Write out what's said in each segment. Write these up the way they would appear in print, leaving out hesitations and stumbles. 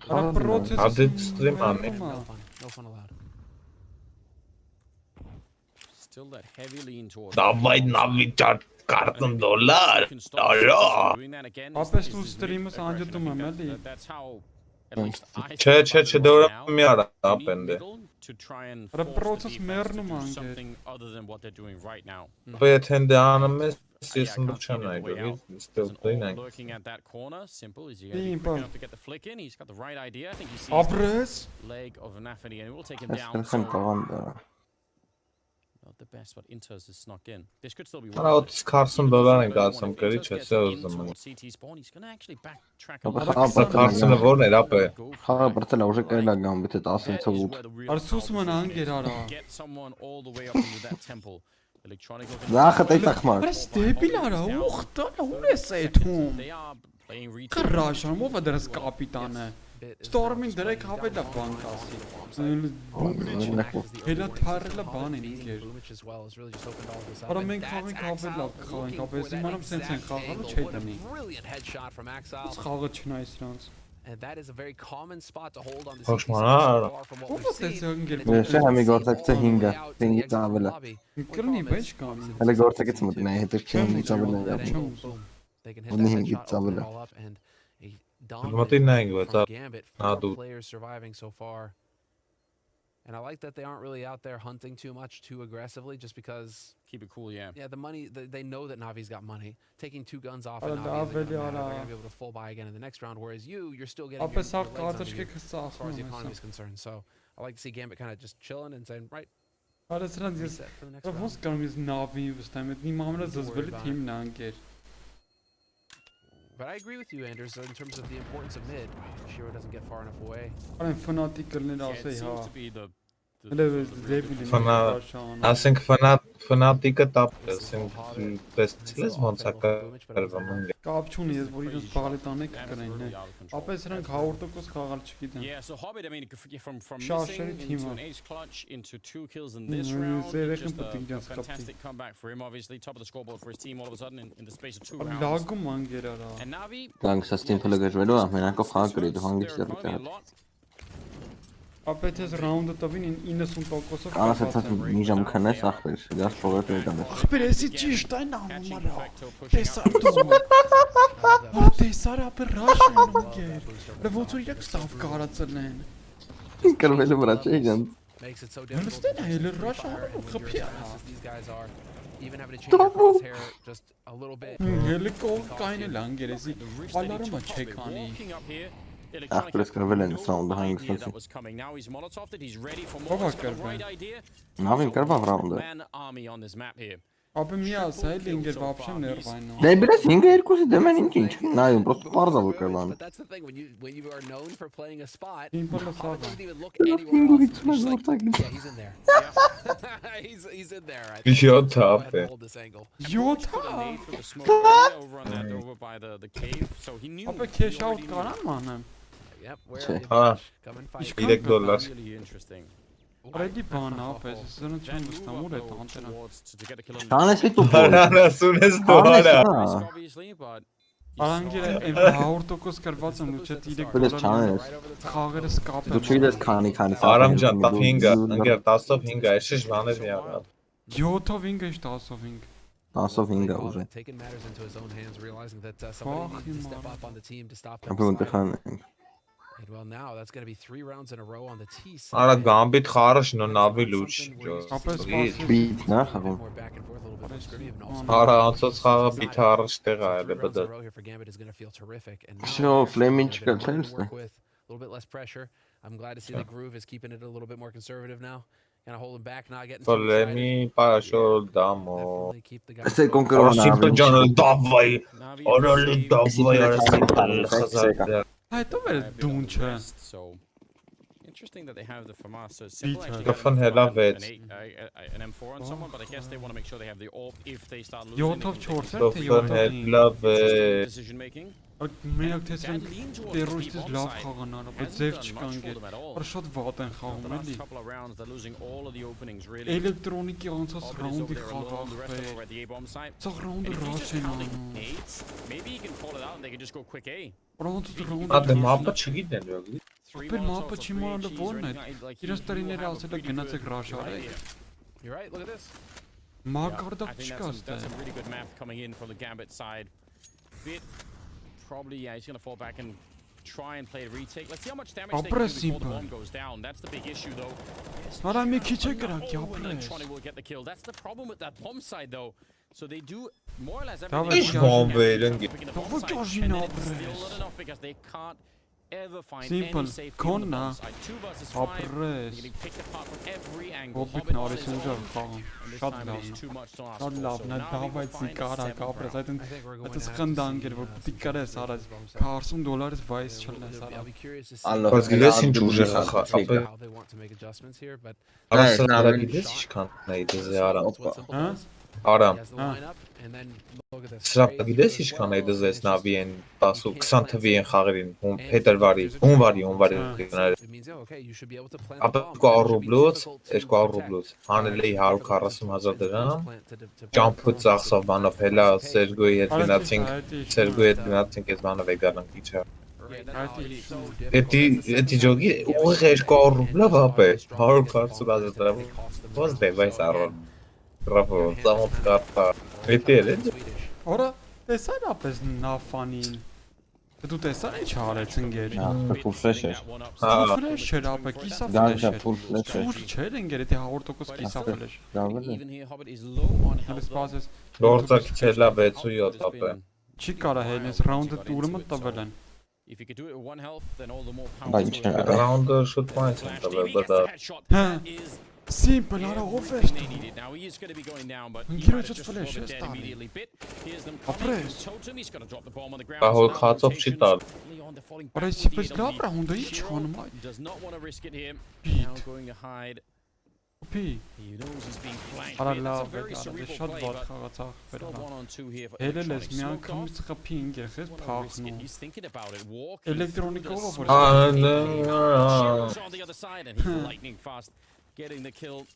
Hadi stream anne. No fun allowed. Still that heavy lean towards. Давай Navi çarp kartın dolar. Dolar. Ապես դու ստրիմը անջատում եմ էլի։ That's how at least I Չէ դորը մի արա ապենդե։ Արա process մեռնում ան գեր։ something other than what they're doing right now. Եթե անում ես ես ընդուչան այգի, still doing it. Looking at that corner, simple is Simple. to get the flick in. He's got the right idea. I think he sees Ապրես։ the leg of Navi and it will take him down. Այսքան կողանդա։ Not the best, but Inters is snuck in. This could still be Արա 30-40 դոլար են գացում գրի, չէ՞ ուզում։ CT spawn. He's going to actually backtrack. Ապա 40-ը որն էր ապե։ Խաղը բրտել է ուժը կարելի է Gambit-ը 10-8։ Արսուսում են անգեր արա։ Get someone all the way up into that temple. Electronic. Նախը տեյտախմար։ Բայց դեպիլ արա, ուխտա, ո՞ւր ես այդում։ They are playing retail. Կրաշան, ով է դրս կապիտանը։ Storming դրեք հավելա բան կասի։ Հելա թարելա բան են ինքեր։ Արա մենք խաղենք հավելա խաղենք, ապես իմանամ սենց են խաղալու չէ տնի։ Խաղը չնայ սրանց։ And that is a very common spot to hold on the Հոշմանա։ Ո՞վ է դες անգեր։ Շե համի գործակցը 5-ը, 5-ից ավել է։ Կրնի բայց կամ։ Հələ գործակից մտնա, հետո չի 5-ից ավել է։ Ունի 5-ից ավել է։ Մտի նայենք what's up. Gambit Adu. players surviving so far. And I like that they aren't really out there hunting too much, too aggressively, just because. Keep it cool, yeah. Yeah, the money. They know that Navi's got money. Taking 2 guns off Ala of Navi, da they're veli gonna ala. be able to full buy again in the next round. Whereas you're still getting. Ապես your աղ legs under կատышկի you քսա as far as the ասում economy եմ։ is concerned. So I like to see Gambit kind of just chilling and saying, right, Արա սրանց ես reset for the next round. ոնց կարող ես նավի վստահեմ, այդ իմ ամենը զզվելի թիմն է անգեր։ But I agree with you, Anders, in terms of the importance of mid. Shiro doesn't get far enough away. Արեն ֆանատիկ կլներ Yeah, it ասեի, հա։ seems to be the Հələ դեպիլին։ Ասենք ֆանատիկը տապ, ասենք տեսնես ոնց է կարվում։ Կապ չունի, ես որ իրենց բաղլետանեք կրեն։ Ապես սրանք 100% խաղալ չգիտեն։ Yeah, so Hobbit, I mean, from Շարժերի missing թիմը։ into an ace clutch into 2 kills in this Մմ, round. երեխան Just պետք է a իրենց կապի։ fantastic comeback for him, obviously. Top of the scoreboard for his team all of a sudden in the space of 2 rounds. Լագում անգեր արա։ And Navi, Գանգստին փլը գժվելու է, մենակով խաղ գրի, դու հանգիստ their դեռ economy a կա։ lot. Ապետ ես ռաունդը տվին 90%-ով Անասացած մի ժամ քնես ախպեր, դաս փողերը կգանես։ Ախպեր էսի ճիշտ այն անում Catching արա։ Perfecto pushing Տեսար out. դու։ Արա տեսար ապեր ռաշն անգեր։ Դա ոնց որ յակ ստավ կարածել են։ Կրվելու վրա չէ ջան։ Makes it so difficult. Understand, to hele fire rush and hour, endure kapia. as fast as these guys are. Even having to change your crosshair just a little bit. Հելիկով կայնել անգեր էսի։ Բալարումը չեք անի։ Walking up here. Ախպերս կրվել են սրաունդը հանգստացի։ That was coming. Now he's molotoved it. He's ready for more. Ով է He's got the կրվել։ right idea. Նավին կրվավ ռաունդը։ Man army on this map here. Ապա մի ասա էլ ինգեր վաբշե ներվայնո։ Դե բրես 5-2-ի դեմ են ինչ նայում, պրոստը պարզավ կրվան։ But that's the thing when you are known for playing a spot. Simple as Hobbit that. doesn't even look anywhere else. Ինգուից He's մոտ like, գործակի։ yeah, he's in there. He's in there. I think. Յոթ Go ahead ապե։ and hold this angle. Յոթա։ Nade from the smoke earlier over on that over by the cave. So he knew. Ապա he քեշ already աուտ knew. կարամ անեմ։ Yep, where Che. the Ah. come and fight. $3. Really interesting. Ռեդի բան ապես, սրանց չեմ That move վստահում up ուր է though տանտենը։ towards to get the kill on Տանես դու։ Հարան ասունես դու հարա։ risk, obviously, but Արանգերը 100% կրված են ու չէ 3 Բրես դոլար։ չանես։ Խաղերը սկապ Դու են։ չգիտես քանի Արամ ջան, 5-ը, անգեր 10-ով 5-ը, այսիշ բաներ մի արա։ 7-ով 5 է 10-ով 5։ 10-ով 5-ը ուժը։ Taking matters into his own hands, realizing that somebody needs to step up on the team to stop them. Ապա ունտխան։ And well, now that's going to be 3 rounds in a row on the T side. Արա Gambit խարաշն ու Navi լուչ։ Ապես սպասի։ Բիտ նա խաղում։ More back and forth, a little bit more scrimmy, and also Արա անցած խաղը բիթ առաջ տեղ այլ է 3 rounds in բդ։ a row here for Gambit is going to feel terrific. And now Շո ֆլեմին they're չկա gonna չէ՞ work with a little bit less pressure. I'm glad to see the groove is keeping it a little bit more conservative now. Kind of holding back, not getting too excited. Ֆլեմի պաշոլ դամո։ Definitely keep the guys. Ესე կոնկրոն Ասիմպը ջանը դավայ, Navi օրոլի դավայ արասիմպը։ Այդ ով է դունչը։ So interesting that they have the FAMAS. So it's simple Beat actually her. got Կֆն հելա 6։ an M4 on someone, but I guess they want to make sure they have the AWP if they start losing. 7-ով 4-ը թե Կֆն 7-ով 5։ հելա 6։ Decision making. Մենակ թե սրանք terrorist-ից լավ խաղան արա, բայց ձև չկան գեր։ Արա շատ վատ են խաղում էլի։ Էլեկտրոնիկի անցած ռաունդի խաղաղ է։ Ցախ ռաունդը ռաշ են անում։ Ռաունդը Ադե մապը չգիտեն լոգի։ Ապեր մապը չիմանալը որն է։ Իրենց տարիները ասել է գնացեք ռաշ արեք։ You're right, look at this. Մակարդակ I think չկա that's ստե։ some really good math coming in from the Gambit side. Bit probably, yeah, he's going to fall back and try and play a retake. Let's see how much damage they can do before the bomb goes down. That's the big issue, though. Արա մի քիչ է գրակ, And then ապրես։ Tronny will get the kill. That's the problem with that bomb side, though. So they do more or less David, everything. Ինչ բոմբ է իրենք։ Picking the bomb David, side, Georgie, and no, then it's still apres. not enough because they can't ever find Simple. any safety on the Konna. bomb side. 2 versus 5. They're Ապրես։ getting picked apart from every angle. Հոբիտ Hobbit on նորից his ուժը own. խաղում։ And this Շատ time it լավն is է։ too much to ask Շատ for. լավն So է, now we will դավայցի find a կարակ 7th ապրես, round. այդն I think we're going այդս to have խնդան to գեր, see, որ պիտի կարես some արած bomb side. $40 վայս չլնես I'll արա։ be curious to see Ալո, Բայց գիտես ինչ ուժեղ է how խաղը։ they want to make adjustments here, but Արասը Նավի- նրա գիտես ինչքան նայ դեզե արա։ that's what Simple Huh? does. Արա։ He has the Huh? lineup, and then look at this. Սրա Crazy գիտես as ինչքան well, նայ դեզե and it's նավի just- են 10-20 թվի են խաղերին, փետրվարի, հունվարի գնալ։ It means, okay, you should be able to plant Ապա the bomb, but it should be 200 difficult to 200 protect. ռուբլոց, հանել էի 140,000 դրամ, Plant to ճամփը ծախսով բանով հելա Սերգոյի հետ գնացինք, Սերգոյի հետ գնացինք այս բանը վեգանանք իջա։ Right, that's really so Էդի ջոգի ուղիղ 200 ռուբլա վապե, 140,000 դրամ։ Ո՞ս դե վայս առան։ Բրավո, ծամոթ կարտա։ Էդի էլ է։ Արա, տեսա՞ր ապես նավանին։ Դու տեսա՞ր ինչ արեցին գեր։ Full flash էր։ Հա, Ֆրեշ էր ապե, կիսա Գանջա ֆրեշ էր։ full flash էր։ Ֆուլ չէր ընկեր, եթե 100% կիսա ֆրեշ։ Լավ է։ Even here, Hobbit is low on Հələ health. though. սպասես։ գործակի չելա 6-7 Output has ապե։ been- Չի կարա հելնես ռաունդը տուրը մտ տվել են։ If you could do it with 1 health, then all the more power Բայց to ինչ it. է։ Ռաունդը շուտ մանց են Flash, տվել, Davey gets բա the headshot. Huh. That is Simple, արա ով է everything they needed. Now he is going to be going down, but he Giro might have just just flash, robbed it yes, dead darling. immediately. Bit. Here's them coming. Ապրես։ He's totem. He's going to drop the bomb on the ground. Բա հոլ So now խածով չի rotations տալ։ early on, they're falling Արա back իսկ with the պես լավ enemy. ռաունդը ինչ Giro անում այ։ does not want to risk it here. Beat. Now going to hide. Պի։ He knows he's being flanked. Արա Bit. That's a լավ է, very արա cerebral շատ play, վատ but խաղացավ still վերա։ 1-on-2 here for Հելել ես Electronics. մի Smoked անգամ off. ծխապի ինգերխես Wanna risk it. փախնում։ He's thinking about it. Walking Էլեկտրոնիկով through the որ smoke. Անա։ Giro's on the other side, and he's lightning fast, getting the kill.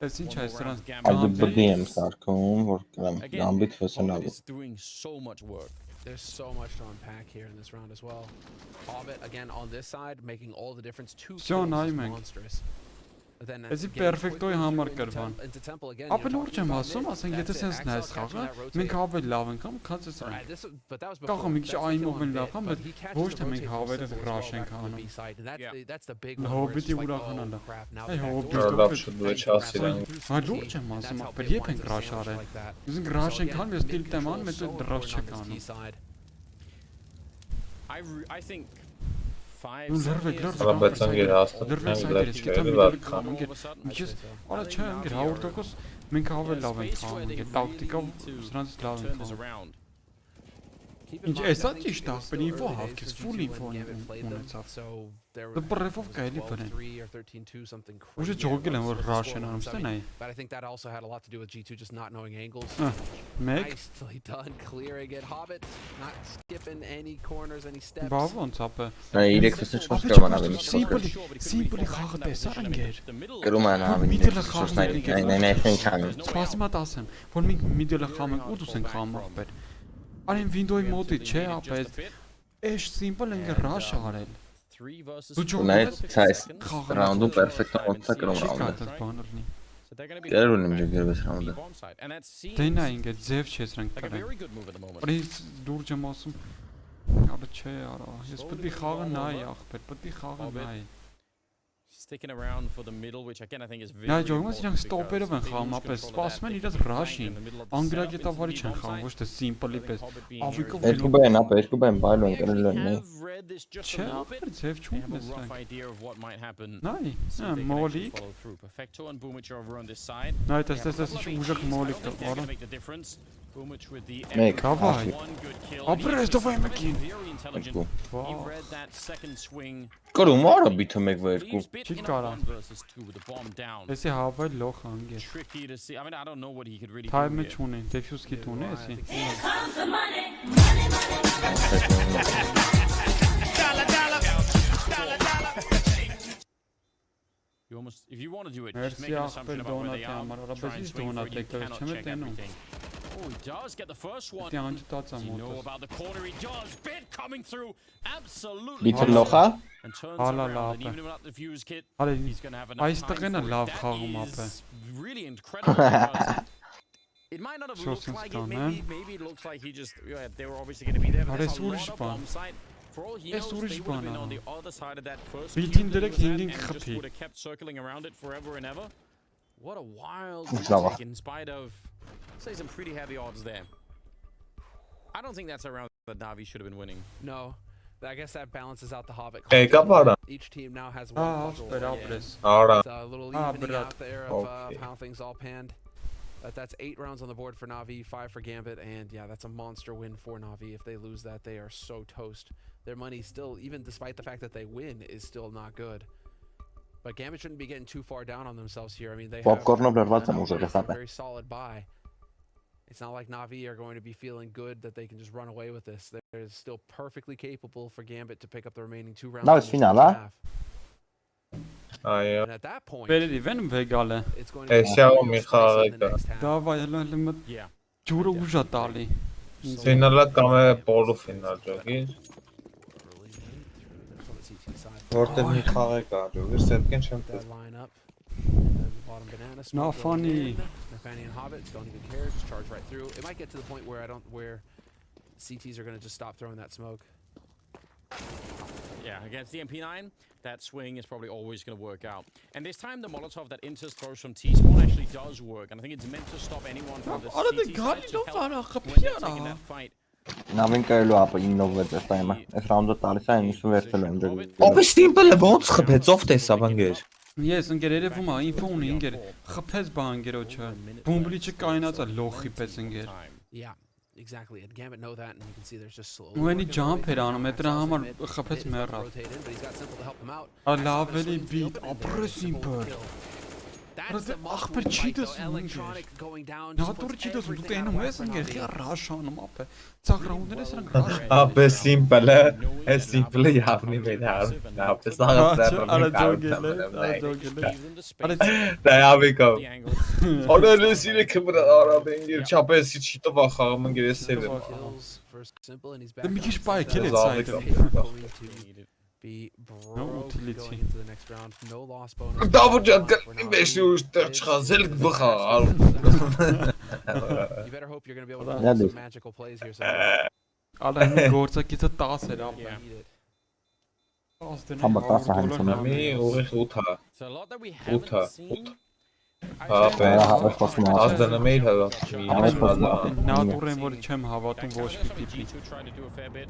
Էս ինչ է սրանց Այդ բդի եմ սարքում, որ կրամ Again, Gambit Hobbit ֆեսնալի։ is doing so much work. There's so much to unpack here in this round as well. Hobbit again on this side, making all the difference. 2 Всё, kills is նայում ենք։ monstrous. But then Էսի getting պերֆեկտոյի quickly համար through into կրվան։ into Temple again. Ապա you're լուրջ talking եմ about ասում, mid, ասենք եթե that's it, սենց նայես Axel catching խաղը, that rotate. մենք ավելի լավ ենք կամ քած է սրանք։ Alright, but that was Կաղը before. մի քիչ That's the այնով kill են on լավ, Bit, համ but բայց he catches ոչ the թե մենք rotate from հավերը Simple as ռաշ well ենք back from the անում։ B side, and Yeah. that's the big Հոբիտի one. where it's just like, ուրախանալը։ oh, crap, now Այ the back հոբիտը door. Լավ շուտ վեճ հասել են։ Այ լուրջ եմ ասում, ապեր երբ ենք ռաշ արել։ Իսկ ռաշ ենք անում, ես դիլ տեմ անում, հետո դրաշ չեք անում։ I think 5. Ու լրվեք, Արա բայց անգեր հաստատ Դրվեք մենք սայդերից, լավ գիտեմ չէ, դրվեք լավ։ խաղում, All of a sudden, Ինչես, so. արա չէ, անգեր 100% մենք ավելի լավ ենք խաղում, անգեր տակտիկով սրանց լավ turn ենք this խաղում։ around. Ինչ էսա ճիշտ է, բնի ինֆո հավքես, full info ունեցավ։ Դե բրեֆով կայելի վրեն։ Ուժը ջոգել են, որ ռաշ են անում, ստեն այ։ But I think that also had a lot to do with G2 just not knowing angles. Մեկ, Nicely done, clearing it. Hobbit not skipping any corners, any steps. բա ոնց ապը։ 3 ֆեսնալ Ապա կրում անավի Սիմպլի, ինչ։ սիմպլի խաղը տեսար անգեր։ Կրում անավի Միդելը ինչ։ խաղում Սոսնայ ենք, նայնային քանի։ Սպասի մատ ասեմ, որ մենք միդելը խաղում ենք, ուտուս ենք խաղում ապեր։ Արին Windows-ի մոդի չէ ապեր։ Էշ սիմպլ ենք ռաշ արել։ 3 versus Դու 4 ջոգել Ցայս խաղը։ ռաունդը պերֆեկտ ոնց կրում Չի ռաունդը։ կատած բաներնի։ So they're going to be Գերուն եմ ջերվես ռաունդը։ bomb side, and that seems Դե նա ինգե ձև չէ սրանք like a կրեն։ very good move at the moment. Բայց լուրջ եմ ասում։ Աբա չէ, արա։ Ես պետք է խաղը նայի, ախպեր, պետք է խաղը նայի։ Sticking around for the middle, which again I think is very Նա ջոգում important իրանք because ստոպերով են they խաղում, lose ապես control of սպասում են that. իրաց They can ռաշին։ find in the middle of the Անգրագետավարի setup չեն into the խաղում, bomb ոչ site. թե սիմպլի I think պես։ Hobbit being here Ավիկով is Երկու բան ապա, երկու բան բայլու They են կրել actually են։ have read this just a Չէ, little bit. ապեր ձև They չունեն have a rough սրանք։ idea of what might happen. Նայ, See if they can actually մոլիկ։ follow through. Perfecto and Boomich are over on this side. Նայ, They have a տես couple of ուժեղ APs. I մոլիկ don't think they're դառը։ going to make the difference. Boomich with the Մեկ, Davai. one good kill. Ապրես, He was davai, very մեկին։ intelligent. Երկու։ He read that second swing. Կրում արա բիթը 1-2։ Leaves Bit Չի in a կարա։ 1 versus 2 with the bomb down. Էսի հավայ լոխ անգեր։ Tricky to see. I mean, I don't know what he could really do Թայմը here. չունի, դեֆյուզ կիտ ունի էսի։ I think You almost, if you want to do it, just make Mersi an assumption ախպեր about where they դոնատ are. համար, արա Try and բեսից swing for դոնատ it. You եկել, cannot չեմ check տենում։ everything. Oh, he does get the first one. Տյանջը տած Does եմ he know մոտս։ about the corner? He does. Bit coming through. Absolutely. Բիթր լոխա։ And turns Ալա around. լավ And է։ even without the fuse kit, Արի he's going to have enough այստեղ time են for it. լավ That խաղում ապե։ is really incredible. Because it might not have looked Շոսն like it. ստան, Maybe it looks like he just, yeah, they were obviously going to be there. But Արի there's a ուրիշ lot of բան։ bomb site. For all he Էս knows, ուրիշ they would have been բան on ա։ the other side of that first Բիթին cube that he դրեք was at հինգին and just կխփի։ would have kept circling around it forever and ever. What a wild Bravo. retake in spite of, say, some pretty heavy odds there. I don't think that's a round that Navi should have been winning. No, I guess that balances out the Hobbit. Եկա բարա։ Each team now has one Ահա, puzzle. ախպեր ապրես։ Արա։ It's a little evening brad. out there of Okay. how things all panned. That's 8 rounds on the board for Navi, 5 for Gambit, and yeah, that's a monster win for Navi. If they lose that, they are so toast. Their money still, even despite the fact that they win, is still not good. But Gambit shouldn't be getting too far down on themselves here. I mean, they have Popcorn-ը բերված եմ a ուզել խապը։ very solid buy. It's not like Navi are going to be feeling good that they can just run away with this. They're still perfectly capable for Gambit to pick up the remaining 2 rounds. Now in it's this final, first huh? half. Այո։ And at that point, Բերերի վեն վեգալ է։ it's going to be Էսյա մի real spicy in the խաղեկա։ next half. Դավայ հələ մտ Yeah. ջուրը ուժա տալի։ Ֆինալը կամ է պոլուֆինալ ջոգի։ Որտեղ մի խաղեկա ջոգի, սեպքեն չեմ That տես։ line up. And then bottom banana smoke going funny. in. Nafani and Hobbits don't even care, just charge right through. It might get to the point where CTs are going to just stop throwing that smoke. Yeah, against the MP9, that swing is probably always going to work out. And this time, the Molotov that Inters throws from T-spawn actually does work. And I think it's meant to stop anyone from the Արա դե CT գալի side to դով help արա when they're խփիարա։ taking that fight. Նավին կարելու ապա 9-6 այս տայմը։ Այս ռաունդը տալիս է 90 վերցել եմ ջոգի։ Ո՞վ է սիմպլ է ոնց խփեց, ով տեսավ ընկեր։ Ես ընկեր երևում է ինֆո ունի ընկեր։ Խփեց բա ընկերոջը։ Բոմբլիչը կայնած է լոխի պես ընկեր։ Yeah, exactly. And Gambit know that, and you can see there's just slow. Ու այնի jump էր անում, է դրա համար խփեց մեռավ։ Rotate in, but he's got Simple to help him out. Լավ էլի բիտ, ապրեսիմպլ։ That's the ախպեր չի դասում electronic going down. Նատուրը չի դասում, դու տենում ես ընկեր, խի ռաշանում ապե։ Ցախ ռաունդները սրանք ռաշ։ Ապե սիմպլ է, այս սիմպլը явնի մեր հար։ Ապե սաղասը Արա ջոգել է, արա ջոգել է։ Արա դայավիկա։ Օրելս իրը կմրա արաբ ընկեր, չափեսի չի տվա խաղում ընկեր ես սև եմ։ Kills for Simple, and he's Դե back. մի քիչ on բայ the քել է side. ցայտը։ Going to be broke utility. going into the next round. No loss bonus. Դավուջան կնի մեջի ուշտեղ չխազել գբխալ։ You better hope you're going to be able to Yeah, pull some dude. magical plays here. Simple. Արա ինձ գործակիցը 10 էր ապե։ Yeah. Need it. 10 դնի Համա 10 $100 հանցում Մի ուղիղ 8-ա։ So a lot that we Ութա, haven't seen. Ապե Հավես խոսում եմ։ ազդանը մեր հա։ Հավես խոսում եմ։ Նատուրեն որ չեմ հավատում ոչ մի տիպի։ G2 tried to do a fair bit.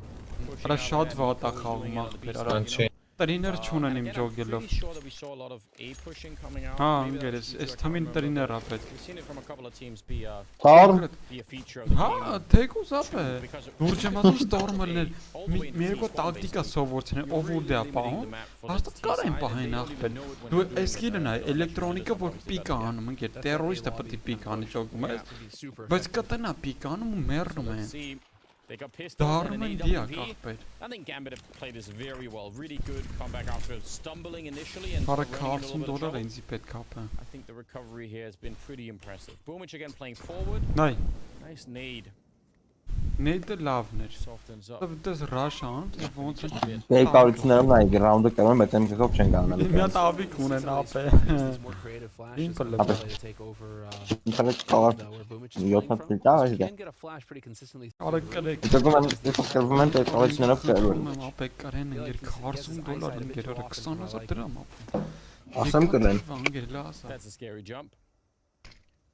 Արա շատ վատ է խաղում ախպեր, արա Անչի։ տրիներ չունեն իմ Again, I'm ջոգելով։ pretty sure that we saw a lot of A pushing coming out. Հա, Maybe ընկեր, that's ես G2, I can't թամին remember. տրիներ ապետ։ We've seen it from a couple of teams be Տար a feature of the Հա, game. թեկուզ ապե։ Because Դուրջ եմ ասում ստորմելներ, մի երկու տակտիկա սովորցնել, ով ուր դե պահում։ Հաստատ կարեն պահեն ախպեր։ Դու այս գիրը նայ, էլեկտրոնիկա որ պիկ անում, ընկեր, տերորիստը պետք է պիկ անի ջոգում է։ To be super Բայց կտնա պիկ անում ու մեռնում են։ see, they got pistols Դառնում and են an դիակ AWP. ախպեր։ I think Gambit have played this very well. Really good comeback after stumbling initially and Կարա running into a little bit of $40 trouble. ինձի պետք ապը։ I think the recovery here has been pretty impressive. Boomich again playing forward. Նայ, Nice nade. նեյդը լավն էր։ Softens up. Դες ռաշ անում, դες ոնց է։ Տեկավիցներում նայ ռաունդը կրում եմ, այդ կողմ չեն գանել։ Մի հատ ավիկ ունեն ապե։ These more creative flashes Simple. allow play to take over Ինտերնետ կար where Boomich is Յոթ playing from. մտիլտա You այս դա։ can get a flash pretty consistently. Արա կրեք։ Դուք ում ես կրվում են տեկավիցներով կրում։ Եմ ապե կարեն ընկեր $40 ընկեր, արա 20000 դրամ ապե։ Ասեմ կրեն։ Ընկեր լասա։ That's a scary jump.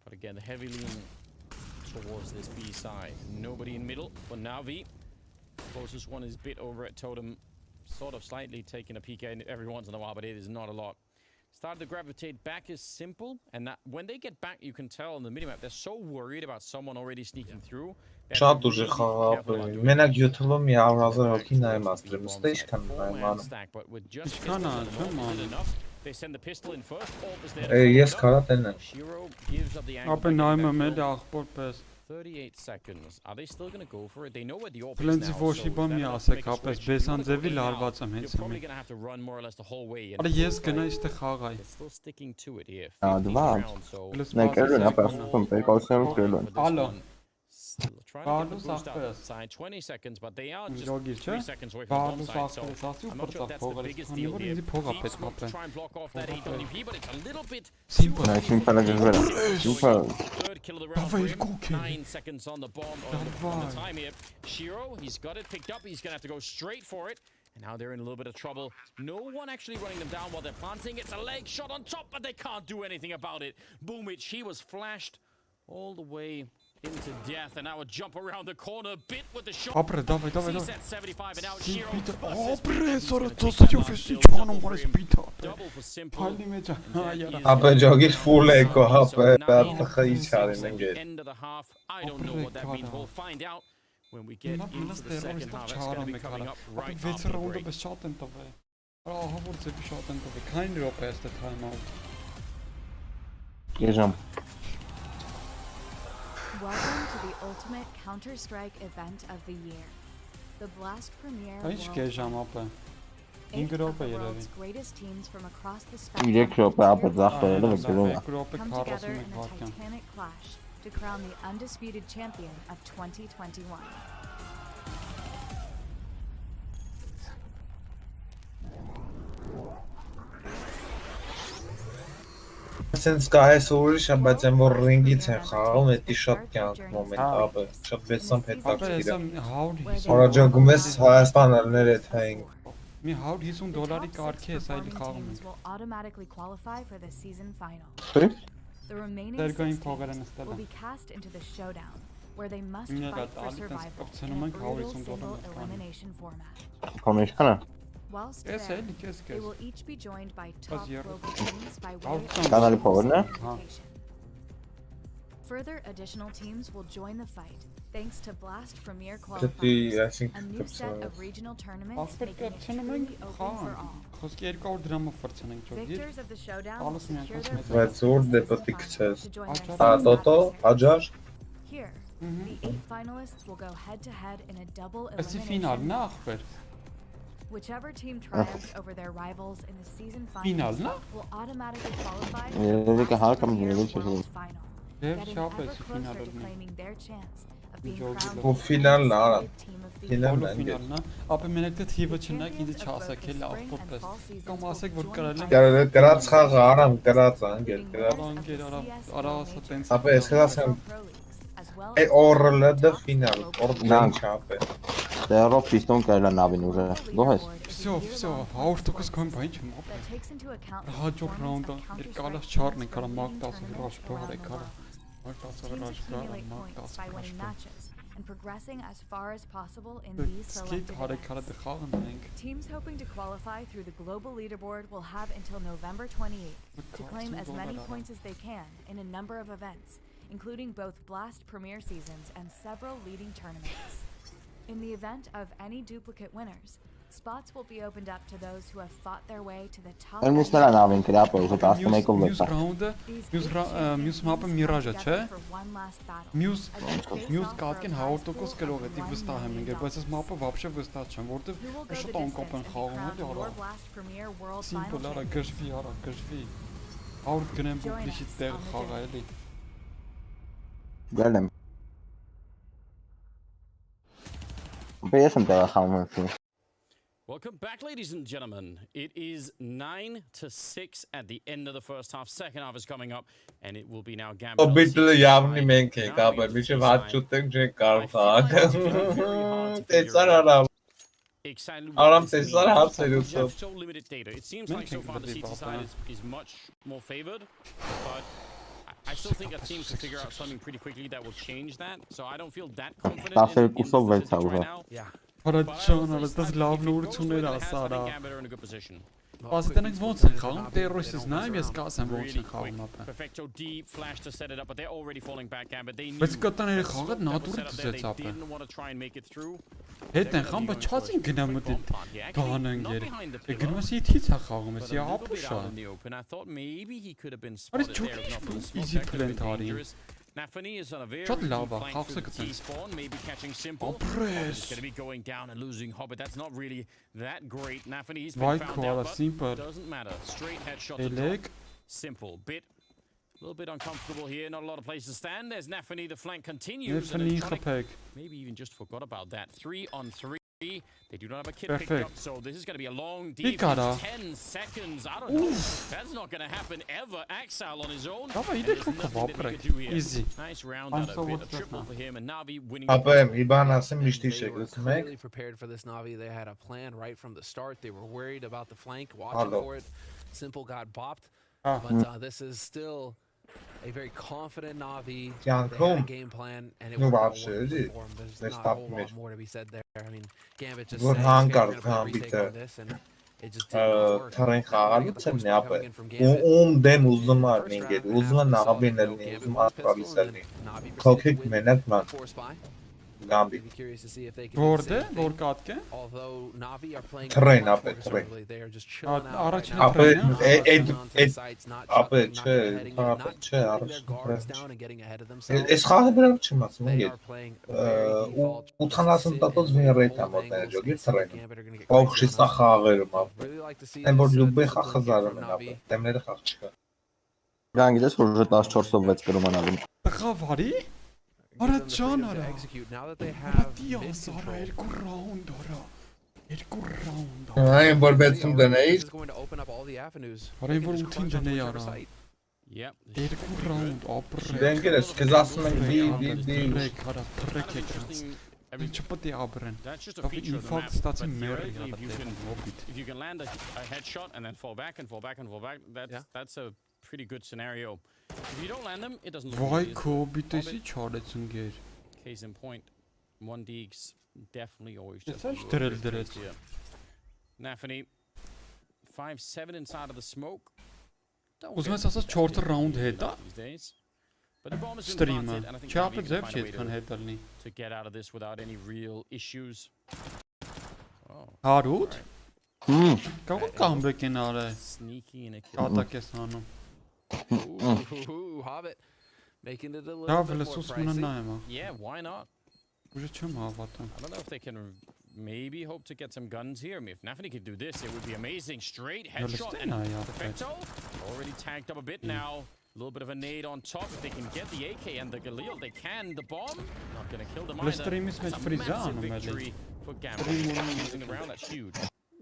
But again, the heavy lean towards this B side. Nobody in middle for Navi. Closest one is bit over at Totem. Sort of slightly taking a peek at it every once in a while, but it is not a lot. Started to gravitate back is simple, and that when they get back, you can tell on the minimap they're so worried about someone already sneaking through. that Շատ they're ուժի really խաղա careful about ապե։ doing Մենակ it. YouTube-ը մի 100,000 հոգի նայում աստրեմ, Bombs ստե there, ինչքան full նայում man անում։ stack, but with just Ինչքան pistols ա, at the moment, ջան, is it enough? They send the pistol in first. Orb is there to Ես follow it up. կարա տենեմ։ Shiro gives up the angle Ապե by getting նայում that եմ kill. էլի ախպոր պես։ 38 seconds. Are they still going to go for it? They know where the orb is Plenty now, for so she is bomb that me enough to as make a kapes switch? besan If you zevi wanna go in larvat am now, hens you're probably me. going to have to run more or less the whole way. And Ale it yes looks gna like ist khagay. they're still sticking to it here. Ja, 15 dwa. rounds, so Nee, Kerwin, ja, pas op een precautie Kerwin. Hallo. Trying to get the Vardo boost out sakres. inside 20 seconds, but they are just Jogir 3 che? seconds away from the Vardo bomb site, so sakres as ju I'm not sure për if ta that's the pogare. biggest Hani deal vor here. indi poga Deep pet smoke to kape. try and block off that 8WP, but it's a little bit Simple. Nee, simpel dat is wel. Simpel. Third kill of the round Dawaj, for him. kuki. 9 seconds on the bomb on the Dawaj. time here. Shiro, he's got it picked up. He's gonna have to go straight for it. And now they're in a little bit of trouble. No one actually running them down while they're planting. It's a leg shot on top, but they can't do anything about it. Boomich, he was flashed all the way into death, and now a jump around the corner, bit with the shot. Abre, dawaj, dawaj, Sees dawaj. that 75, and now Si Shiro pita. versus Abre, He's sorry, gonna to take se that ju last festi kill. çanım Double var for him. spita. Double for Simple. Halli meca. Ha yara. Ապա ջոգիր full eco հապ է, So բատ now խի it's չարին the ընկեր։ end of the half. I don't know what that means. We'll find out when we get Մնա into the second half. That's going to be coming up right Ապա after 6 the raunde break. be shot en tove. Ah, vor ze be shot en tove. Kein drop erste timeout. Jeżdżam. Welcome to the ultimate Counter-Strike event of the year. The Blast Premier Aici World gejam Final. apă. 8 Ingro of pe the ele. world's greatest teams from across the Direkt spectrum şu apă cheer zahtă, for ele the ve Kerwin. Grope come karros together me in a varken. titanic clash to crown the undisputed champion of 2021. Sense guys ուրիշ է, բայց այն որ ring-ից են խաղում, էդի շատ կյանք մոմենտ ապը, շատ բեսամ Ապը հետաքրքիր է։ esam haud his. Առաջարկում ես Հայաստան ելներ այդ հային։ Mi haud his The $100 top 6 karki esayli performing teams khavım. will automatically qualify for the season final. Ty? The remaining They're 6 going teams Pogaren will isteden. be cast into the showdown, where they must Nie, fight dat for Ali ten survival sprawdź, in no a man kawał brutal są single dobre spotkanie. elimination format. Pomieszkane. Whilst Kes there, eli kes they kes. will each be joined by top Bazıyorum. global teams by way Outside. of Kanali Power, ne? invitation. Further additional teams will join the fight, thanks to Blast Premier Դի qualifiers, I think a new set of regional tournaments After making it kapçanım truly open for xan. all. Խոսքի 200 դրամով ֆրցանենք ճոգիր։ Victors of the showdown will Alles secure միայն their կոսմետ։ Բայց place ուր in դե the պետք season քցես։ to join their Ա, Ա season տոտո, adversaries. աջար։ Here, the 8 finalists will go head-to-head in a double Էսի elimination ֆինալն է match. ախպեր։ Whichever team triumphs over their rivals in the season Finalna? finals will automatically qualify for Երևի the կհարկամ Premier երևի չէ։ World Final, Եվ getting շապ ever էսի closer to ֆինալն է։ claiming their chance of being Jogger. crowned Ու ֆինալն է, արա։ the team of the Ֆինալն Բոլո է ընկեր։ ֆինալն է։ Ապա մենակ դե թիվը The չնայք ինձ champions of both չասեք the էլ spring and ավտոպես։ fall seasons Կամ will ասեք որ join կարել եմ finals Գրած խաղը արամ գրած է ընկեր, including գրած։ winners of անգեր the արա CS արա Pro ասա Major, տենց։ Ապա ես խասեմ Pro Leagues, as well է as օրը դե top ֆինալ, global օրդեն Նանք։ չապ է։ Դերով պիստոն կարել է նավին ուժը։ Գոհես։ Всё, всё, 100% կոմ բան չեմ ապա։ that takes into account the Հաջող performance ռաունդը of Counter-Strike կալած teams չառնի from կարա մակ leading 10 tournaments ռաշ բողր around the կարա։ world. Մակ 10 Teams ռաշ կարա, accumulate մակ points 10 by winning ռաշ։ matches and progressing as far as possible in these Սկիթ selected հարեք հարա events. դե խաղն ենք։ Teams hoping to qualify through the global leaderboard will have until November 28th to claim as many points as they can in a number of events, including both Blast Premier seasons and several leading tournaments. In the event of any duplicate winners, spots will be opened up to those who have fought their way to the top. Էլ end մյուս of նրա the նավին leaderboard. կրապը ուժը 11-ով Մյուս լեցա։ ռաունդը, These մյուս eight champion մյուս teams մապը come Mirage-ը, չէ։ together for one last battle. Մյուս As they face մյուս off for a կատկին prize 100% pool կրող of է, դի $1 վստահ եմ million. ինգեր, բայց այս մապը вообще վստահ չեմ, որտեվ Who will go the շատ distance անկապ են and be խաղում crowned էլի արա։ your Blast Premier World Final Սիմպլ արա champion? գժվի արա, գժվի։ 100 գնեմ Join բուկլիշի us տեղ on the խաղա journey. էլի։ Գալեմ։ Բայց եմ դրա խաղում։ Welcome back, ladies and gentlemen. It is 9-6 at the end of the first half. Second half is coming up, and it will be now Gambit. on the Օբիտը CT յավնի side, մենք ենք, Navi ապա on the միջև P հաց side. չուտենք չենք I կարող feel like it's very hard խաղալ։ to figure Տեսար out արամ։ exactly Aram what this testar means. hapsel We utsov. have so limited data. It seems like so Menken far the believe CT that, side is much more favored, but I still think that team can figure out something pretty quickly that will change that. So I don't feel that confident in the Կուսով statistics վերցա right ուժը։ now. Yeah. Արա But I ջան, will արա say դες if լավ it goes the way նորություններ that it has, ասա I think արա։ Gambit are in a good position. Ասիտենենք ոնց են խաղում, տերորիստից նայեմ ես կասեմ ոնց Really են խաղում quick. ապա։ Perfecto deep flash to set it up, but they're already falling back. Gambit. They knew Բայց կտաների that խաղը smoke that was նատուրը set up there, ծեց they ապա։ didn't want to try and make it through. Հետ են խաղում, բայց չածին գնամ մտի բանան գեր։ Գնում ես իթից է խաղում, But ես a little bit ապուշա։ out in the open. I thought maybe he could have been Արի spotted there if not for the ճուկի smoke. easy That could have been plan-տարի։ dangerous. Nafany is on a very Շատ deep լավ է, flank խաղսը through the գտեն։ T-spawn, maybe catching Simple. Ապրես։ He's going to be going down and losing Hobbit. That's not really that great. Nafany, he's Վայ been found քորա, out, but simple։ doesn't matter. Straight headshot to Էլեք։ top. Simple. A little bit uncomfortable here. Not a lot of places to stand. There's Nafany. The flank continues. And Նեֆնի Electronic խփեք։ maybe even just forgot about that. 3-on-3. They do not have a kit picked Perfect. up, so this is going to be a long Pick defense. ara. 10 seconds. I don't know. That's not going to happen ever. Axel on his own. Դավա and իդեք there's ու nothing that he կվապրեք։ could do here. Easy։ Nice round out of it. A triple for him, and Navi winning. Ապեմ, իբանասը And միշտի they were շեգրեցում եք։ clearly prepared for this Navi. They had a plan right from the start. They were worried about the flank, watching Hello. for it. Simple got bopped, Ah. but this is still a very confident Navi. They Կյանքում had a game plan, and it նու worked out բարձր wonderfully էլի, for 'em. There's մեծ not a whole տապի lot մեջ։ more to be said there. I mean, Gambit just Որ saying, հանկարծ "Okay, we're gonna put a retake Gambit-ը on this," and it just did not work. թռին Now we're gonna get խաղալու the չեմ pushback նյապը։ coming in from Gambit. Ում դեմ ուզում In ա the first լինել, round, ուզում ա after we saw, նաղավին you know, լինի, Gambit ուզում won ա the pistol, ասպրալիս and լինի։ then Navi proceeded to Քոքեք win մենակ ման, the force buy. Գամբիտ։ Be curious to see if they can do the Որտե, same որ thing. կատկե։ Although Navi are playing Թռեն, much ապե, more թռեն։ conservatively, they are just chilling out առաջինը right now. Ապե, Not այդ rushing onto the sites, not ապե chucking, not չէ, heading in, not չէ, putting their առաջին guards թռեն։ down and getting ahead of themselves. Այս խաղը բերեմ չեմ ասում, They ինգետ։ are playing very default. just 80 sit տատոց and վին wait, ռեյտ hold ամոթ angles, ջոգի and see if թռեն։ Gambit are gonna get Ող crazy շիսա on us. խաղերում ապե։ Really like to see Այն որ this, լուբի discipline խախը here զարում from են ապե։ Navi. Դեմները խաղ չկա։ Գան գիտես որ ուժը 14-ով 6 կրում են ալին։ Տղա վարի։ Give Արա them the ջան freedom to արա։ execute. Now that they Արա have դիաս mid արա control, 2 ռաունդ արա։ 2 ռաունդ։ Այն որ This բեցում դնեի, is going to open up all the avenues. Արա They այն can որ just 8-ին crunch on դնեի whichever արա։ site. Yep. 2 ռաունդ ապրեք։ դեն գերես, քեզ ասում են դի Թրեք, արա, թրեք Kind of եկած։ interesting. I mean, Ինչ պետք է ապրեն։ that's just a Ապա feature of the map. ինֆակտ ստացի But մերի theoretically, հոբիտ։ if you can land a headshot and then fall back and fall back and fall back, that's a pretty good scenario. If you don't land them, it doesn't look Վայ easy. քոբիտեսի չարեց ընկեր։ Case in point, 1D's definitely always It's just a actually little bit drilled. tastier. Nafany, 5-7 inside of the smoke. Don't Ուզում get ես ասած 4 ռաունդ հետ է։ these days. But the bomb is been Ստրիմը։ planted, and I think Չափը Navi can ձև find չի a way այդքան հետ ալնի։ to get out of this without any real issues. Oh, Հարուտ։ Հմ, Կարող կամբեկ են արել։ sneaky in a kill. Կատակ ես անում։ Ooh, Hobbit making it a little Դա bit more վլսուս մնա pricey. նայեմ։ Yeah, why not? Ուժը չեմ հավատում։ I don't know if they can maybe hope to get some guns here. I mean, if Nafany could do this, it would be amazing. Straight headshot Լստեն and այ ապե։ perfecto. Already tagged up a bit now. A little bit of a nade on top. If they can get the AK and the Galil, they can. The bomb, not going to kill them either. Լստրիմից That's մեջ a ֆրիզա massive անում էլի։ victory for Gambit. Stream Using the round, that's huge.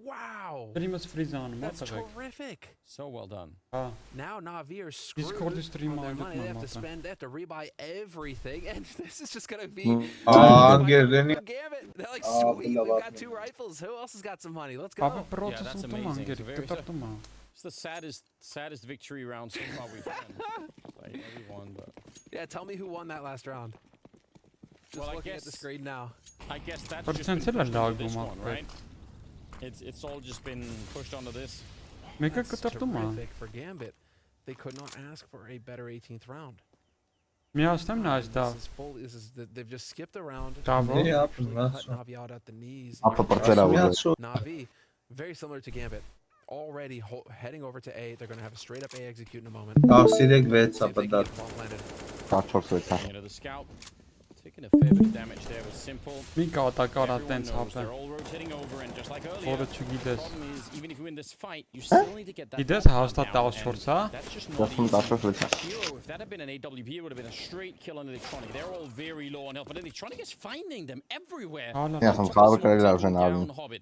Wow, Ստրիմից ֆրիզա անում, that's ատավեք։ terrific. So well done. Հա։ Now Navi are screwed Discord stream on their aylık money. They have to mamata. spend, they have to rebuy everything, and this is just gonna be. անգերդենի Gambit. They're like, Ah, sweet, we've billah, got 2 rifles. Who else has got some money? Let's Ապա go. պրոցեսը that's ուտում amazing. անգեր, It's very դտարտում է։ It's the saddest victory round so far we've had. Like everyone, but Yeah, tell me who won that last round. Just Well, I looking at the guess- screen now. I guess that's But just been since it's a pushed onto lag, this Mark, one, but- right? It's all just been pushed onto this. Մեկը That's կտարտում է։ terrific for Gambit. They could not ask for a better 18th round. Միացնեմ նայած դա։ This is fully. They've just skipped around. Bravo. Դի Actually ապրում cut ասում։ Navi out at the knees. ապա բրծերա ուժը։ Ասում Navi, very similar to Gambit. Already heading over to A. They're going to have a straight up A execute in a moment. 13 6 See if they ապա can դա get the bomb landed. 14-6։ You know, the scout taking a fair bit of damage there with Simple. Մի կատակ արա Everyone տենց knows հապը։ they're all rotating over, and just like earlier, Որը the չգիտես։ problem is even if you win this fight, you still need to get that. Գիտես knockdown հաստատ down, 14, and հա։ That's just not 14-6։ easy. Hero, if that had been an AWP, it would have been a straight kill on Electronic. They're all very low on health, but Electronic is finding them everywhere. Հալա։ Ես եմ խաղը կարելի է ուժը Down նալին։ Hobbit.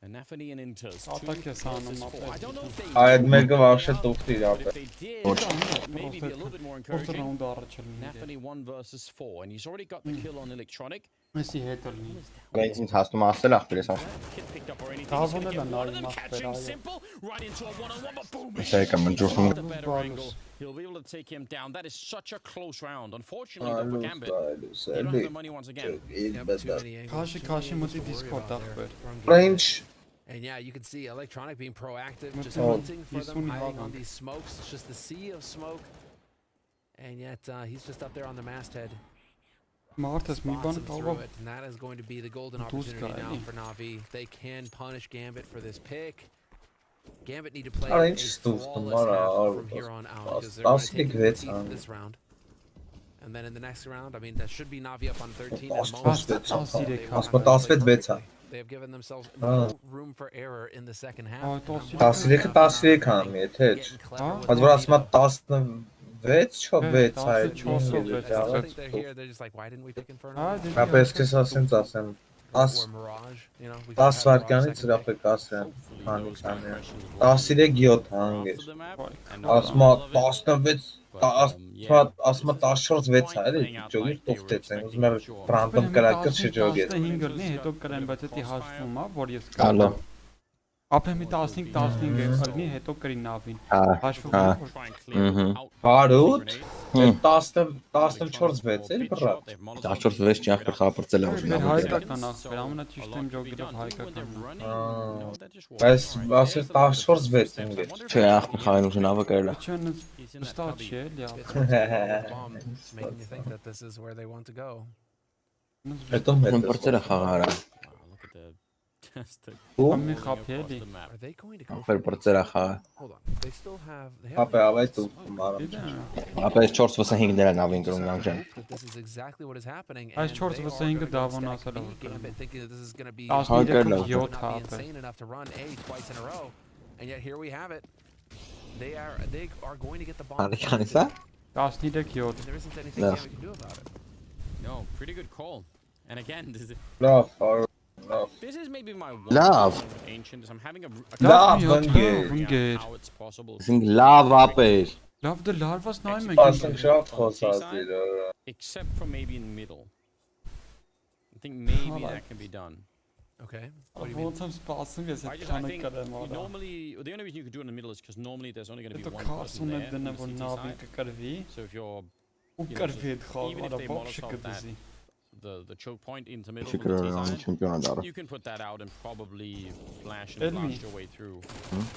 And Nafany and Inters. Կատակ ես անում ապա։ I don't know if they Այդ know մեկը right վարշե now, տուղտիր but ապա։ if they did, maybe be a little bit more 4 encouraging. ռաունդ առաջ լինի։ Nafany 1 versus 4, and he's already got the kill on Electronic. Մեսի հետ լինի։ Գայից ինձ հասնում է ասել ախպեր ես ասում։ Kid picked up or anything. Daha He's gonna sonra get da one of them, Navi catching mahveder. Simple right into a one-on-one, but boom! Ես եկա մնջուրում։ With a better angle, he'll be able to take him down. That is such a close round. Unfortunately, though, for Gambit, they don't have the money once again. Yep, too many angles, Քաշի too քաշի many մտի angles to worry Discord about there ախպեր։ from Gambit. Range And yeah, you can see Electronic being proactive, just Oh, hunting for he's them, soon hiding Hagan. on these smokes. It's just the sea of smoke. And yet, he's just up there on the masthead. Մարդս մի Spots բան him through կարող it, and that is going to be the golden Դուս opportunity now կարելի։ for Navi. They can punish Gambit for this pick. Gambit need to play Ara a ինչ ստուգտում, flawless արա, half արա, from here on out because they're going to ասլիկ take 6 the ան։ this round. And then in the next round, I mean, that should be Navi up on 13 at the Lost moment. bit. Lost They direkt. will have Asma to play tasfet perfectly. beca. They have given themselves Ah. no room for error in the second half. Ah, and toss I'm direkt. wondering Tasfet if they're kam etej. getting clever with Az the var asma veto. 16 čo beca. tasfet I čoso still beca. think they're here. They're just like, why didn't we pick Inferno? Ah, dedi Ապա ես քեզ ասեմ ծասեմ 10 Or Mirage, you know, we could have 10 had Mirage վարքյանից second pick. իրապեկ ասեմ քանի քանի 13-7 հանգեր ասմա 16 ասմա 14-6 է էլի ջոգի տուղտեցեն ուզում եմ ռանդոմ կրակը չջոգել 15 լնի, հետո կրեմ, բայց դա հաշվում է, որ ես Ալո։ Ապեմի 15 լնի, հետո կրի նավին։ Հաշվում է, որ Բարոտ 14-6 էլի բրա 14-6 ջախ խապրծել է ուժին։ մեր հայկական ախպեր, ամենաճիշտ եմ ջոգելով հայկական։ Բայց ասես 14-6 ընկեր Չէ, ախպեր խաղին ուժին ավը կրել է։ Չեն ստաճ չէ, էլի։ Bomb making me think that this is where they want to go. հետո Ում մեծ պրծել է խաղարա։ Ամի խափի էլի։ Are they going to go Ախպեր պրծել է խաղը։ Hold on. They still have ապա ավայտ ու մարը Ապա ես 4-5 դրա նավին կրում գանջեն։ that this is exactly what is happening. Այս and 4 they վսը are ինքը gonna դավոն stack ասել է, B, որ կրում Gambit thinking that this is going to be 13-7 not be հապ է։ insane enough to run A twice in a row. And yet here we have it. They are going to get the bomb. Արիքանից է։ 13-7 And there isn't anything No. Gambit can do about it. No, pretty good call. And again, լավ this is maybe my one Love. problem with Ancient is I'm having a Լավ figure ընկեր out how it's possible. Ասենք լավ ապեր։ Լավ դե լարված նայում ասենք ենք։ շատ խոսած իր Except for maybe in the middle. I think maybe that can be done. Okay. What do you mean? Ոնց եմ սպասում ես I այդ just I քանը think կրեմ արա։ normally the only reason you could do it in the middle is because normally there's only going to be Հետո one person քասում է there from դնը the որ CT նավին side. կկրվի So if you're ու կրվի այդ even if խաղը, they բոք molotov չկդզի։ the choke point into middle Չի from the T կրել side, չեմպիոնա դառը։ you can put that out and probably flash and Enemy. blast your way through.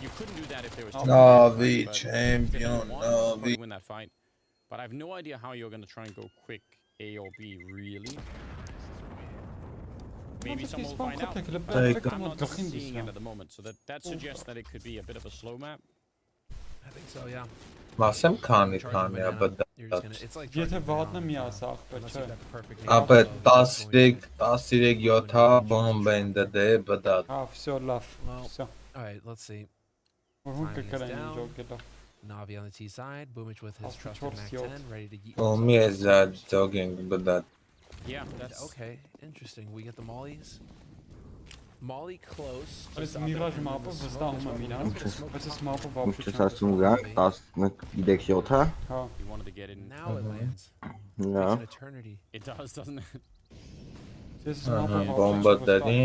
You couldn't do that if there was two Navi, but if champion, there was one, you'd probably Navi. win that fight. But I have no idea how you're going to try and go quick A or B really. Maybe someone will find out. I'm not seeing it at the moment, so that suggests that it could be a bit of a slow map. I think so, yeah. ասեմ քանի Charging քանի banana, ապա you're just gonna, it's like Եթե charging վատնը banana, մի so ասա ախպեր unless չէ։ you've got the perfect ապա angle, 13-7 բոմբ են դե բդա Հա, всё լավ։ Well, Всё։ all right, let's see. Որոնք Timing is կկրեն down. ջոգելով։ Navi on the T side, Boomich with his Off the trusted short Mac field. 10, ready to yeet. ոմի է ջոգինգ բդա Yeah, that's Okay, interesting. We get the mollies. Molly close. Այս just out there միրաժ in մապը the smoke վստահում as եմ well. իրան, Look at the smoke բայց այս pop. մապը Ինչ բաբշի ես ասում գանք 13-7-ը։ Հա։ you wanted to get in. Now it lands. Նա Takes an eternity. It does, doesn't it? Ես մապը բոմբը դերի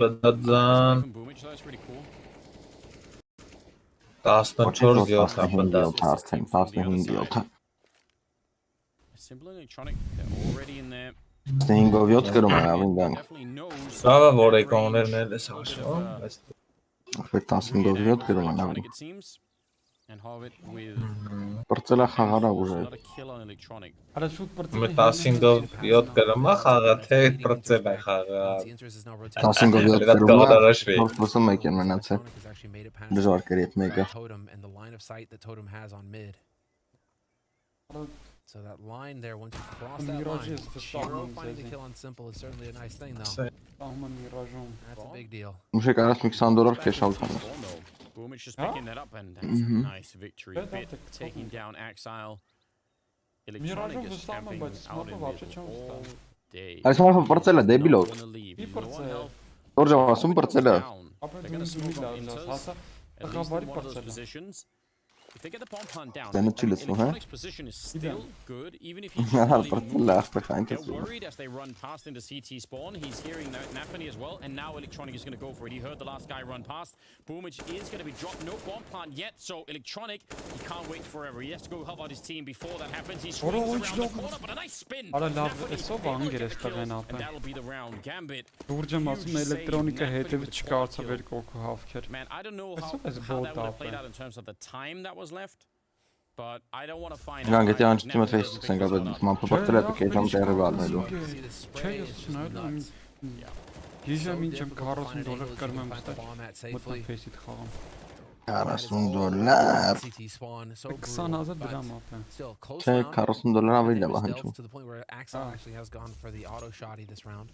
բդածան From Boomich, so that's pretty cool. 14-7 բդա 15-7-ը։ Simple Electronic, they're already in there. 5-7 կրում է ավին գանք։ Definitely knows. Սավը որ եկողներն էլ էս հաշվում այս Ախպեր 15-7 կրում է նավին։ Electronic, it seems. And Harvard with Պրծել է խաղարա ուժը։ not a kill on Electronic. Արա շուտ մը բրծել։ 15-7 կրում է խաղա թե բրծել է խաղա Once the interest is now rotating. 15-7 Լավ կրում է։ կողարաշվի 4-1 են մնացել։ Electronic has actually made it past Դժվար կրի այդ մեկը։ Totem and the line of sight that Totem has on mid. So that line there, once you cross that Mirage line, is the Shiro strong finding the one, kill on Simple is certainly a nice thing, though. Ստահում եմ միրաժում։ That's a big deal. Մուշե կարաս մի $20 cash out անես։ Spawn, though. Boomich just Huh? picking that up, and that's a nice victory. Yeah, Bit that's a taking down Axile. Mirage Electronic of is the summer, camping but it's out not in about middle the chance, all though. day. Այս մամը պրծել է դեբիլով։ Not gonna leave. Ի He's low on պրծել։ health. Դորժը ասում պրծել է։ Down. Ապա They're gonna smoke off դու inters. հասա։ At least Ղաբարի in one of those պրծել։ positions. If they get the bomb plant down, Then it chills, huh? Electronic's position is still good, even if he's Ահա not even պրծել moving. է ախպեր խային They're տեսնում։ worried as they run past into CT spawn. He's hearing Nafany as well, and now Electronic is going to go for it. He heard the last guy run past. Boomich is going to be dropped. No bomb plant yet, so Electronic, he can't wait forever. He has to go help out his team before that happens. He swings around the corner, but a nice spin. Արա լավ, Nafany էսով able to անգեր get էս the kills, տղեն and ապա։ that'll be the round. Gambit. Դուրջ եմ ասում էլեկտրոնիկա հետևից չկարծավ էր կողքը հավքեր։ Man, I don't know That's how not as that bold would have up, played man. out in terms of the time that was left, but I don't want to find Գանք out. եթե why անջի մը Nafany ֆեյս doesn't pick ցենք this ապա one up. մամը պրծել է դուք այդամ տեղը վալնելու։ See the Չէ, spray ես is just նայել եմ nuts. Գիժա So մինչև difficult to find an 40 angle դոլար that you կրում can եմ plant the ստեղ։ bomb at Մոտ safely. ֆեյսիտ խաղամ։ $40. CT spawn, so 20,000 brutal, դրամ but ապա։ still close Չէ, round. $40 I ավելի think it լավ was է delved հնչում։ to the point where Axel actually has gone for the auto shotty this round.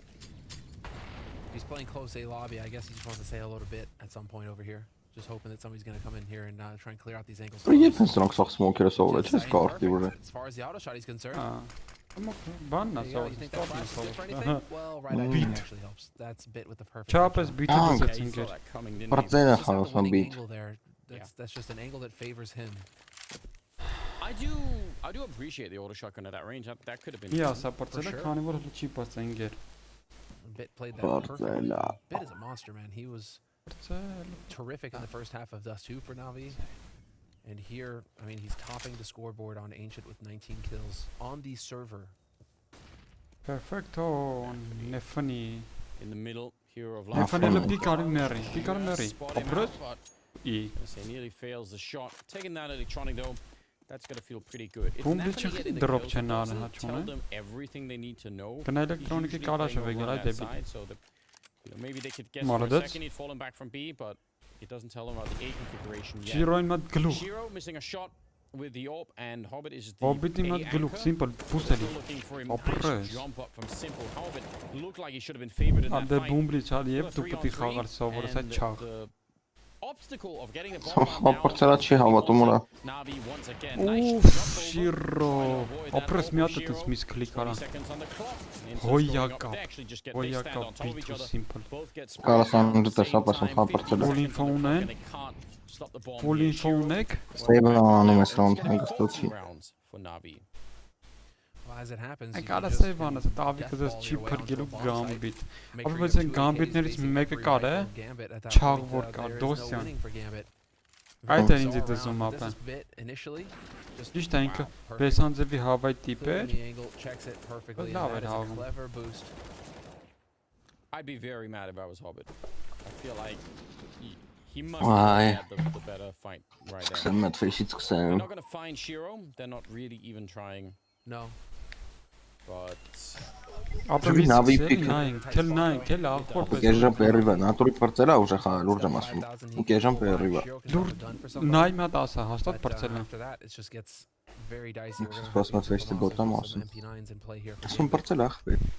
He's playing close A lobby. I guess he just wants to say hello to Bit at some point over here. Just hoping that somebody's going to come in here and try and clear out these angles. Երբ են սրանք սաղ smoke-երը սովորել, չես Perfect. կարդի ուր է։ As far as the auto shotty is concerned. Բանն է Yeah, you think that flash is good for anything? Well, right Beat. actually helps. That's Bit with the perfect. Չափս headshot. բիթը Ah, դից He ընկեր։ saw that coming, didn't he? Պրծերը Just have the խաղացան winning beat։ angle there. That's just an angle that favors him. I do appreciate the auto shotgun at that range. That could have been. Իա, fun. սա պրծել է, sure. քանի որ հլի չի պրծենգեր։ Bit played that Fuck perfectly. that. Bit is a monster, man. He was Պրծել։ terrific in the first half of Dust 2 for Navi. And here, I mean, he's topping the scoreboard on Ancient with 19 kills on the server. Perfecto, նեֆնի։ In the middle, hero of Նեֆնի life. լը պիկարի մերի, պիկարի մերի։ Spot him Ապրես։ out, but Ի։ say nearly fails the shot. Taking that electronic though, that's gonna feel pretty good. It's Boom, definitely bitch, getting the drop kills, չեն but արել, doesn't հա, tell չունե։ them everything they need to know. Գնա He's էլեկտրոնիկի usually կարաշը playing վեգել over այ on that դեպի։ side, so maybe they could guess for a Молодец. second he'd fallen back from B, but it doesn't tell them about the A configuration yet. Ջիրոյին մատ գլուխ։ Shiro missing a shot with the AWP, and Hobbit is the Հոբիտի մատ A գլուխ, anchor. simple, բուստելի։ Still looking for him. Ապրես։ Nice jump up from Simple. Hobbit looked like he should have been favored in that Անդե fight. բումբլի չալ եւ Still դու a պետք է 3-on-3, խաղալ սովորես այդ and չաղ։ the obstacle of getting the Սա bomb խապրծելա չի հավատում ուրա։ Navi once again. Nice Ուֆ, jump over. շիրո։ Ապրես մի հատ դից միս քլիկ 20 արա։ seconds on the clock. Instead of Հոյակա։ going up, they actually just get they stand Հոյակա on top of each բիթ other. simple։ Both get sprayed Կարասան down at the դու same տեսա, time, 50 պասում խապրծել Full է։ info seconds on the clock, ունեն։ and they can't stop the bomb. Full here. info Shiro ունեք։ Սեյվը անում ես It's ռաունդ gonna be հանգստոցի։ 40 rounds for Navi. Well, as it happens, I you gotta just say, can Vanessa, Davi death because ball it's your way cheaper onto a gelu bomb site. Gambit. Make Abi sure mesela your 2 Gambit'lerin AKs ismi basically mega free kare. rifle Gambit at that Çağ point, vur there kar, is no dosyan. winning for Gambit. Այդ Very է ինձ bizarre դզում round, but ապա։ this is Bit initially. Just Ճիշտ է ինքը perfect. Բեսանձևի հավայ Clear տիպեր։ in the angle, checks it perfectly. And Լավ that էր is a հաղում։ clever boost. I'd be very mad if I was Hobbit. I feel like he must Why? have had the better fight right there. Սկսեմ այդ ֆեյսից They're սկսեմ։ not going to find Shiro. They're not really even trying. No. But Ապրես Navi Navi pick. նայն, թել ախոր պես։ Կեժան պերիվա, նատուրի պրծելա ուժը խաղալ, ուր եմ ասում։ 5,000 Ու կեժան պերիվա։ Դուր նայ մատ ասա, հաստատ But բրցել եմ։ after that, it just gets very dicey. We're gonna Սպասում have to ես get բոտամ some ասում։ MP9s in play here. for Ասում Gambit. պրծել ախպեր։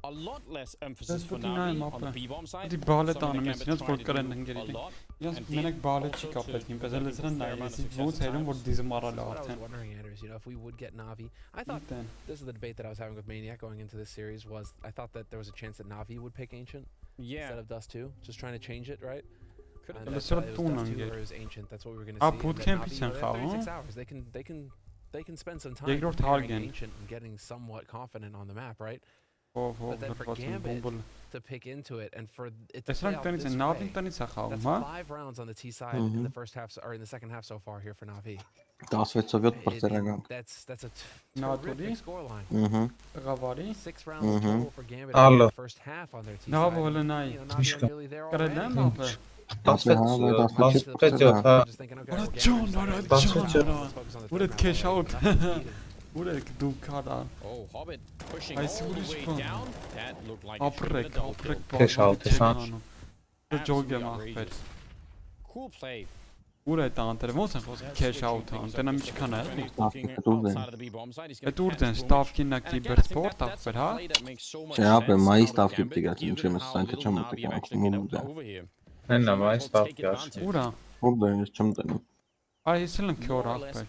a lot less emphasis Դες for պետք է նայեմ Navi on the ապա։ B-bomb side. Դի բալը Something տանում that ես, Gambit ինձ tried որ to կրեն do ընկերի։ a lot, Ես and մենակ did բալը also չի կապել, to ինձ prevent էլես him from նայ, fair amount of ես success ոնց at երում որ times. դիզը մարալա That's what I was արդեն։ wondering, Anders. You know, if we would get Navi, I thought Դեն։ this is the debate that I was having with Maniac going into this series. Was I thought that there was a chance that Navi would pick Ancient Yeah, instead of Dust 2, just trying to change it, right? could have And been. Let's that, sort it of was tune Dust on 2 it. or it was Ancient. That's what we were going to Ah, see. and boot that camp Navi, is you know, they have in 36 Chavo. hours. They can spend some time Երկրորդ preparing հարգեն։ Ancient and getting somewhat confident on the map, right? Ով But then for դրված Gambit, բոմբլ։ to pick into it and for it to play Տեսանք out տնից this Navi way. տնից է խաղում, That's հա։ 5 rounds on the T side in the first half, or in the second half so far here for Navi. 16-7 պրծելական։ That's a Navi? terrific scoreline. Ահա։ Տղավարի։ 6 rounds total for Gambit Ալո։ in the first half on their T Նավ side. հոլը նայ։ You know, Navi are nearly there Կարել եմ already. ապա։ 16 հա։ Just thinking, okay, Արա well, ջան, Gambit's արա not ջան, gonna արա։ focus on the Ուր third է round cash already. out։ Nothing needed. Ուր է դու կարա։ Oh, Hobbit pushing I all see what the he's way from. down. That looked like it should have been a Ապրեք, double kill. ապրեք։ Cash out է, հա։ Դա ջոգ Absolutely եմ ախպեր։ outrageous. Cool play. Ուր է տանտերը, ոնց են խոսքը cash out ան, տենամ ինչքան է։ Այդ ուր դեն ստավքին նակի բերսպորտ ախպեր, հա։ Չէ, ապե մայի ստավքի պիտի գացի, ինչի մեզ սանքը չեմ ուտի կանխում ու դա։ Այն է մայ ստավքի աչ։ Ուր է։ Ուր դա ես չեմ տնում։ Այ ես էլ եմ քյոր ախպեր։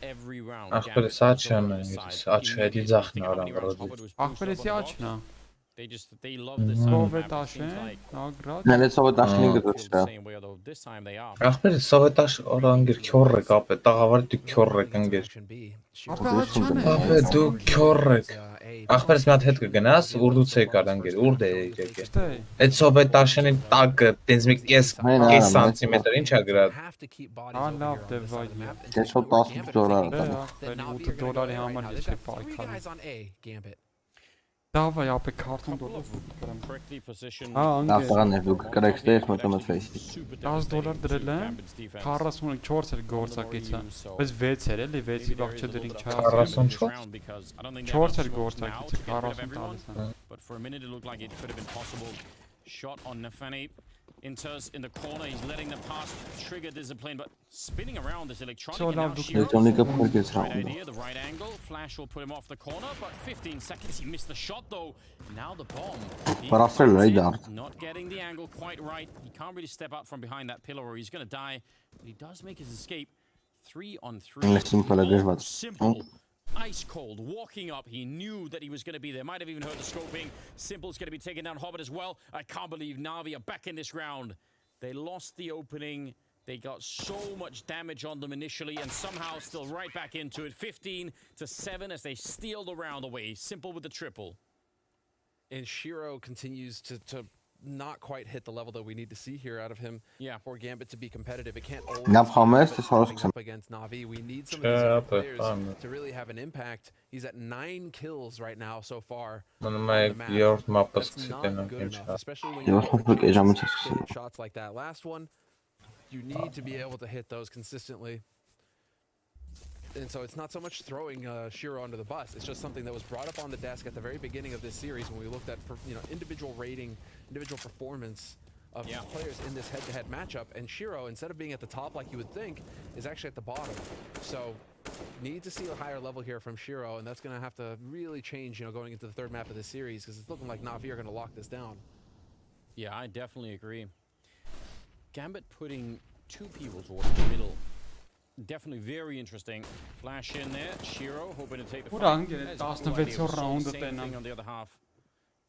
Ախպերը սաչան է, աչ հետի ձախն արան ռոդի։ Ախպերը սի աչն է։ They love this Սովետ աշեն, ագրատ։ Նայեցով այդ աշնին գծրա։ This time they are. Ախպերը սովետաշ օրանգիր քյոր եք ապե, տաղավարի դու քյոր եք ընկեր։ Ապա աչան է։ Ապե դու քյոր եք։ Ախպերս մի հատ հետ կգնաս, ուրդուց եք արանգիր, ուրդ է եկել։ Ստե։ Այդ սովետաշենի տակը, տենց մի կես սանտիմետր ինչ է գրած։ Ա լավ դե վայ։ Քեշո $18 Դե տա։ ախպեր $8 համար ես է պայքարում։ Guys on A, Gambit. Դավայ ապե քարտոն Couple դոլար of կրեմ։ correctly positioned. Հա, անգե։ Դասական է դու կրեք ստեղ մտում ես ֆեյսի։ $10 դրել եմ, 44 էր գործակիցը, բայց 6 էր էլի, 6-ի վաղ չդրինք չհասնի։ 4 էր գործակիցը, 40 տալիս եմ։ But for a minute it looked like it could have been possible. Shot on Nafani. Inters in the corner, he's letting them pass, trigger discipline, but spinning around this electronic. So And now loud. Shiro, Elektronika herkes right round. idea, the right angle. Flash will put him off the corner, but 15 seconds, he missed the shot though. Now the bomb. He Parasol comes in, radar. not getting the angle quite right. He can't really step out from behind that pillar or he's gonna die. But he does make his escape. 3-on-3. Simple aggressive. Simple. Ice cold, walking up. He knew that he was going to be there. Might have even heard the scoping. Simple's going to be taking down Hobbit as well. I can't believe Navi are back in this round. They lost the opening. They got so much damage on them initially and somehow still right back into it. 15-7 as they steal the round away. Simple with the triple. And Shiro continues to not quite hit the level that we need to see here out of him. Yeah. For Gambit to be competitive. It can't always Nav be Hamas Gambit is also coming up against Navi. We need some of these other players to really have an impact. He's at 9 kills right now so far. Your map That's not good enough, especially when Your you're map is hitting shots like that last one. You need to be able to hit those consistently. And so it's not so much throwing Shiro under the bus. It's just something that was brought up on the desk at the very beginning of this series when we looked at individual rating, individual performance of players in this head-to-head matchup. And Shiro, instead of being at the top like you would think, is actually at the bottom. So need to see a higher level here from Shiro, and that's going to have to really change, going into the third map of this series because it's looking like Navi are going to lock this down. Yeah, I definitely agree. Gambit putting 2 people towards the middle. Definitely very interesting. Flash in there. Shiro hoping to take the fight. Same thing on the other half.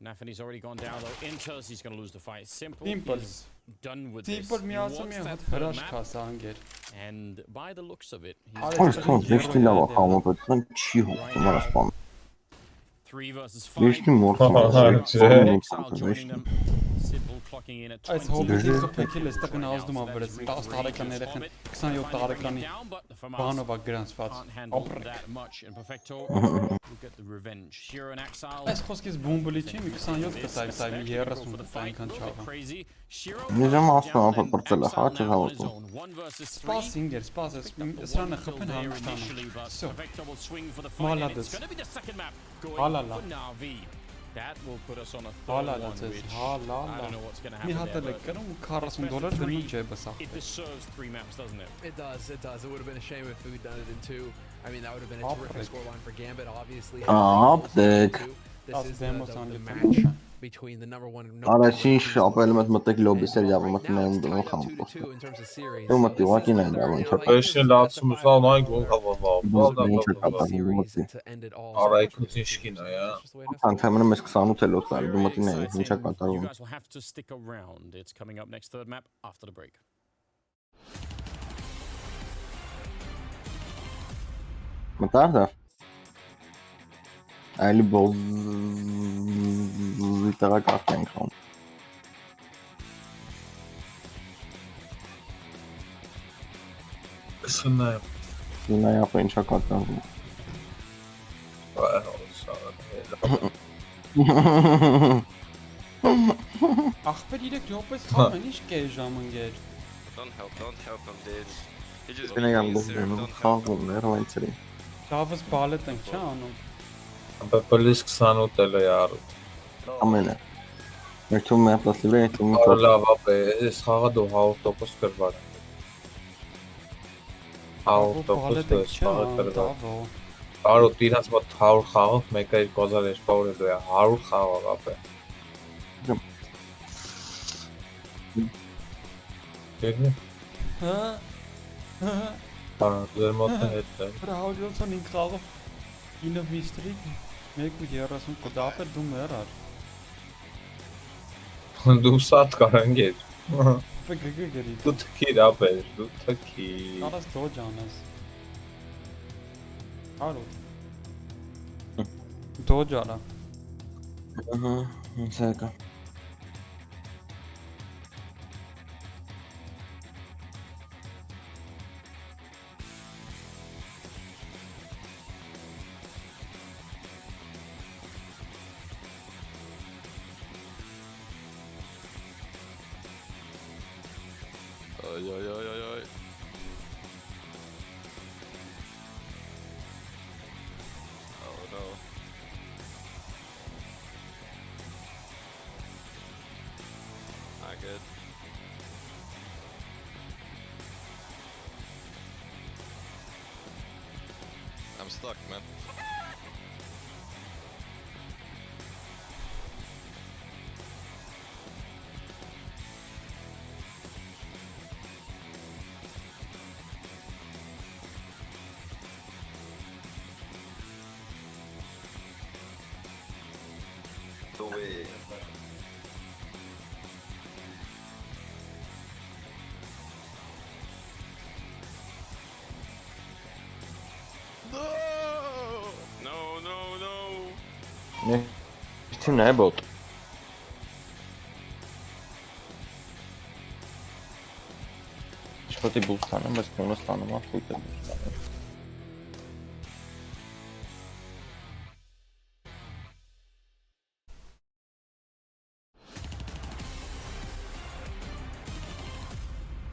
Nafani's already gone down though. Enters, he's going to lose the fight. Simple is done with this. He wants that third map. And by the looks of it, he's 3 versus 5. Exile joining them. Simple clocking in at 20. Այս հոբիտի կոպեկել էստա գնազդում ավերես 10 տարեկան երեխան 27 տարեկանի բանովա գրանցված Այս խոսքից բումբլի չի մի 27 կտայ սայ մի 30 այնքան չաղա Նիժամ ասում ապա բրծել է հա չի հավատում Սպաս ինգեր սպաս սրանը խփեն համշտան Մալադես Հալալա That will put us on a Hala, third one, which hala. I don't know what's going to happen there, but it deserves 3 maps, doesn't it? It does. It would have been a shame if we'd done it in 2. I mean, that would have been a terrific scoreline for Gambit, obviously. This is the match between the number 1 and number 2. Առաջին շապելը մտեք լոբի սերիալը մտնեն դու խամ։ Դու մտի վակին այն դա ինչ է։ Այսին լացում սալ այն Արայքուցիշկին է, Անդամը մեզ 28 էլ օտար, դու մտին այն ինչ է կատարում։ You guys will have to stick around. It's coming up next third map after the break. Մտարդա։ Այլի բոզ տեղակարգ ենք անում։ Սնայ ապա ինչա կատարվում։ Ախպեր 3 րոպես խաղ են, ինչ կե ժամ ընկեր։ Don't help him, dude. He just Դենայան բոզնում խաղում ներվայցրի։ Դավս բալետ ենք չա անում։ Պլիս 28 էլ է արու։ Ամենը։ Մերթում է պլասիվը հետում։ Լավ ապե, այս խաղը դու 100% կրված։ 100% է խաղը կրված։ Արու տիրած մոտ 100 խաղով մեկը 2200 է դու 100 խաղով ապե։ Դերնի։ Ձեր մոտ է հետ է։ Հրա 175 խաղով 9 վիստրիկ 1.30 կդապեր դու մեռար։ Դու սատ կարանգեր։ Պգգ գրի։ Դու թքիր ապե, դու թքիր։ Արաս դոջ անես։ Արու։ Դոջ արա։ Ահա, ինձակա։ Oi. Oh no. Not good. stuck, man. No way. No, no, no. Ne? Tim nebūtu. Što ti boostane, bez puno stanova, fuj te boostane.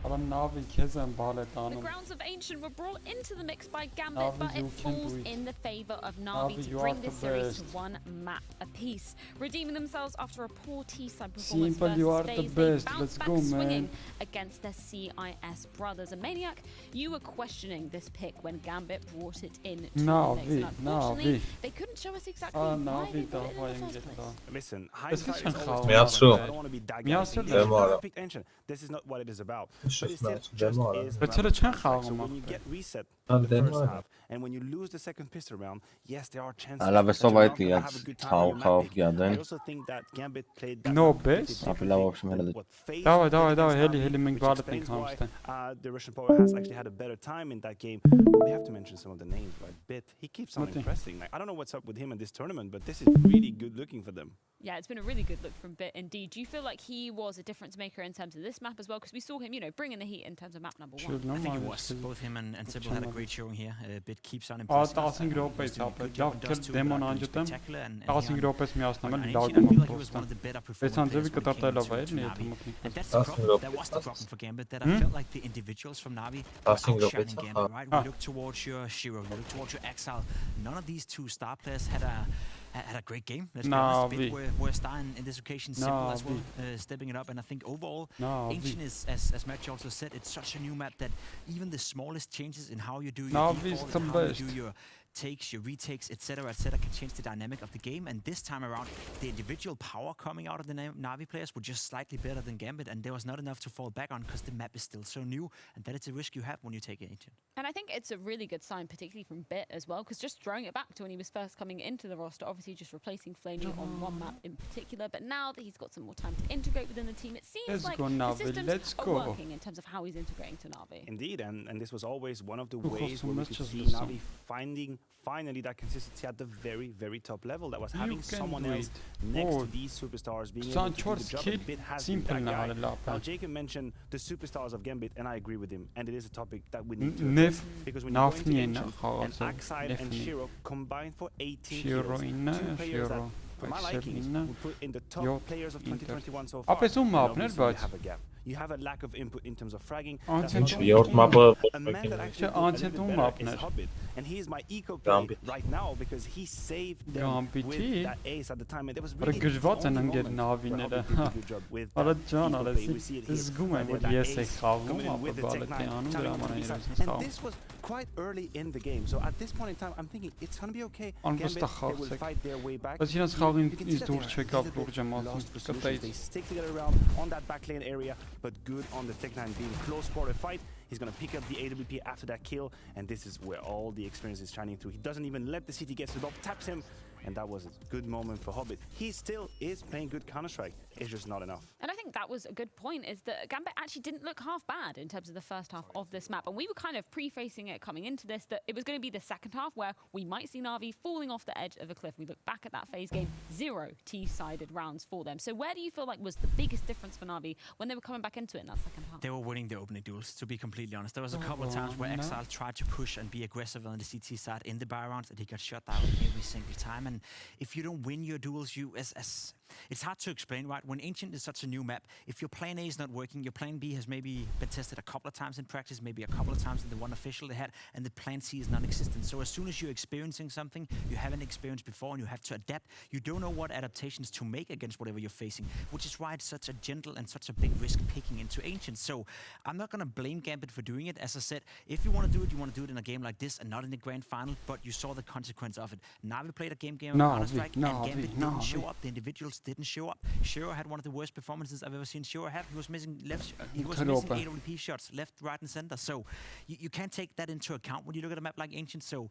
Αλλά Navi kezen balet The anam. grounds of Ancient were brought into the mix by Gambit, Navi, but you it can falls do it. in the favour of Navi Navi, to you bring are this the series to best. one map apiece. Redeeming themselves after a poor T-side performance Simple, you are versus the FaZe, they best. bounced Let's back go, swinging man. against their CIS brothers. And Maniac, you were questioning this pick when Gambit brought it in to the mix. Navi, And unfortunately, Navi. they couldn't show us exactly why they Navi brought it in davayım the first git place. daha. Listen, Eski hindsight is sen always kalma. Miyasu. I don't want to be that guy. Miyasu saying, da. "Yeah, Demora. I picked Ancient." This is not what it is about. It's But just instead, nice. just Demora. is But about tyle the çen contract. So kalma. when you get reset Ah, in the first demora. half, and when you lose the second pistol round, yes, there are chances Alla that ve you're not sovajti gonna have a jats good time on your map half pick. I gaden. also think that Gambit played that No map completely best. differently Apilla option than hele what FaZe Давай, did давай, давай, against heli, Navi, heli, min which balet explains min why, kamste. the Russian power has actually had a better time in that game. But we have to mention some of the names, right? Bit, he keeps on Mati. impressing. Like, I don't know what's up with him in this tournament, but this is really good looking for them. Yeah, it's been a really good look from Bit indeed. Do you feel like he was a difference maker in terms of this map as well? Because we saw him, bringing the heat in terms of map number one. Şöyle I think it normal was. işte. Both him and Sybil had a great showing here. Bit keeps on Aa, impressing. tasin He gropes was doing a yaptı. good job. Lav Does kel too, demon but angetem. spectacular and Tasin he gropes mi jasna on men Ancient, lag I feel like he mot was one of posta. the better Vet han performing vi players kad when it ta came lava to edni Navi. mot And that's Tasin the problem. gropes That was the fast. problem for Gambit. That Hmm? I felt like the individuals from Navi were Tasin gropes outshining fast. Gambit, right? We look towards your Shiro, we look towards your Exile. None of these two star players had a great game. Let's be honest. Bit were a star in this occasion. Simple as well, stepping it up. And I think overall, Ancient is, as Matt also said, it's such a new map that even the smallest changes in how you do your Navi is default, the and how you best. do your takes, your retakes, etc., can change the dynamic of the game. And this time around, the individual power coming out of the Navi players were just slightly better than Gambit, and there was not enough to fall back on because the map is still so new, and that is a risk you have when you take Ancient. And I think it's a really good sign, particularly from Bit as well, because just throwing it back to when he was first coming into the roster, obviously just replacing Flamey on one map in particular, but now that he's got some more time to integrate within the team, it seems Let's like go, the Navi, systems let's are go. working in terms of how he's integrating to Navi. Indeed, and this was always one of the Hoe ways groot where we zijn could matches see dus dan? Navi finding finally that consistency at the very, very top level. That was You having can someone do else it. next Oh. to these superstars being Stan able to do the Chors job. kid, And Bit has been simple that na guy. hade Now, lappen. Jacob mentioned the superstars of Gambit, and I agree with him. And it is a topic that we need to Nef address. Because when you go into nafni Ancient, na and alltså Axide and nefni. Shiro combined for 18 Shiro kills. inne, Two players that, Shiro for my Axel likings, inne. would put in the top Jag players of inte. 2021 so far. Apre zoom And map obviously net you bud. have a gap. You have a lack of input in terms of fragging. Ancient That's zoom. not Yoğurt mapı a man that actually did a Ancient little zoom bit better map is net. Hobbit, and he is my eco play Gambit. right now because he saved them Gambit with iyi. that ace at the time, and there was Bara really the gryvat only en moment Navi where nere. Hobbit did a good job with Alla that can eco alla play. We see it here. zguma Right there, vod that ge ace sig khavum coming in with the balet tech nine, anu challenging drama on the na B-side. yürüsün And this was quite early in the game, so at this point in time, I'm thinking it's gonna be okay. On Gambit, was they will toch fight their way back. Was je dan You schouwing can see is that they are doorcheck a af little bit door lost for solutions. kapeit. They stick together around on that backlane area, but good on the Tech 9 being close quarter fight. He's going to pick up the AWP after that kill, and this is where all the experience is shining through. He doesn't even let the CT get to the bomb, taps him, and that was a good moment for Hobbit. He still is playing good Counter-Strike. It's just not enough. And I think that was a good point, is that Gambit actually didn't look half bad in terms of the first half of this map. And we were kind of prefacing it coming into this, that it was going to be the second half where we might see Navi falling off the edge of a cliff. We look back at that FaZe game, 0 T-sided rounds for them. So where do you feel like was the biggest difference for Navi when they were coming back into it in that second half? They were winning the opening duels, to be completely honest. There was a couple of times where Exile tried to push and be aggressive on the CT side in the buy rounds, and he got shut down every single time. And if you don't win your duels, you as it's hard to explain, right? When Ancient is such a new map, if your plan A is not working, your plan B has maybe been tested a couple of times in practice, maybe a couple of times in the one official they had, and the plan C is non-existent. So as soon as you're experiencing something you haven't experienced before and you have to adapt, you don't know what adaptations to make against whatever you're facing, which is why it's such a gentle and such a big risk picking into Ancient. So I'm not going to blame Gambit for doing it. As I said, if you want to do it, you want to do it in a game like this and not in the grand final, but you saw the consequence of it. Navi played a game of Counter-Strike, and Gambit didn't show up. The individuals didn't show up. Shiro had one of the worst performances I've ever seen Shiro have. He was missing missing AWP shots left, right, and center. So you can't take that into account when you look at a map like Ancient. So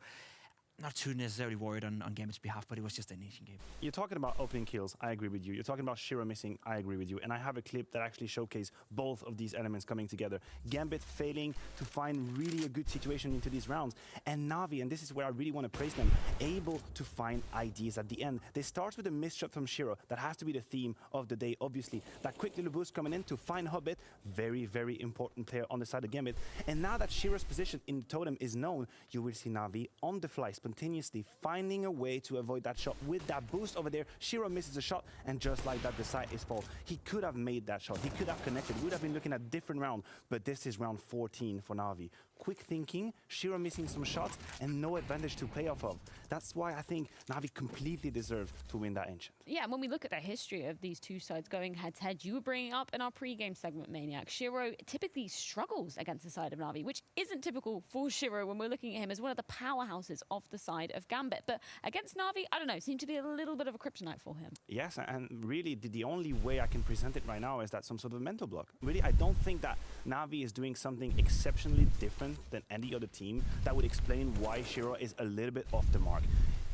not too necessarily worried on Gambit's behalf, but it was just an Asian game. You're talking about opening kills, I agree with you. You're talking about Shiro missing, I agree with you. And I have a clip that actually showcases both of these elements coming together. Gambit failing to find really a good situation into these rounds. And Navi, and this is where I really want to praise them, able to find ideas at the end. They start with a missed shot from Shiro. That has to be the theme of the day, obviously. That quick little boost coming in to find Hobbit. Very, very important player on the side of Gambit. And now that Shiro's position in the totem is known, you will see Navi on the fly, spontaneously finding a way to avoid that shot with that boost over there. Shiro misses a shot, and just like that, the site is full. He could have made that shot. He could have connected. We would have been looking at a different round, but this is round 14 for Navi. Quick thinking, Shiro missing some shots, and no advantage to play off of. That's why I think Navi completely deserved to win that Ancient. Yeah, and when we look at the history of these two sides going head-to-head, you were bringing up in our pre-game segment, Maniac, Shiro typically struggles against the side of Navi, which isn't typical for Shiro when we're looking at him as one of the powerhouses of the side of Gambit. But against Navi, I don't know, seemed to be a little bit of a kryptonite for him. Yes, and really the only way I can present it right now is that some sort of a mental block. Really, I don't think that Navi is doing something exceptionally different than any other team that would explain why Shiro is a little bit off the mark.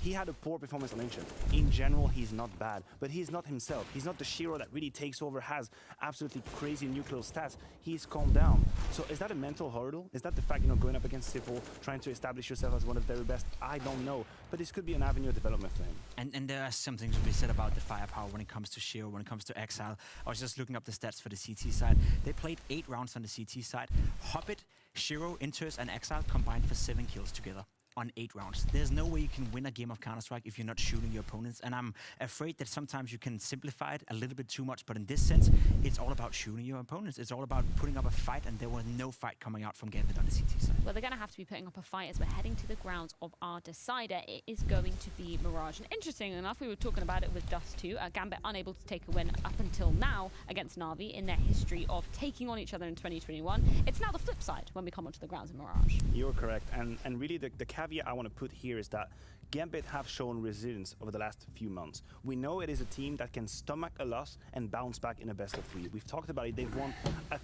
He had a poor performance on Ancient. In general, he's not bad, but he's not himself. He's not the Shiro that really takes over, has absolutely crazy nuclear stats. He's calmed down. So is that a mental hurdle? Is that the fact, going up against Sipple, trying to establish yourself as one of the very best? I don't know, but this could be an avenue of development for him. And there are some things to be said about the firepower when it comes to Shiro, when it comes to Exile. I was just looking up the stats for the CT side. They played 8 rounds on the CT side. Hobbit, Shiro, Inters, and Exile combined for 7 kills together on 8 rounds. There's no way you can win a game of Counter-Strike if you're not shooting your opponents, and I'm afraid that sometimes you can simplify it a little bit too much, but in this sense, it's all about shooting your opponents. It's all about putting up a fight, and there was no fight coming out from Gambit on the CT side. Well, they're going to have to be putting up a fight as we're heading to the grounds of our decider. It is going to be Mirage. And interesting enough, we were talking about it with Dust too. Gambit unable to take a win up until now against Navi in their history of taking on each other in 2021. It's now the flip side when we come onto the grounds of Mirage. You're correct. And really the caveat I want to put here is that Gambit have shown resilience over the last few months. We know it is a team that can stomach a loss and bounce back in a best of 3. We've talked about it. They've won a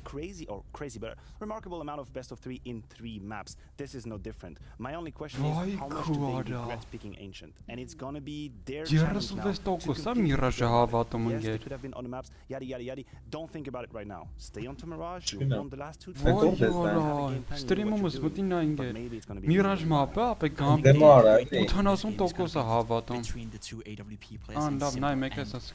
but remarkable amount of best of 3 in 3 maps. This is no different. My only question is how much do they regret picking Ancient? And it's gonna be their challenge now to yes, they could have been on the maps, yada yada yada. Don't think about it right now. Stay on to Mirage. You won the last 2 Streamumuz մտին այնգե Mirage map-ը ապե between the two AWP players.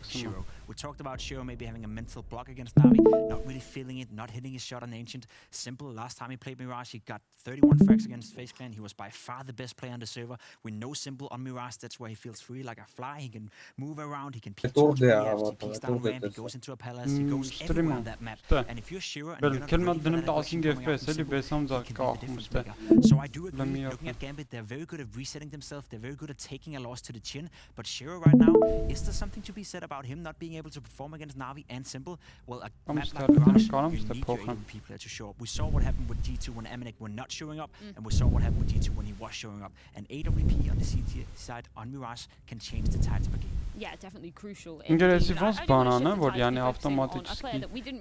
Shiro. We talked about Shiro maybe having a mental block against Navi, not really feeling it, not hitting his shot on Ancient. Simple, last time he played Mirage, he got 31 frags against FaZe Clan. He was by far the best player on the server. We know Simple on Mirage, that's where he feels free like a fly. He can move around, he can peek towards he peeks down ramp, he goes into a palace, he goes everywhere on that map. And if you're Shiro and you're not ready so I do agree, looking at Gambit, they're very good at resetting themselves, they're very good at taking a loss to the chin, but Shiro right now, is there something to be said about him not being able to perform against Navi and Simple? Well, a map like Mirage, you need your AWP player to show up. We saw what happened with G2 when Amanek were not showing up, and we saw what happened with G2 when he was showing up. And AWP on the CT side on Mirage can change the tides of a game. Yeah, definitely crucial. We didn't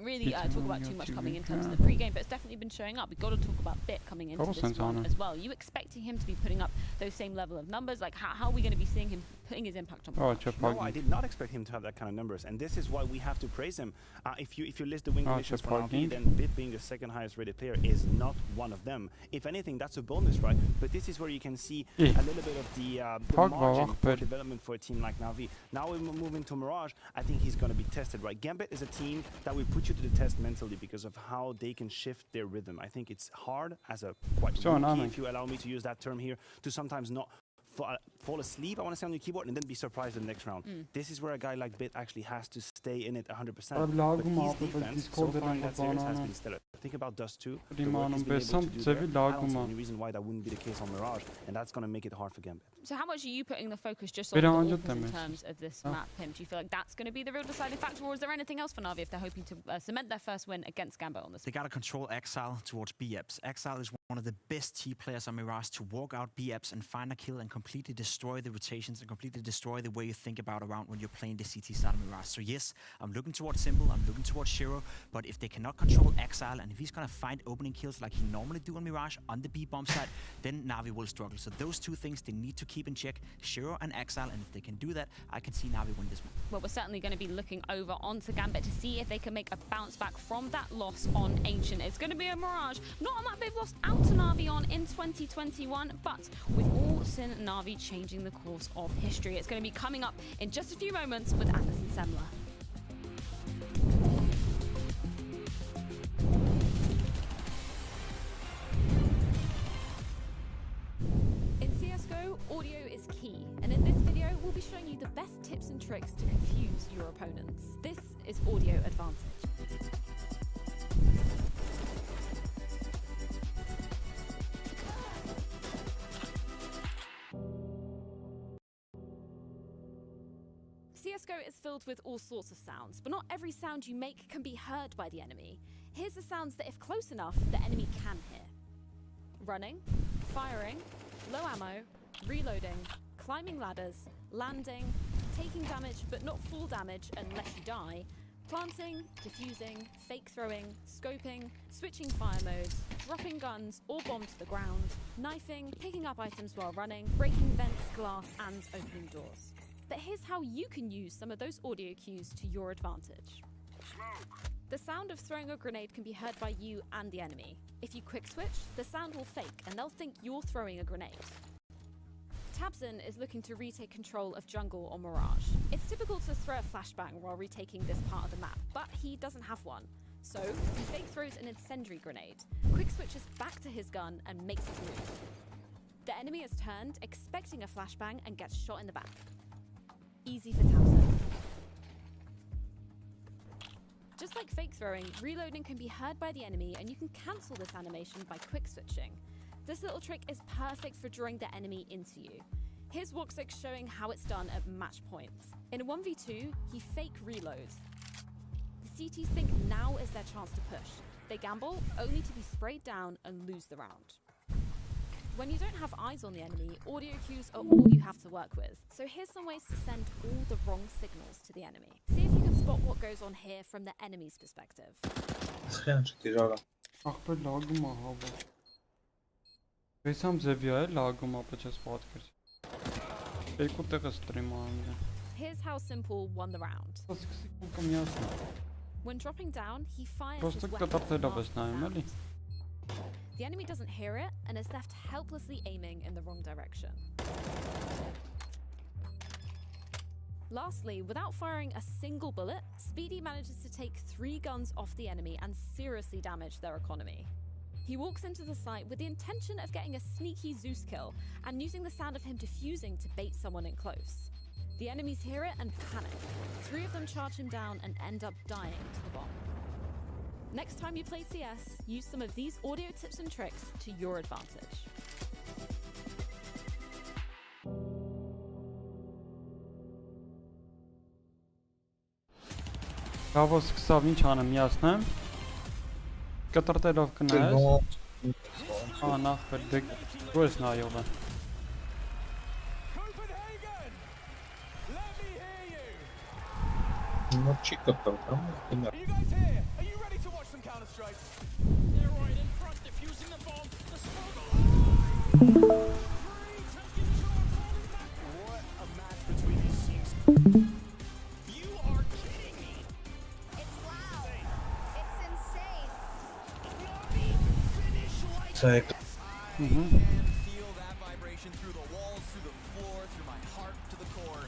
really talk about too much coming in terms of the pre-game, but it's definitely been showing up. We've got to talk about Bit coming into this one as well. Are you expecting him to be putting up those same level of numbers? Like, how are we going to be seeing him putting his impact on Mirage? No, I did not expect him to have that kind of numbers, and this is why we have to praise him. If you list the win conditions for Navi, then Bit being the second highest rated player is not one of them. If anything, that's a bonus, right? But this is where you can see a little bit of the margin for development for a team like Navi. Now we're moving to Mirage. I think he's going to be tested, right? Gambit is a team that will put you to the test mentally because of how they can shift their rhythm. I think it's hard as a quite rookie, if you allow me to use that term here, to sometimes not fall asleep, I want to say, on your keyboard, and then be surprised in the next round. This is where a guy like Bit actually has to stay in it 100%. But his defense so far in that series has been stellar. Think about Dust 2. The work he's been able to do there. I don't see any reason why that wouldn't be the case on Mirage, and that's going to make it hard for Gambit. So how much are you putting the focus just on the AWPs in terms of this map, Pim? Do you feel like that's going to be the real deciding factor, or is there anything else for Navi if they're hoping to cement their first win against Gambit on this? They got to control Exile towards BEPs. Exile is one of the best T players on Mirage to walk out BEPs and find a kill and completely destroy the rotations and completely destroy the way you think about a round when you're playing the CT side of Mirage. So yes, I'm looking towards Simple, I'm looking towards Shiro, but if they cannot control Exile and if he's going to find opening kills like he normally do on Mirage on the B bomb side, then Navi will struggle. So those two things they need to keep in check, Shiro and Exile, and if they can do that, I can see Navi win this one. Well, we're certainly going to be looking over onto Gambit to see if they can make a bounce back from that loss on Ancient. It's going to be a Mirage, not a map they've lost out to Navi on in 2021, but we've all seen Navi changing the course of history. It's going to be coming up in just a few moments with Anderson Semler. In CSGO, audio is key, and in this video, we'll be showing you the best tips and tricks to confuse your opponents. This is Audio Advantage. CSGO is filled with all sorts of sounds, but not every sound you make can be heard by the enemy. Here's the sounds that if close enough, the enemy can hear. Running, firing, low ammo, reloading, climbing ladders, landing, taking damage but not full damage unless you die, planting, defusing, fake throwing, scoping, switching fire modes, dropping guns or bomb to the ground, knifing, picking up items while running, breaking vents, glass and opening doors. But here's how you can use some of those audio cues to your advantage. The sound of throwing a grenade can be heard by you and the enemy. If you quick switch, the sound will fake and they'll think you're throwing a grenade. Tabson is looking to retake control of jungle or Mirage. It's typical to throw a flashbang while retaking this part of the map, but he doesn't have one. So he fake throws an incendiary grenade, quick switches back to his gun and makes his move. The enemy is turned, expecting a flashbang and gets shot in the back. Easy for Tabson. Just like fake throwing, reloading can be heard by the enemy and you can cancel this animation by quick switching. This little trick is perfect for drawing the enemy into you. Here's Woxic showing how it's done at match points. In a 1v2, he fake reloads. The CTs think now is their chance to push. They gamble, only to be sprayed down and lose the round. When you don't have eyes on the enemy, audio cues are all you have to work with. So here's some ways to send all the wrong signals to the enemy. See if you can spot what goes on here from the enemy's perspective. Here's how Simple won the round. When dropping down, he fires his weapon. The enemy doesn't hear it and is left helplessly aiming in the wrong direction. Lastly, without firing a single bullet, Speedy manages to take 3 guns off the enemy and seriously damage their economy. He walks into the site with the intention of getting a sneaky Zeus kill and using the sound of him defusing to bait someone in close. The enemies hear it and panic. 3 of them charge him down and end up dying to the bomb. Next time you play CS, use some of these audio tips and tricks to your advantage. Davos kısa çanım jasne. Katartelov knæs. Ana fördyk. Då är snarare. No chico tam. Are you guys here? Are you ready to watch some Counter Strike? They're right in front, defusing the bomb. The struggle. What a match between these teams. You are kidding me. It's loud. It's insane. Navi, finish like Sick. I can feel that vibration through the walls, through the floor, through my heart to the core.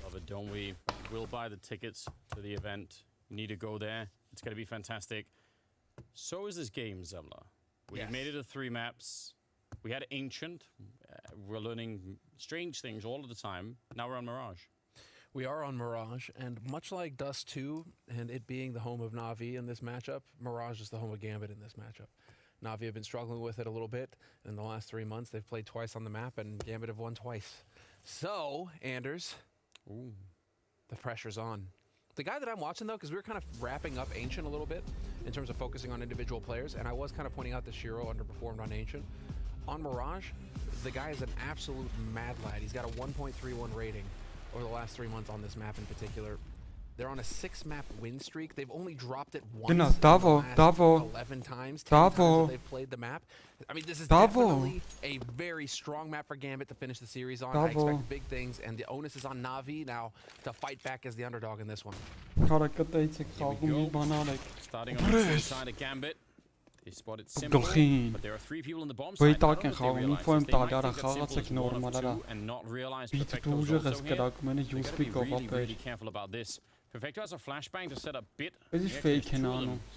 Love it, don't we? We'll buy the tickets to the event. We need to go there. It's going to be fantastic. So is this game, Zemla. We made it to 3 maps. We had Ancient. We're learning strange things all of the time. Now we're on Mirage. We are on Mirage, and much like Dust 2 and it being the home of Navi in this matchup, Mirage is the home of Gambit in this matchup. Navi have been struggling with it a little bit in the last 3 months. They've played twice on the map, and Gambit have won twice. So, Anders, the pressure's on. The guy that I'm watching, though, because we were kind of wrapping up Ancient a little bit in terms of focusing on individual players, and I was kind of pointing out that Shiro underperformed on Ancient. On Mirage, the guy is an absolute mad lad. He's got a 1.31 rating over the last 3 months on this map in particular. They're on a 6-map win streak. They've only dropped it once in the last 11 times, 10 times that they've played the map. I mean, this is definitely a very strong map for Gambit to finish the series on. I expect big things, and the onus is on Navi now to fight back as the underdog in this one. Here we go. Starting on the side of Gambit. They spotted Simple, but there are 3 people on the bomb side. I don't know if they realize this. They might think that Simple's 1 of 2 and not realize Perfecto's also here. They gotta be really careful about this. Perfecto has a flashbang to set up bit. So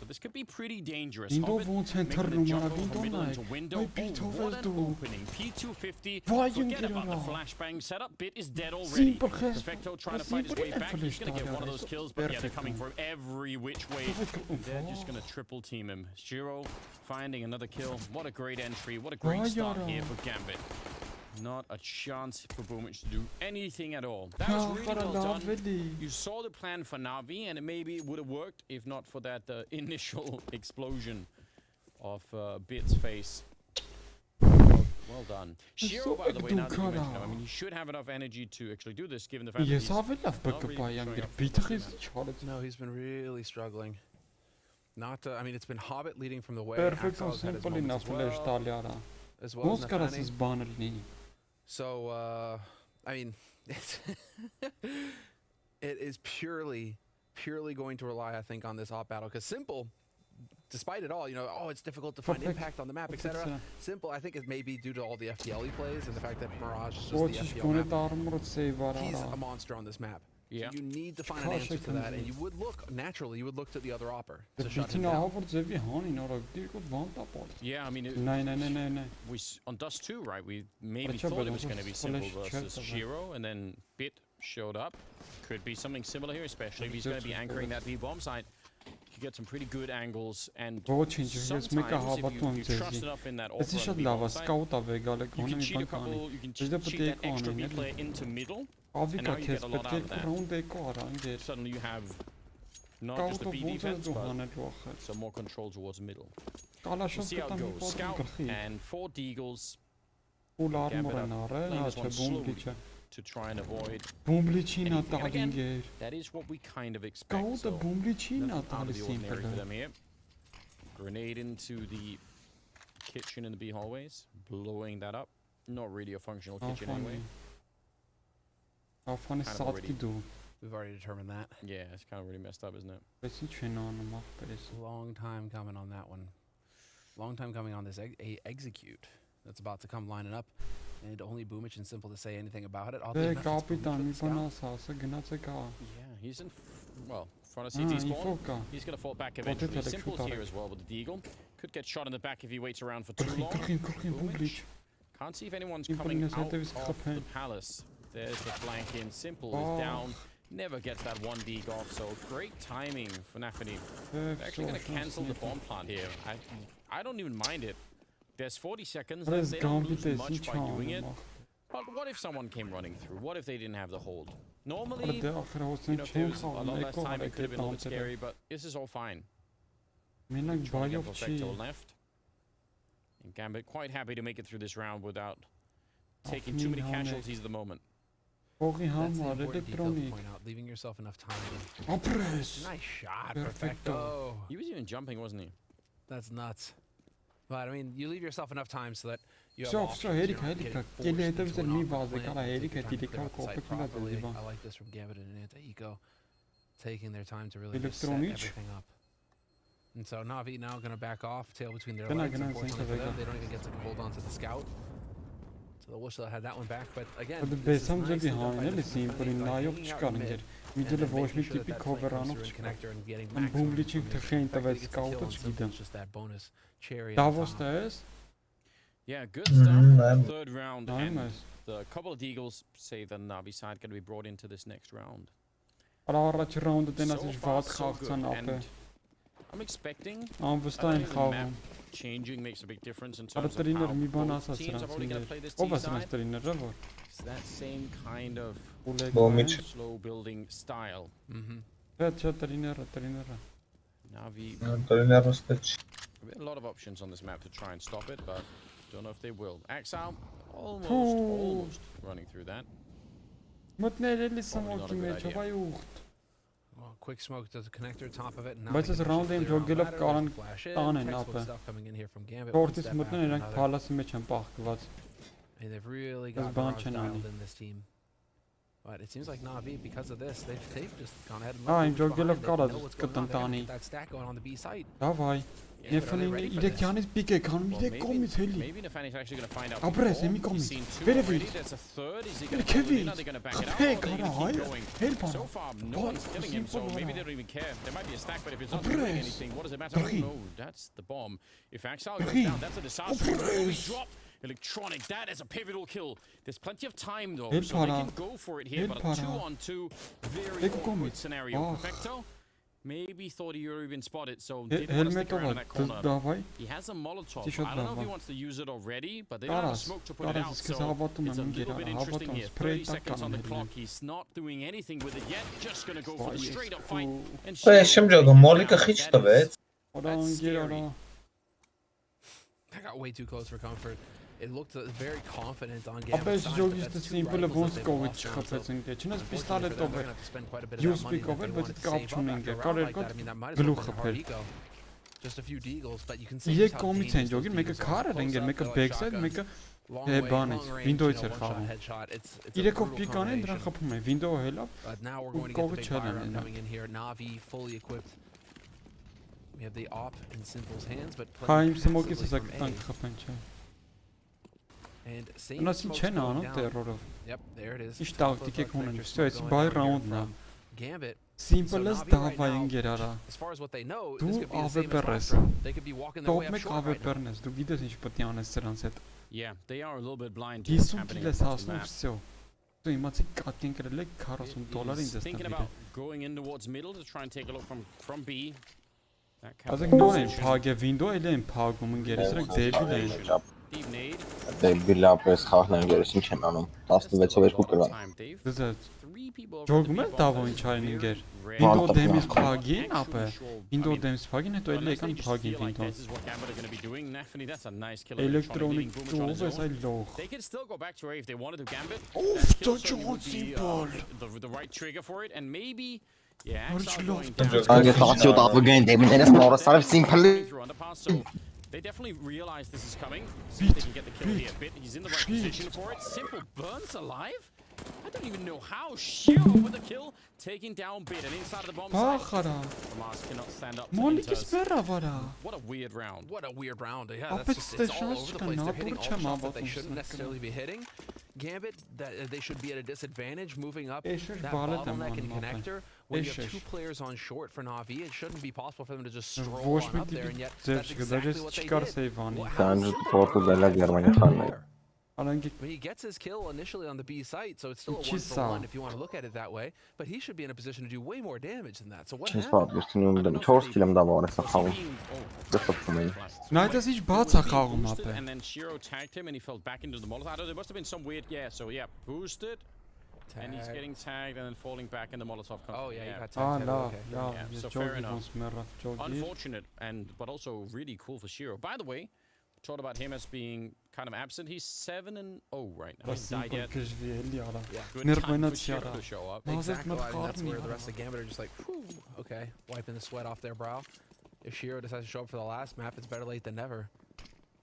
this could be pretty dangerous. Hobbit making the jump from middle into window. What an opening. P250. Forget about the flashbang setup. Bit is dead already. Perfecto trying to fight his way back. He's gonna get one of those kills, but yeah, they're coming from every which way. They're just gonna triple team him. Shiro finding another kill. What a great entry. What a great start here for Gambit. Not a chance for Boomich to do anything at all. That was really well done. You saw the plan for Navi, and maybe it would have worked if not for that initial explosion of Bit's face. Well done. Shiro, by the way, now that you mention him, I mean, he should have enough energy to actually do this, given the fact that he's not really showing up. No, he's been really struggling. Not, I mean, it's been Hobbit leading from the way. Axel's had his moments as well as Nathani. So, I mean, it is purely going to rely, I think, on this op battle. Because Simple, despite it all, you know, it's difficult to find impact on the map, etc. Simple, I think it may be due to all the FTL he plays and the fact that Mirage is just the FTL map. He's a monster on this map. Yeah. So you need to find an answer to that, and you would look, naturally, you would look to the other opper to shut him down. Yeah, I mean, on Dust 2, right, we maybe thought it was going to be Simple versus Shiro, and then Bit showed up. Could be something similar here, especially if he's going to be anchoring that B-bomb side. You get some pretty good angles, and sometimes if you trust enough in that opera on the B-bomb side, you can cheat a couple, you can cheat that extra B player into middle. And now you get a lot out of that. Suddenly you have not just the B defense, but some more control towards middle. We'll see how it goes. Scout and 4 Deagles. Gambit up, playing this one slowly to try and avoid anything. And again, that is what we kind of expect. So nothing out of the ordinary for them here. Grenade into the kitchen in the B hallways, blowing that up. Not really a functional kitchen anyway. We've already determined that. Yeah, it's kind of really messed up, isn't it? Long time coming on that one. Long time coming on this execute that's about to come lining up. And only Boomich and Simple to say anything about it. Yeah, he's in, front of CT spawn. He's going to fall back eventually. Simple's here as well with the Deagle. Could get shot in the back if he waits around for too long. Boomich. Can't see if anyone's coming out of the palace. There's the flank in. Simple is down. Never gets that 1 dig off, so great timing for Nafi. They're actually going to cancel the bomb plant here. I don't even mind it. There's 40 seconds, and they don't lose much by doing it. But what if someone came running through? What if they didn't have the hold? Normally, you know, if there was a lot less time, it could have been a little bit scary, but this is all fine. Trying to get Perfecto left. And Gambit quite happy to make it through this round without taking too many casualties at the moment. That's the important detail to point out, leaving yourself enough time. Nice shot, Perfecto. He was even jumping, wasn't he? That's nuts. But I mean, you leave yourself enough time so that you have options. I like this from Gambit and Anti-Eco, taking their time to really just set everything up. And so Navi now going to back off, tail between their legs. Unfortunately for them, they don't even get to hold on to the scout. So they'll wish they had that one back, but again, this is nice Միջելը ոչ մի տիպի cover անող չկա։ Ան բումլիչին թխեն տվեց սկաուտը չգիտեմ։ Davos-ը ես։ Yeah, good stuff. Third round, and the couple of Deagles say the Navi side going to be brought into this next round. Առաջ ռաունդը տենաց ինչ վատ խաղցան ապե։ I'm expecting Անվստահ խաղում։ Changing makes a big difference in terms of Տրիներ մի բան how ասած teams are probably going to play this Ով team ասած side. տրիները որ։ It's that same kind of slow building style. Չէ տրիները։ Navi. A lot of options on this map to try and stop it, but don't know if they will. Axal almost running through that. Մտնել էլի սմոքի մեջ, վայ ուղտ։ Quick smoke to the connector top of it. Բայց այս ռաունդին ջոգելով կարան տանեն ապը։ Կորտից մտնել իրանք փալասի մեջ են պահկված։ And they've really got dialed in this team. But it seems like Navi, because of this, they've just gone ahead and Այն ջոգելով կարած կտնտանի։ that stack going on the B side. Davai. Նեֆանին իրականից պիկ է կանում, իրեք կողմից էլի։ Ապրես, եմի կողմից։ Վերևից։ Երկևից։ Խփեք, արա, հայր։ Հել բան։ So far, no one's killing him, so maybe they don't even care. There might be a stack, but if it's not doing anything, what does it matter? Oh no, that's the bomb. If Axal goes down, that's a disaster. We dropped Electronic. That is a pivotal kill. There's plenty of time though, so they can go for it here. But a 2-on-2, very awkward scenario. Perfecto. Maybe thought he already been spotted, so didn't want to stick around in that corner. He has a Molotov. I don't know if he wants to use it already, but they don't have smoke to put it out, so it's a little bit interesting here. 30 seconds on the clock. He's not doing anything with it yet. Just gonna go for the straight up fight. And I got way too close for comfort. It looked very confident on Gambit. Ապես ջոգիստը սիմպլը ոնց կողից չխփեց ինքը, չնայած պիստոլետով է։ Յուսպիկով էր, բայց կապ չունենք, կար երկու գլուխ խփել։ Just a few deagles, but you can see Երեք կողմից են ջոգին, մեկը քար էր ընկել, մեկը backside, մեկը բան է, Windows էր խաղում։ Երեքով պիկան են, դրան խփում են, Windows հելավ։ Կողը չեն են։ Navi fully equipped. We have the op in Simple's hands, but Հայ սմոկից էսա կտանք խփեն չէ։ And Նասին չեն անում տերորով։ Yep, there it is. Ինչ տակտիկ եք ունեն, ստո էս բայ ռաունդն է։ Gambit. Simple-ս դավայ ընկերարա։ As far as what they know, this could be the same as They could be walking their way up short right now. Top-ը դու գիտես ինչ պետք է անես սրանց հետ։ Yeah, they are a little bit blind to what's happening on this map. Դու իմացի կատին կրել եք $40 ինձ Thinking about going in towards middle to try and take a look from B. Ասեք նոր են Pubg-ը Windows էլ են Pubg-ում ընկերս դրանք դեբիլ են։ Դեբիլ ապես խաղն են գերս ինչ են անում 16-ով 2 կրան Դզած Ջոգում են դավո ինչ այն ինգեր Windows դեմից Pubg-ին ապը Windows դեմից Pubg-ին հետո էլ եկան Pubg-ին Windows Electronic tools is a low. They can still go back to A if they wanted to Gambit. Oof, such a good simple. The right trigger for it, and maybe yeah. So they definitely realize this is coming. See if they can get the kill here. Bit, he's in the right position for it. Simple burns alive. I don't even know how. Shiro with the kill, taking down Bit and inside of the bomb site. Mars cannot stand up. What a weird round. What a weird round. Yeah, that's just, it's all over the place. They're hitting all shots that they shouldn't necessarily be hitting. Gambit, that they should be at a disadvantage moving up that bottleneck and connector. When you have two players on short for Navi, it shouldn't be possible for them to just stroll on up there, and yet that's exactly what they did. When he gets his kill initially on the B site, so it's still a 1-for-1 if you want to look at it that way, but he should be in a position to do way more damage than that. So what happened? And then Shiro tagged him and he fell back into the Molotov. There must have been some weird, so yeah, boosted. And he's getting tagged and then falling back in the Molotov. Oh yeah, you got tagged. Okay. So fair enough. Unfortunate, but also really cool for Shiro. By the way, talked about him as being kind of absent. He's 7-0 right now. He's died yet. Good time for Shiro to show up. Exactly, that's where the rest of Gambit are just like, whew, okay, wiping the sweat off their brow. If Shiro decides to show up for the last map, it's better late than never.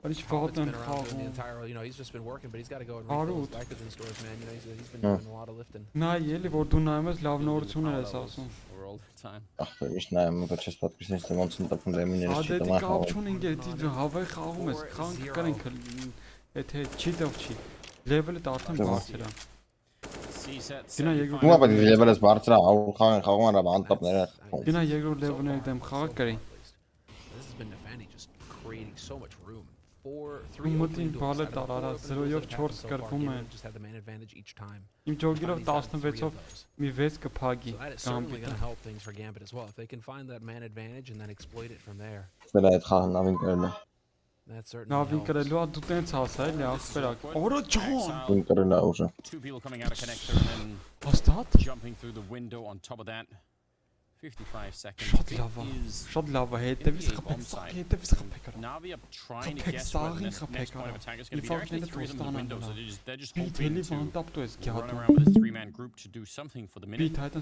He's been around doing the entire, he's just been working, but he's got to go and refill his Activision stores, man. He's been doing a lot of lifting. Նա ելի որ դու նայում ես լավ նորություններ ես ասում։ All the time. Ախր միշտ նայում եմ, բայց ես պատկերացնես թե ոնց են տպում դեմիները չի տոմա։ Կապ չունեն դու հավայ խաղում ես, խանք կարենք եթե չի դով չի։ Լեվելը արդեն բարձր է։ Kuma pa di level Sparta au khawan ra baan tap nere. Gina Yegro level dem khag kari. This has been Navi just creating so much room. 3 Mutin bale darara 0-4 karfume. Just had the man advantage each time. Im jogilo 1000 mi veska Pubg. So that is certainly going to help things for Gambit as well. If they can find that man advantage and then exploit it from there. Selaet khan Navi karna. That certainly Navi karelo duten цаасай le ахперак. Оро John. Win karna ууша. Two people coming out of connector and then Постат? jumping through the window on top of that. 55 seconds. Shot lava heettevis gepekar. Navi are trying to guess where the next point of attack is going to be. There are actually 3 of them in the window, so they're just hoping to run around with this 3-man group to do something for the minute. But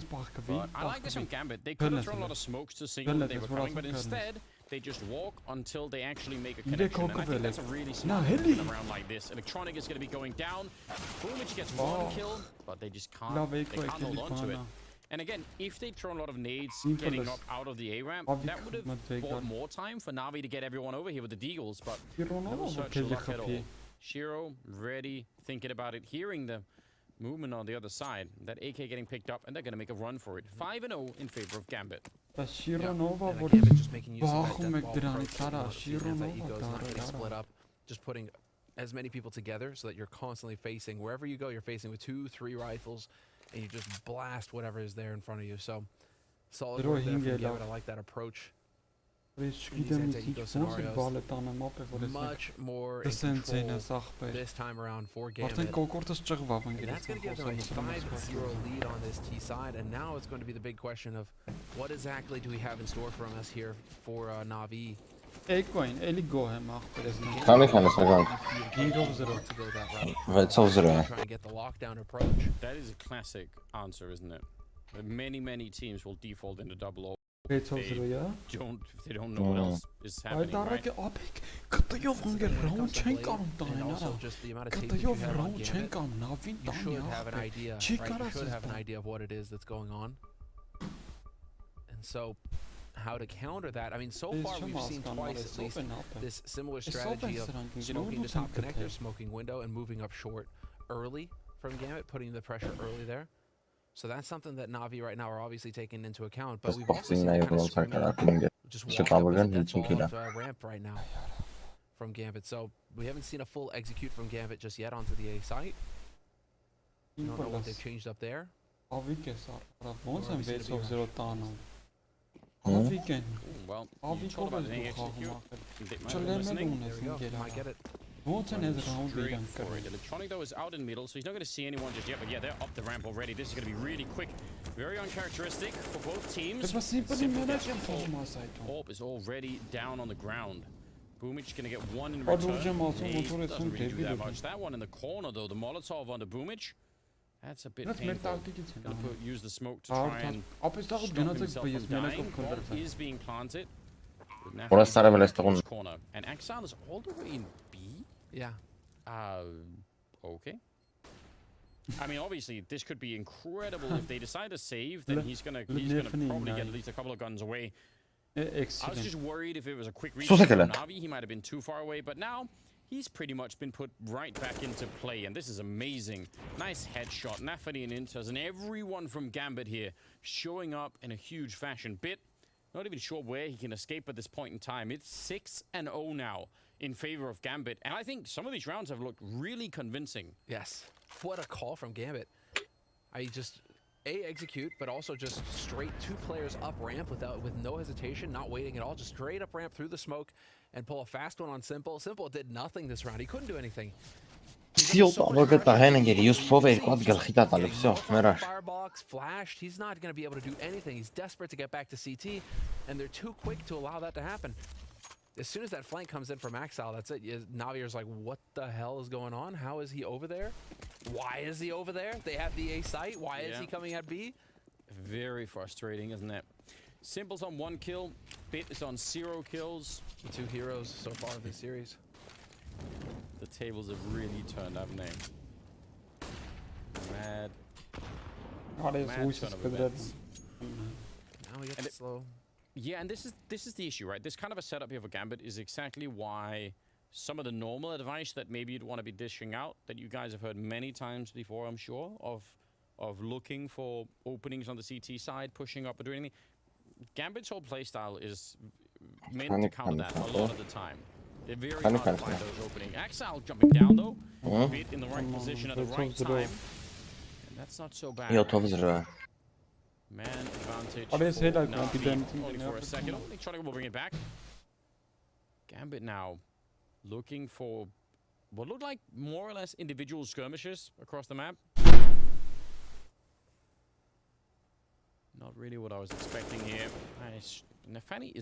I like this on Gambit. They could have thrown a lot of smokes to signal that they were coming, but instead they just walk until they actually make a connection. And I think that's a really smart move around like this. Electronic is going to be going down. Boomich gets 1 kill, but they just can't hold on to it. And again, if they'd thrown a lot of nades getting up out of the A-ramp, that would have bought more time for Navi to get everyone over here with the Deagles, but no such luck at all. Shiro, ready, thinking about it, hearing the movement on the other side. That AK getting picked up, and they're going to make a run for it. 5-0 in favor of Gambit. Shiro Nova Gambit just making use of that egos not getting split up, just putting as many people together so that you're constantly facing, wherever you go, you're facing with 2-3 rifles, and you just blast whatever is there in front of you. So, solid work there from Gambit. I like that approach. Much more in control this time around for Gambit. And that's going to give them a 5-0 lead on this T side, and now it's going to be the big question of what exactly do we have in store for us here for Navi. Kan ik zeggen? Vet zo zero. That is a classic answer, isn't it? Many teams will default into double O. They don't know what else is happening, right? And also just the amount of tape that you have on Gambit, you should have an idea, right? You should have an idea of what it is that's going on. And so, how to counter that? I mean, so far we've seen twice at least this similar strategy of smoking the top connector, smoking window, and moving up short early from Gambit, putting the pressure early there. So that's something that Navi right now are obviously taking into account. But we've also seen kind of just walk up that ramp right now from Gambit. So we haven't seen a full execute from Gambit just yet onto the A site. I don't know what they've changed up there. Well, you talk about an execute. Might get it. Electronic though is out in middle, so he's not going to see anyone just yet. But yeah, they're up the ramp already. This is going to be really quick, very uncharacteristic for both teams. Orb is already down on the ground. Boomich going to get 1 in return. Doesn't really do that much. That one in the corner though, the Molotov on the Boomich. That's a bit painful. Gonna use the smoke to try and stop himself from dying. Bomb is being planted. Corner. And Axan is all the way in B? Yeah. Okay. I mean, obviously, this could be incredible. If they decide to save, then he's gonna probably get at least a couple of guns away. I was just worried if it was a quick reach from Navi, he might have been too far away, but now he's pretty much been put right back into play, and this is amazing. Nice headshot. Nafi and Inters and everyone from Gambit here showing up in a huge fashion. Bit, not even sure where he can escape at this point in time. It's 6-0 now in favor of Gambit, and I think some of these rounds have looked really convincing. Yes. What a call from Gambit. I just execute, but also just straight 2 players up ramp with no hesitation, not waiting at all, just straight up ramp through the smoke and pull a fast one on Simple. Simple did nothing this round. He couldn't do anything. Firebox flashed. He's not going to be able to do anything. He's desperate to get back to CT, and they're too quick to allow that to happen. As soon as that flank comes in from Axal, that's it. Navier's like, what the hell is going on? How is he over there? Why is he over there? They have the A site. Why is he coming at B? Very frustrating, isn't it? Simple's on 1 kill. Bit is on 0 kills. The 2 heroes so far of this series. The tables have really turned, haven't they? Mad. Now we get it slow. Yeah, and this is the issue, right? This kind of a setup here for Gambit is exactly why some of the normal advice that maybe you'd want to be dishing out, that you guys have heard many times before, I'm sure, of of looking for openings on the CT side, pushing up or doing anything. Gambit's whole playstyle is meant to counter that a lot of the time. They're very hard to find those openings. Axel jumping down though, a bit in the right position at the right time. And that's not so bad. Man advantage for Navi, only for a second. Electronic will bring it back. Gambit now looking for what looked like more or less individual skirmishes across the map. Not really what I was expecting here. Nafani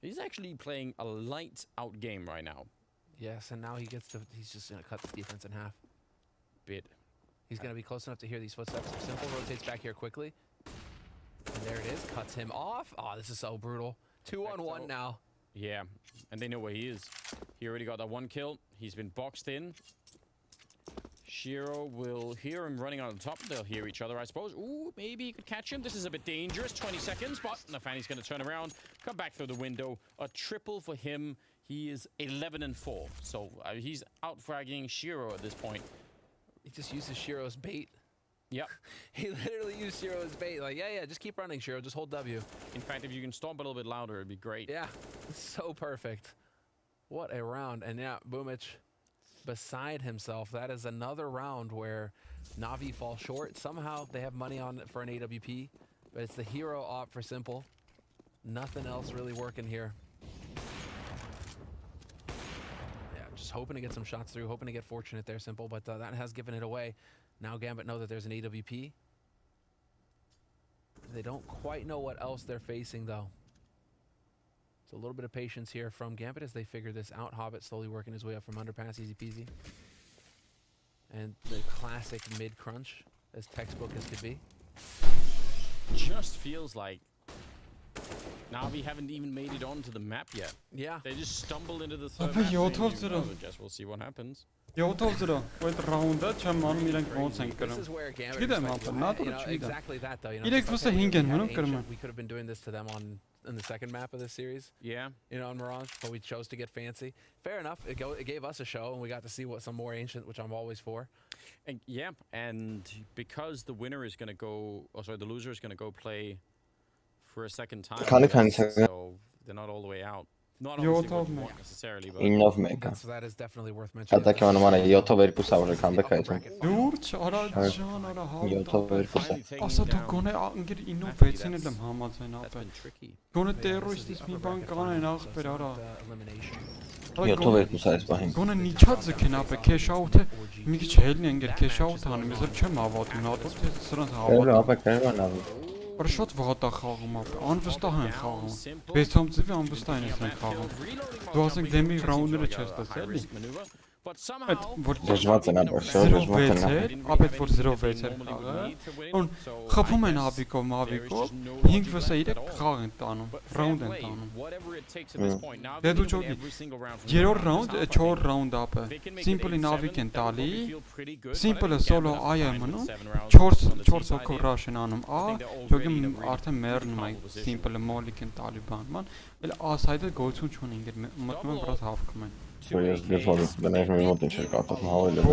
he's actually playing a light out game right now. Yes, and now he's just gonna cut the defense in half. Bit. He's gonna be close enough to hear these footsteps. Simple rotates back here quickly. And there it is, cuts him off. Oh, this is so brutal. 2-on-1 now. Yeah, and they know where he is. He already got that one kill. He's been boxed in. Shiro will hear him running on the top. They'll hear each other, I suppose. Ooh, maybe he could catch him. This is a bit dangerous. 20 seconds, but Nafani's going to turn around, come back through the window. A triple for him. He is 11-4. So he's out-fragging Shiro at this point. He just uses Shiro's bait. Yep. He literally used Shiro's bait. Like, yeah, just keep running, Shiro. Just hold W. In fact, if you can stomp a little bit louder, it'd be great. Yeah, so perfect. What a round. And yeah, Boomich beside himself. That is another round where Navi falls short. Somehow they have money on it for an AWP, but it's the hero op for Simple. Nothing else really working here. Yeah, just hoping to get some shots through, hoping to get fortunate there, Simple, but that has given it away. Now Gambit know that there's an AWP. They don't quite know what else they're facing, though. So a little bit of patience here from Gambit as they figure this out. Hobbit slowly working his way up from underpass, easy peasy. And the classic mid-crunch, as textbook as could be. Just feels like Navi haven't even made it onto the map yet. Yeah. They just stumbled into the third map. I guess we'll see what happens. Wait round չեմ իրենք ոնց են կրում։ Չգիտեմ ապա, նատուրը չգիտեմ։ Exactly that though. Իրենք ոնց է 5 են մնում կրում։ We could have been doing this to them in the second map of this series. Yeah. You know, on Mirage, but we chose to get fancy. Fair enough. It gave us a show, and we got to see some more ancient, which I'm always for. And yeah, and because the winner is going to go, the loser is going to go play for a second time. So they're not all the way out. Not necessarily, but that is definitely worth mentioning. Ասա դու գոնե անգիր 9-6-ին եմ համաձայն ապա։ Գոնե terrorist-ից մի բան կանեն ախպեր արա։ Գոնե նիչածը կնապե cash out-ը մի քիչ հելնի անգիր cash out անում, ես չեմ հավատում, նատոր թե սրանց հավատում։ Բայց շատ վատա խաղում ապա, անվստահ են խաղում։ 6-ում ծիվի անվստահ են խաղում։ Դու ասենք դեմի ռաունդերը չես տեսել էլի։ Այդ որ դժվար է ապա, շատ դժվար է։ Ապա որ 0-6 էր խաղը։ Он խփում են Ավիկով, Մավիկով, 5-3 խաղ են տանում, ռաունդ են տանում։ Դե դու ճոգի։ Երրորդ ռաունդ, 4 ռաունդ ապա։ Simple-ի Նավիկ են տալի։ Simple-ը solo այ է մնում։ 4 հոգով rush են անում։ Ճոգի արդեն մեռնում է Simple-ը մոլիկ են տալի բանման։ Էլ ասայդը գոյություն չունի, ինքն մտնում են վրաս հավքում են։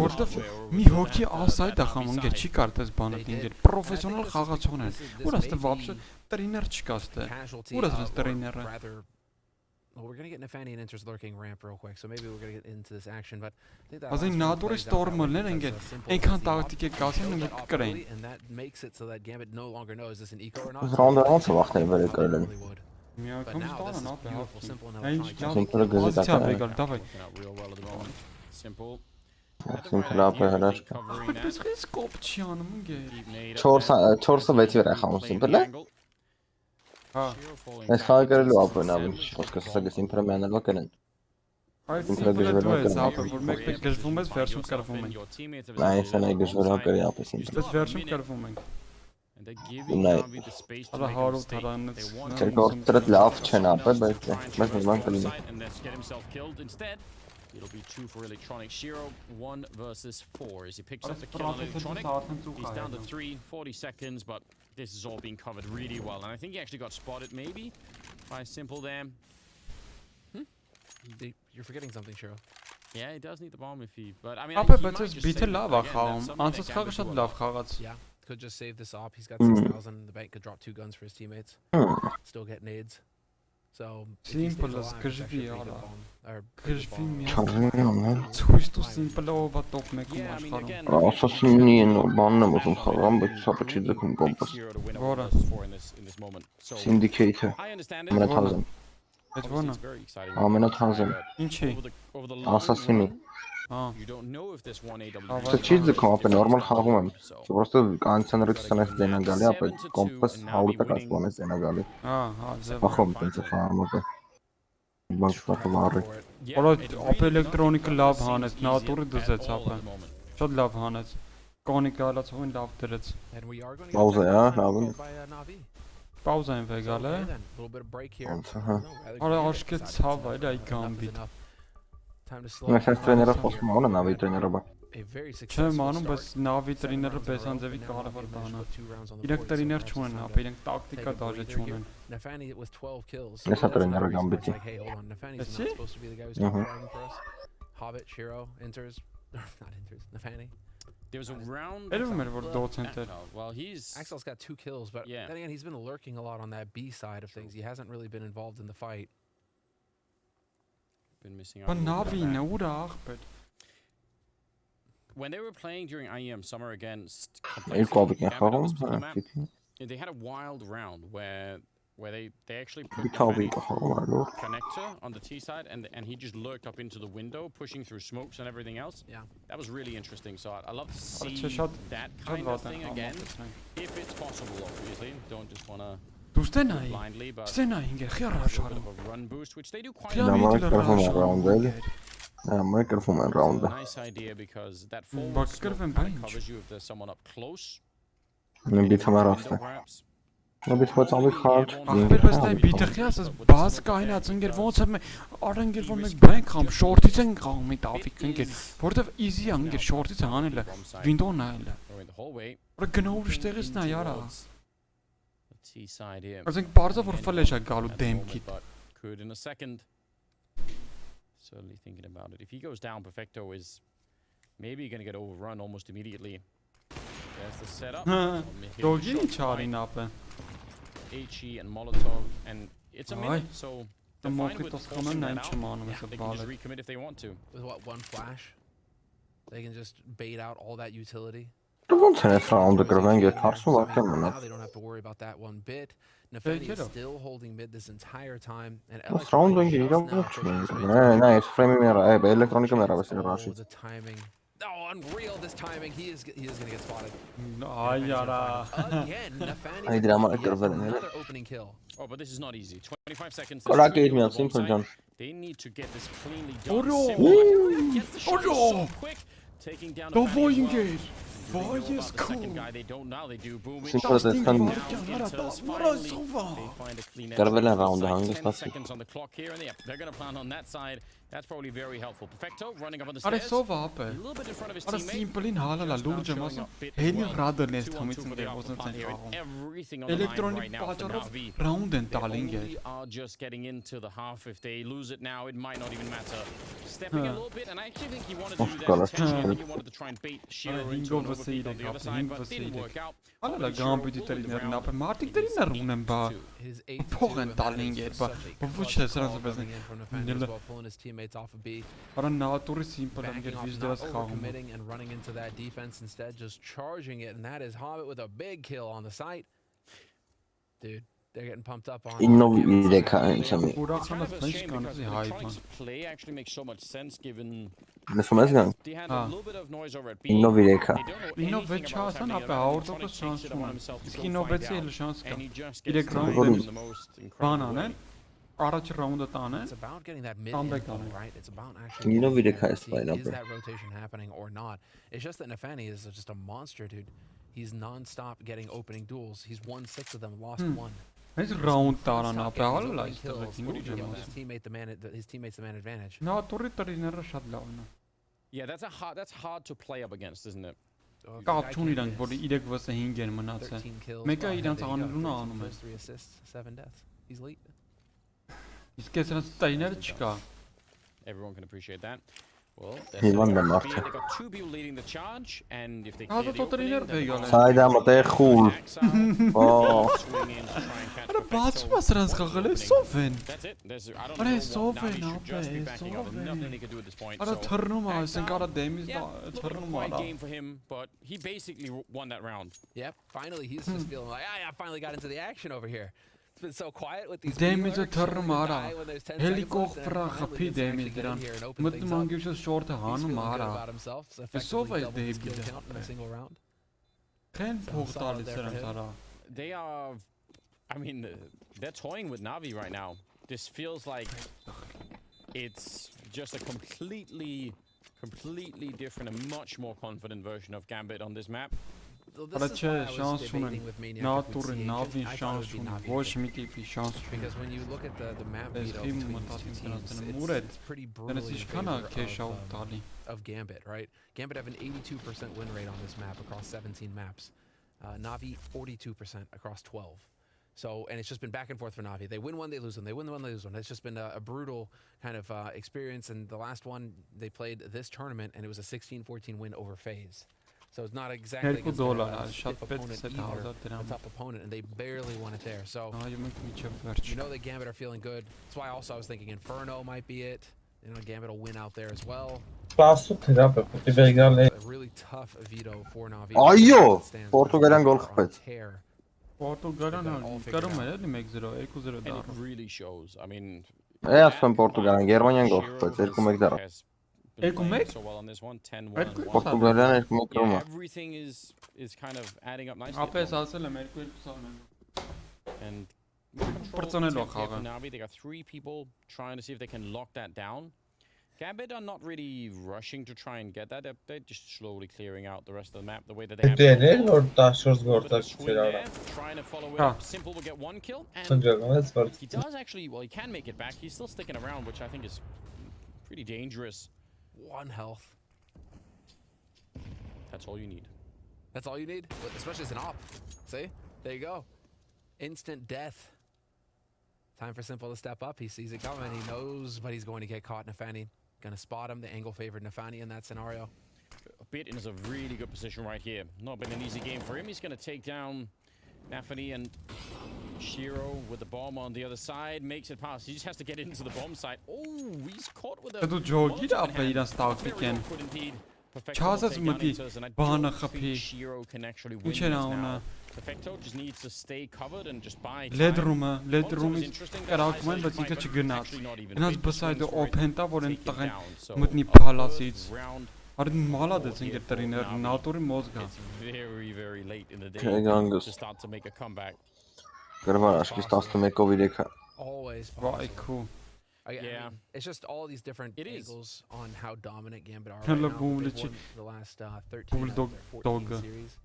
Որտեվ մի հոգի ասայդ է խաղում, ինքեր չի կարդ այս բանը ինքեր պրոֆեսիոնալ խաղացողն են։ Ուր աստ вообще տրեյներ չկա ստե։ Ուր աստ տրեյները։ Well, we're going to get Nafani and Inter's lurking ramp real quick, so maybe we're going to get into this action, but I think that Azin Nadori Storm'ler ինքեր այնքան տակտիկ է կասեն ու կկրեն։ And that makes it so that Gambit no longer knows is this an eco or not. Round-ը ոնց է վախտել վերը կրել։ Միակում ստանան ապա հա։ Simple-ը գզի տակը։ Simple. Simple-ը ապա հրաշ։ Բայց քեզ կոպ չի անում ինքեր։ 4-ը 6-ի վրա խաղում Simple-ը։ Հա։ Այս խաղը գրելու ապա նա խոսքը սա Simple-ը միանալու կրեն։ Այս Simple-ը դու ես ապա որ մեկ գժվում ես վերջում կրվում ենք։ Այս նա գժվելու կրի ապա Simple։ Իսկ վերջում կրվում ենք։ And they give Navi the space to make լավ չեն ապա, բայց բան կլինի։ And let's get himself killed instead. It'll be 2 for Electronic. Shiro 1 versus 4 as he picks up the kill on Electronic. He's down to 3, 40 seconds, but this is all being covered really well. And I think he actually got spotted maybe by Simple there. You're forgetting something, Shiro. Yeah, he does need the bomb if he, but I mean, Ապա բայց այս բիթը լավ է խաղում, անցած խաղը շատ լավ խաղաց։ Yeah. could just save this op. He's got 6,000. The bank could drop 2 guns for his teammates. Still get nades. So simple as krzywiara. Krzywi Çarpıyorum lan. Çuistu simple oba top mek maşkaram. Asasinin o banlamasın haram bak sapıçı kum kompas. Vora. Syndicate. Amına tazım. Etvana. Amına tazım. İnçi. Asasini. А. Чизи компа нормал хагум. Просто ганцанрыг санаас зэнагали апа компас хаулта касланаас зэнагали. Ахом тэнцэ фармага. Банкта тавары. Ола ап электроник лав ханас натуры дэзэц апа. Шод лав ханас. Коникалац хун лав дэрэц. Пауза я, навын. Пауза им вегале. Ола ашке цава дай Gambit. Mesela trenere basma ona Navi trenere bak. Չէ մանում, բայց Navi տրիները բեսանձևի կարևոր բան է։ Իրենք տրիներ չունեն, ապա իրենք տակտիկա դաժե չունեն։ Nesa trenere Gambit'i. Էսի։ Hobbit, Shiro, enters, not enters, Nafani. There was a round. Well, Axel's got 2 kills, but then again, he's been lurking a lot on that B side of things. He hasn't really been involved in the fight. Been missing out. But Navi no but when they were playing during IEM Summer against they had a wild round where they actually put connector on the T side and he just lurked up into the window pushing through smokes and everything else. Yeah, that was really interesting. So I love to see that kind of thing again if it's possible. Obviously, don't just want to blindly, but a run boost, which they do quite a nice idea because that forward smoke kind of covers you if there's someone up close. Perhaps. Նոբիթված ամի խարջ Ախպերպես նայ բիտխյաս ես բաց կայնած ընկեր ոնց եմ արանգեր որ մենք բանք խամ շորտից են խաղում մի տավիկ ընկեր որտեվ easy ընկեր շորտից հանելը window նայելը որ գնով շտեղից նայ արա ասենք բարձա որ ֆլեշ է գալու դեմքիդ could in a second. Certainly thinking about it. If he goes down, Perfecto is maybe going to get overrun almost immediately. There's the setup. Doggy charging up. HE and Molotov, and it's a minute, so they're fine with forcing that out. They can just recommit if they want to. With what, 1 flash? They can just bait out all that utility. Now they don't have to worry about that one bit. Nafani is still holding mid this entire time, and the timing. Oh, unreal this timing. He is gonna get spotted. Again, Nafani another opening kill. Oh, but this is not easy. 25 seconds. They need to get this cleanly done. Quick, taking down the second guy they don't now they do boom seconds on the clock here, and they're gonna plan on that side. That's probably very helpful. Perfecto running up on the stairs. A little bit in front of his teammate. Simple hala la lurge masam. Heli rather less thamits there wasn't everything on the line right now for Navi. Round and darling. They are just getting into the half. If they lose it now, it might not even matter. Stepping a little bit, and I actually think he wanted to do that intentionally. I think he wanted to try and bait Shiro into an overpeak on the other side, but didn't work out. Alla Gambit iteriner na pe Martik iteriner unen ba. Pogen darling ba. Vuç sesran bezin. Pulling his teammates off of B. Simple committing and running into that defense instead, just charging it, and that is Hobbit with a big kill on the site. Dude, they're getting pumped up on. Play actually makes so much sense given they had a little bit of noise over at B. And he just the most incredible. It's about getting that mid info, right? It's about actually is that rotation happening or not? It's just that Nafani is just a monster, dude. He's non-stop getting opening duels. He's won 6 of them, lost 1. He's round his teammates the man advantage. Yeah, that's hard to play up against, isn't it? 13 assists, 7 deaths. He's late. Everyone can appreciate that. Well, Ivan de they Marche. got 2 people leading the charge, and if they Hade clear the tot erin opening, then er the Sayda maar tegen cool. Oh. swing in to try and catch Ara Perfecto baatsumasrans once the gagale opening. soven. That's it. There's, I don't Ara know what soven Navi should just be abe backing up. There's nothing he soven. can do at this point. Ara So, turnuma hands sen down. kara demis Yeah, da a little bit of a turnuma quiet da. game for him, but he basically won that round. Yep, finally he's just feeling like, I finally got into the action over here. It's been so quiet with these Demis B-lurks, turnuma only to ara. die when there's 10 seconds left, Helikoptera and finally gapi gets to actually demis get in diran. here and open Met things up. mangius short He's han feeling good mara. about himself. So So effectively is doubled his David kill count in a abe. single round. Geen So portal solid there for is him. ara. They are, I mean, they're toying with Navi right now. This feels like it's just a completely different and much more confident version of Gambit on this map. So Ara this is why I ce was şans debating sunen. with Maniac if we'd Natur see Navi Agent. I thought şans it would be sunen. Navi Boş again. mi tipi şans sunen. Because when you look at the map Es veto kim between these mutatin two teams, tanatın it's muret. pretty Dan brutally is in ich kana favor keşa tali. of Gambit, right? Gambit have an 82% win rate on this map across 17 maps. Navi 42% across 12. So, and it's just been back and forth for Navi. They win one, they lose one. They win one, they lose one. It's just been a brutal kind of experience. And the last one they played this tournament, and it was a 16-14 win over FaZe. So it's not exactly against a stiff opponent either, a tough opponent, and they barely won it there. So you know that Gambit are feeling good. That's why also I was thinking Inferno might be it. You know, Gambit will win out there as well. Classo terapi, ti vegale. A really tough veto for Navi. Ayo! Portugal'dan gol kapet. Portugal'dan karım ne demek 0-2-0 And dar. it really shows. I mean, Aspen Portugal'dan Germanya'dan gol kapet. Erkumek dar. Erkumek? so well on this one, 10-1. Portugal'dan erkumek Yeah, Roma. everything is kind of adding up nicely. Ape esasıyla Merkür kusalım. And Personel control yok for abi. Navi. They got 3 people trying to see if they can lock that down. Gambit are not really rushing to try and get that. They're just slowly clearing out the rest of the map the way that they have. Denir orta şurs Little bit gorta of swing çirara. there, trying to follow it Ha. up. Simple will get 1 kill, and Sıcağınız var. he does actually. Well, he can make it back. He's still sticking around, which I think is pretty dangerous. 1 health. That's all you need. That's all you need, especially as an op. See? There you go. Instant death. Time for Simple to step up. He sees it coming. He knows, but he's going to get caught. Nafani gonna spot him. The angle favored Nafani in that scenario. Bit is a really good position right here. Not been an easy game for him. He's gonna take down Nafani and Shiro with the bomb on the other side. Makes it past. He just has to get into the bomb site. Oh, he's caught with a. Du jogi da ape idan staktiken. Chazas mati bana khapi. Shiro can actually win Uçena this ona. now. Perfecto just needs to stay covered and just buy time. Led room is karakman but ika chignat. En as beside the open ta vor entaqen mutni palasits. Ardin malades in getriner natori mozga. It's very late in the day Gangus. to start to make a comeback. Grvaški stas to meko videka. Always possible. Right, cool. I Yeah. mean, it's just all these different It is. angles on how dominant Gambit are Hello, right now. boom, They've let's won the last 13 out of Bulldog their 14 dog. series.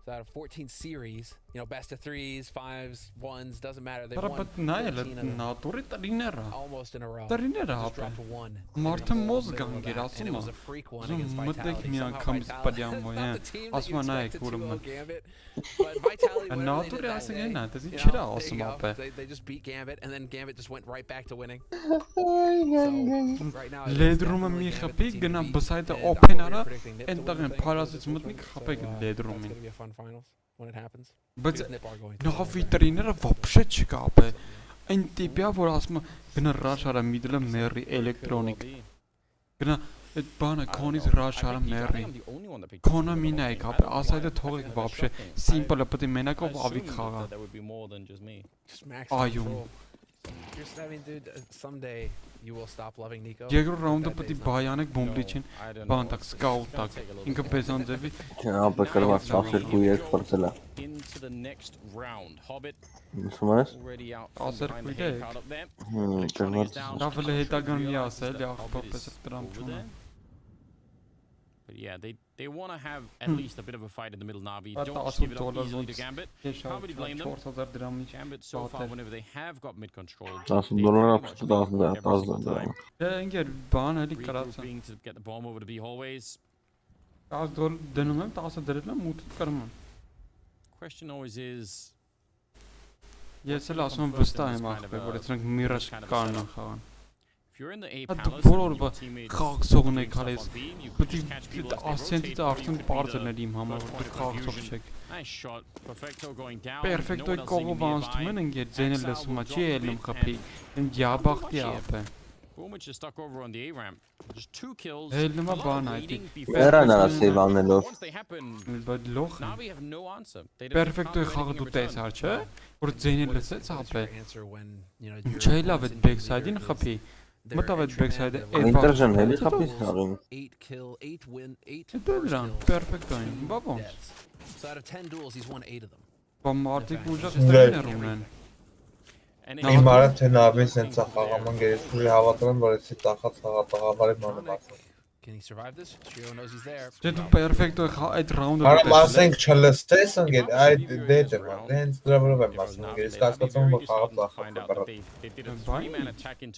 So out of 14 series, you know, best of 3s, 5s, 1s, doesn't matter. They Tara won pat naile 13 of them, natori tarinera. almost in a row. Tarinera Just ape. dropped 1. Martin in the Moz middle of ganger that, and it was asuma. a freak one Zum against mutek Vitality. mian Somehow comes Vitality- padiamo not yeah. the team that you Asma nae expected to kurma. Gambit, but Vitality, whatever they Natori did that asingen day, na tezi you chira know, there you asuma go. ape. They just beat Gambit, and then Gambit just went right back to winning. So, right now, it is Led room definitely mi Gambit the khapi team to gana beat, beside the and open I'm ara. predicting Nip to win Entaqen the thing, palasits this mutni one, khapi so, led It's room. gonna be a fun finals when it happens. But Because Nip are going to. Navi tarinera вообще чика ape. Ein tipia vor asma gana rush ara middle Merry electronic. Gana et bana Conis rush ara Merry. Kona mina ek ape aside thogek вообще simple apati mena ko avi khaga. That would be more than just me. Just max Ayum. control. Just, I mean, dude, someday you will stop loving Nico. Diegro round That apati day's not- bayanek bomblichen. I don't Ban know. tak scout tak. Inka bezon zevi. Ape Grvaš stas kuj eksportela. Into the next round. Hobbit Misumeš? already out Aser from behind the kujdek. hay card up there. Grvaš. Rafale hetagan mi asel ya professor Trump Over chuna. there. But yeah, they want to have at least a bit of a fight in the middle. Navi don't just give it up easily to Gambit. Can't really blame them. 4000 dirham. Gambit so far, whenever they have got mid control, $10 apısı da aslında every single azdı. time. Enger ban ali karatsa. Regrouping to get the bomb over the B hallways. Az dol denumem taasa derela mut karman. Question always is, Yesel asma First vsta in is em kind of akhbe a- boletnak miraj kind of a karna setup. khagan. if you're in the A Հատ palace, բոլորը խաղացողն եք արես։ Պետք է ասենտից արդեն բարձրներ իմ համար, որ խաղացող չեք։ Nice shot. Perfecto going down. Պերֆեկտոյի կողով անցնում են ընկեր, ձենը լսում է, չի ելնում խփի։ Են յաբախտի ապը։ Pubg is stuck over on the A ramp. Just 2 kills. Ելնում է բան այդի։ Վերան արա սեյվ անելով։ Once they happen, Բայց լոխ։ Navi have no answer. Պերֆեկտոյի խաղը դու տեսար, չէ՞։ Որ ձենը լսեց ապը։ Չէ լավ է backside-ին խփի։ Մտավ այդ backside-ը։ Ինտերժեն հելի խփի խաղին։ 8 kill, 8 win, 8 Դա դրան, պերֆեկտոյին, բա ոնց։ So out of 10 duels, he's won 8 of them. Բա մարդիկ ուժեղ ստերներ ունեն։ Իմ արը թե նավին սենց է խաղամ ընկերից ուժի հավատում եմ, որ էսի տախած խաղապաղավարի մանեմ ասեմ։ Can he survive this? Shiro knows he's there. Չէ դու պերֆեկտոյ այդ ռաունդը Արա մասենք չլստես ընկեր, այդ դետ է ման, հենց դրա վրա եմ ասում ընկերից կասկածում որ խաղը տախած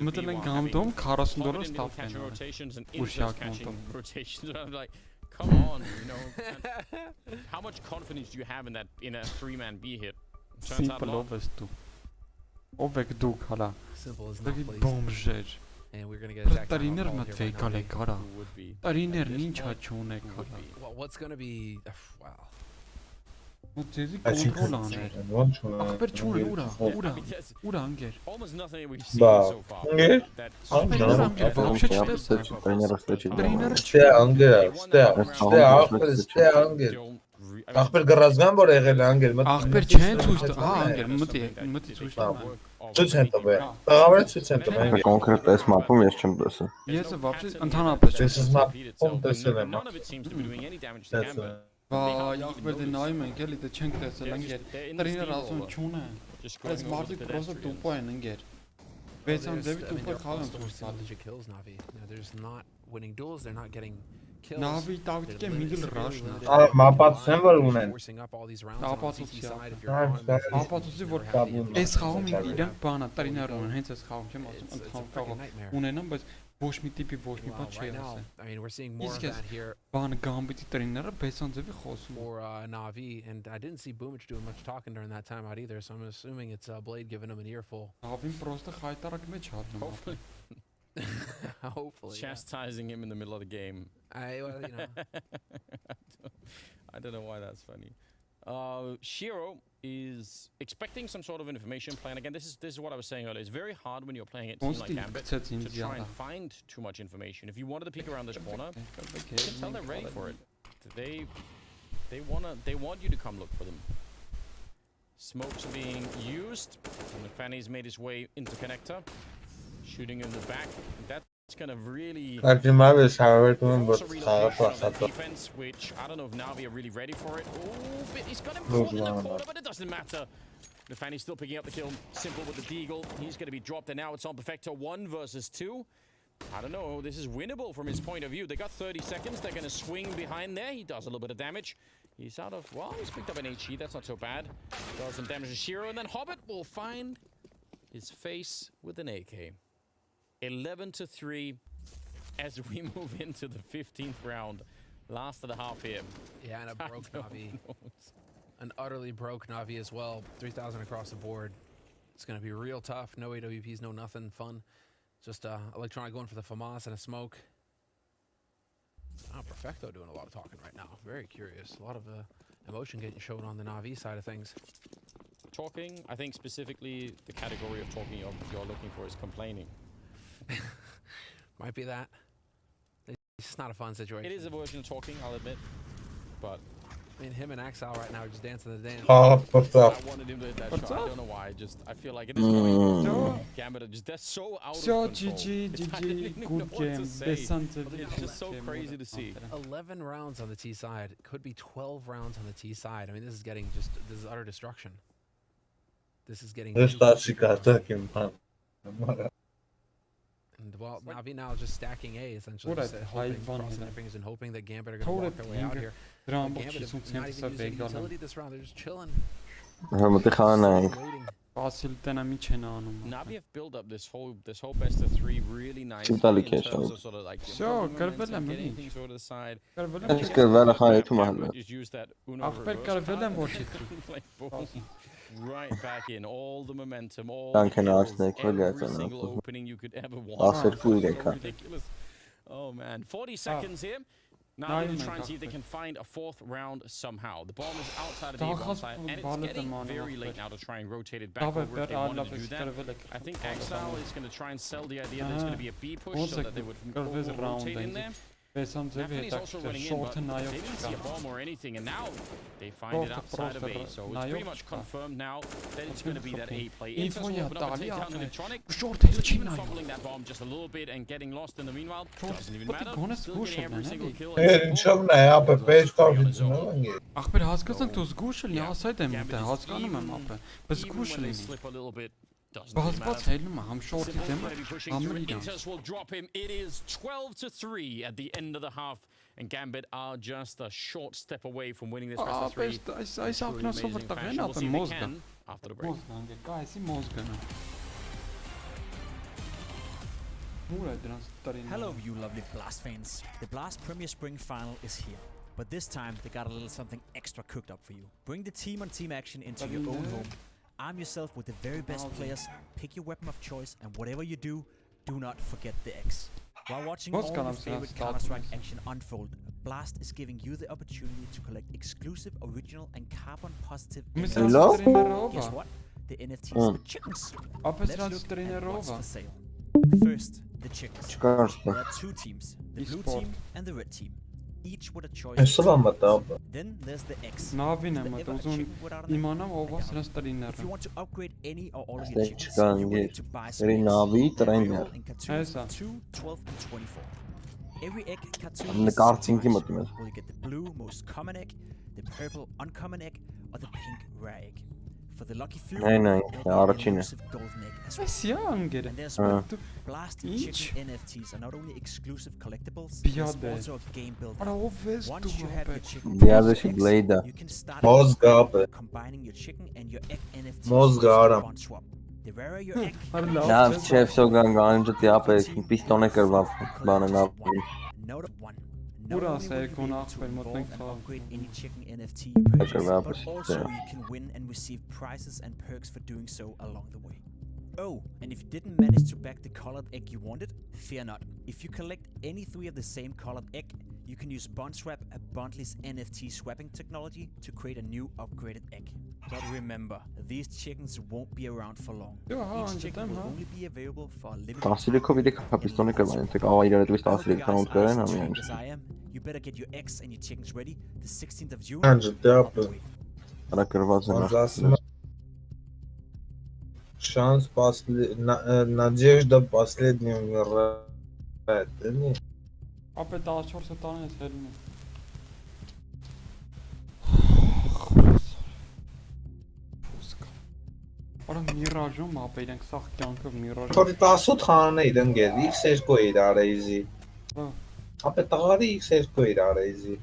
Մտել են գամդում $40 ստաֆ են ուշակ մոտում Come on, how much confidence do you have in a 3-man B hit? Simple ով ես դու Ով եք դուք հալա բոմժեր And we're going to get attacked. Տարիներ մտվեի գալեք արա Տարիներն ինչ հաչ ունեք հալա What's going to be wow. Ձեզի կոնտրոլ աներ Ախպեր չունեն ուրա անգեր Բա ընկեր Вообще չտեսա Ստե անգեր Ստե անգեր Ախպեր գրազգան որ եղել է անգեր Ախպեր չեն ցույց տա անգեր մտի ցույց տա Ցույց են տվել Տղավարը ցույց են տվել Կոնկրետ այս մապում ես չեմ տեսել Ես вообще ընդհանրապես Ես մապում տեսել եմ Բա ախպեր դե նայում ենք էլի դե չենք տեսել անգեր Տրիներ ասում չունեն Այս մարդիկ պրոստը տուպո են անգեր 6-ան ձևի տուպո խաղան ցույց տալ They're just not winning duels, they're not getting kills. Navi տակտիկ է middle rush-ն է Մապացուցեն որ ունեն Ապացուցի որ այս խաղում իրանք բանա տրիներ ունեն հենց այս խաղում չեմ ասում ընդհանուր ունենան բայց ոչ մի տիպի ոչ մի բան չի ասել I mean, we're seeing more of that here. Բան Gambit-ի տրիները բեսան ձևի խոսում For Navi, and I didn't see Pubg doing much talking during that time out either, so I'm assuming it's Blade giving him an earful. Navin պրոստը խայտարակ մեջ հատնում Hopefully. Chastising him in the middle of the game. I don't know why that's funny. Shiro is expecting some sort of information plan. Again, this is what I was saying earlier. It's very hard when you're playing a team like Gambit to try and find too much information. If you wanted to peek around this corner, you can tell they're ready for it. They want you to come look for them. Smokes being used, and the Fanny's made his way into connector, shooting in the back. That's gonna really defense, which I don't know if Navi are really ready for it. Oh, but he's got him caught in the corner, but it doesn't matter. The Fanny's still picking up the kill. Simple with the deagle. He's gonna be dropped, and now it's on Perfecto 1 versus 2. I don't know. This is winnable from his point of view. They got 30 seconds. They're gonna swing behind there. He does a little bit of damage. He's out of, well, he's picked up an HE. That's not so bad. Does some damage to Shiro, and then Hobbit will find his face with an AK. 11-3 as we move into the 15th round. Last of the half here. Yeah, and a broke Navi. An utterly broke Navi as well. 3,000 across the board. It's going to be real tough. No AWPs, no nothing fun. Just Electronic going for the FAMAS and a smoke. Perfecto doing a lot of talking right now. Very curious. A lot of emotion getting shown on the Navi side of things. Talking, I think specifically the category of talking you're looking for is complaining. Might be that. It's not a fun situation. It is a version of talking, I'll admit. But I mean, him and Axel right now are just dancing the dance. Oh, what's up? I wanted him to hit that shot. I don't know why. I feel like it is going. Gambit are they're so out of control. GG, good game. It's just so crazy to see. 11 rounds on the T side. It could be 12 rounds on the T side. I mean, this is utter destruction. This is getting. And well, Navi now just stacking A essentially. Just hoping, crossing their fingers and hoping that Gambit are going to walk their way out here. Gambit is not even using utility this round. They're just chilling. Navi have built up this whole best of 3 really nice in terms of sort of like anything sort of the side. Just use that Uno reverse. right back in. All the momentum, all Dank the en kills, Arsene, every single opening you could ever want. Afset So Pubg. ridiculous. Oh man, 40 seconds here. Now they're going to try and see if they can find a fourth round somehow. The bomb is outside of the bomb site, and it's getting very late now to try and rotate it back over if they wanted to do that. I think Exile is going to try and sell the idea that it's going to be a B push so that they would rotate in there. Navi is also running in, but they didn't see a bomb or anything, and now they find it outside of A. So it's pretty much confirmed now that it's going to be that A play. Inter will open up a takedown electronic. Even fumbling that bomb just a little bit and getting lost in the meanwhile doesn't even matter. Still getting every single kill. Çok ne ya be 5 farkı ne? Ախպեր հասկացանք դու զգուշ լինի, ասա դեմ դե հասկանում եմ ապա։ Բայց զգուշ լինի։ Բացված հելնում է համ շորտի դեմ, համ իրան։ Will drop him. It is 12-3 at the end of the half, and Gambit are just a short step away from winning this best of three. Այս ակնասով վրտաղեն ապա մոզգա։ After the break. Գայսի մոզգա։ Hello, you lovely Blast fans. The Blast Premier Spring Final is here. But this time, they got a little something extra cooked up for you. Bring the team-on-team action into your own home. Arm yourself with the very best players, pick your weapon of choice, and whatever you do, do not forget the X. While watching all your favorite Counter-Strike action unfold, Blast is giving you the opportunity to collect exclusive, original, and carbon-positive NFTs. Guess what? The NFTs are chickens. Let's look at what's for sale. First, the chickens. There are two teams, the blue team and the red team. Each with a choice. Then there's the X. Navi If you want to upgrade any or all of your chickens, you will need to buy some Navi trainer. in cartoons 2, 12, and 24. Every egg cartoon Am is karting kim will atıyor? you get the blue most common egg, the purple uncommon egg, or the pink rare egg. For the lucky few, Aynen, there'll be an Arçine. elusive golden egg as well. Isyan And there's more. Blast and chicken NFTs are not only exclusive collectibles, it's also a game builder. Once you have your chicken, you can start combining your chicken and your egg NFTs on swap. The rarer your egg, Ja, šéf se oganganjat jāpēc pistone krvav, bana navi. note one. Ura se konach upgrade any chicken NFT you purchase, but also you can win and receive prizes and perks for doing so along the way. Oh, and if you didn't manage to bag the colored egg you wanted, fear not. If you collect any 3 of the same colored egg, you can use BondSwap, a Bondless NFT swapping technology, to create a new upgraded egg. But remember, these chickens won't be around for long. Each chicken will only be available for a limited time. As I am, you better get your eggs and your chickens ready. The 16th of June. Шанс надежда последний умирает. Ապա 14 տանը ես հելնում։ Արա միրաժում ապա իրենք սաղ կյանքով միրաժ։ Քորի 18 խանն է դնգել, X2 է արեզի։ Ապա տղարի X2 է արեզի։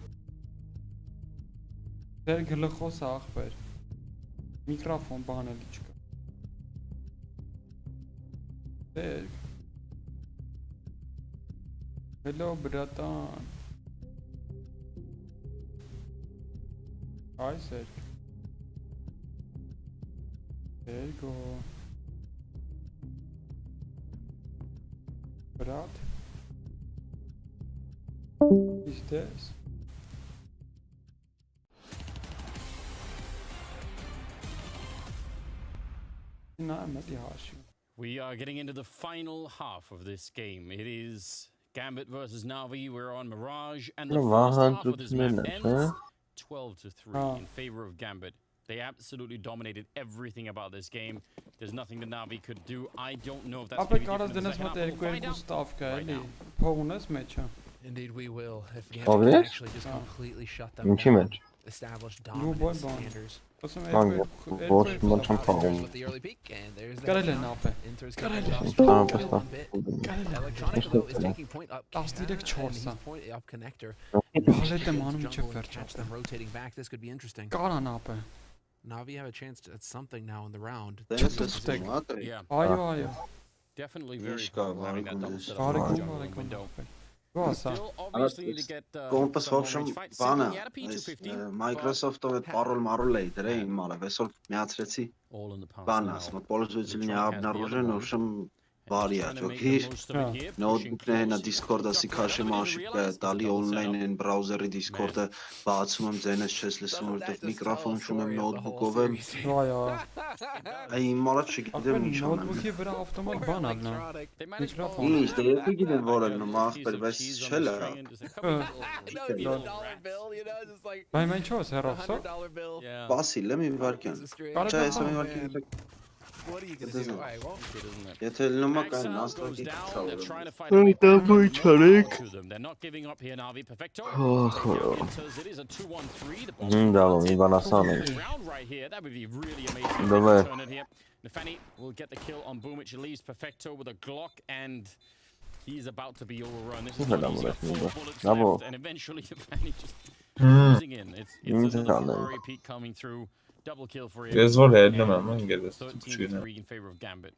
Դեր գլխոս ախպեր։ Միկրոֆոն բանել չկա։ Դեր Hello, bratан. Hi, sir. There you go. Brat. Is this? We are getting into the final half of this game. It is Gambit versus Navi. We're on Mirage, and the first half of this match ends 12-3 in favor of Gambit. They absolutely dominated everything about this game. There's nothing that Navi could do. I don't know if that's going to be different in the second half. We'll find out right now. Indeed, we will. If Gambit can actually just completely shut them down, establish dominant standards. With the early peak, and there's that. Inter's coming up. Electronic though is taking point up. He's point up connector. Catch them rotating back. This could be interesting. Navi have a chance at something now in the round. Yeah. Definitely very good running that double setup window. Ո՞ասա։ Կոմպս в общем բանը Microsoft-ով այդ parol marol էի դրել իմ մալը, այսօր միացրեցի բանը, ասում пользователь не обнаружен, в общем Variat, okay? Նոթբուքներն Discord-ը սիքաշի մաշիկը, տալի on-line-ին browser-ի Discord-ը բացում եմ ձենս չես լսում, որովհետև միկրոֆոն ունեմ նոթբուքով եմ։ Վայ, Այ իմ մալը չգիտեմ ինչ անեմ։ նոթբուքի վրա ավտոմատ բան ալնա։ Միկրոֆոն։ Ինչ, դե եկի գիտեմ որ եմ ախպեր, բայց չելա։ Բայ մեն չոս հերոսո։ Բասիլ եմ վարկյան։ Չէ, ես եմ վարկյան։ What are you gonna do? Alright, well, Եթե լնոմա կան աստղի They're not giving up here, Navi. Perfecto. It is a 2-1-3. Round right here. That would be really amazing. Nafani will get the kill on Boom, which leaves Perfecto with a Glock, and he's about to be overrun. This is he's got 4 bullets left, and eventually Nafani just closing in. It's a Ferrari peak coming through. Double kill for him. Ես որ հետնում եմ, ընկերս, 13-3 in favor of Gambit.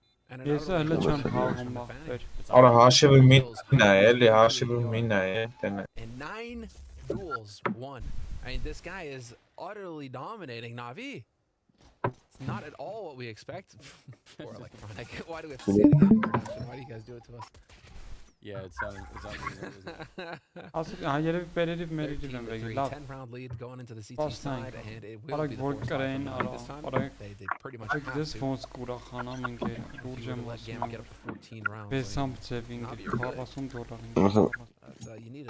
Ես հələ չեմ հաղում ախպեր։ Արա հաշիվը մին է, էլի հաշիվը մին է, տենե։ And 9 duels won. I mean, this guy is utterly dominating Navi. It's not at all what we expect for Electronic. Why do we have to say it again? Why do you guys do it to us? Yeah, it's Ասում երևի բերերիվ մերիդիվ եմ վեգի, լավ։ 10 round lead going into the CT side and it will be the force կրեն, this time. They pretty much have to. This ոնց կուրախանամ ընկեր, լուրջ եմ ասում։ Get up to 14 rounds. Բեսամ ծև ինգ $40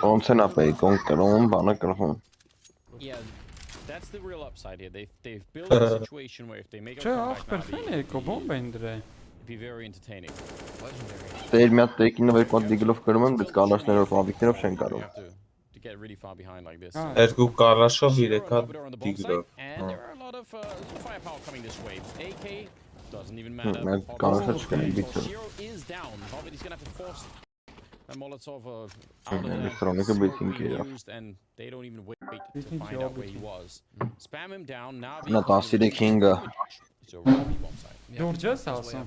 Ոնց են ապեի կոնկրոն բանը կրվում։ Yeah, that's the real upside here. They've built a situation where if they make a Չէ, comeback ախպեր now, ֆեն է կո բոմբ են դրե։ it'd be very entertaining. Դեր մի հատ տեքինով երկու հատ դիգլով կրում եմ, բայց կանաշներով ավիկներով չեն You կարող։ have to get really far behind like this. Երկու կարաշով 3 հատ դիգրով։ And there are a lot of firepower coming this way. AK doesn't even matter. Մենք կանաշը չկնենք բիցը։ Zero is down. Hobbit is going to have to force a Molotov out of Էլեկտրոնիկը բիցինք է։ used, and they don't even wait to find out where he was. Spam him down. Now Նա 13 քինգը։ it's over on the bomb side. Լուրջ ես ասում։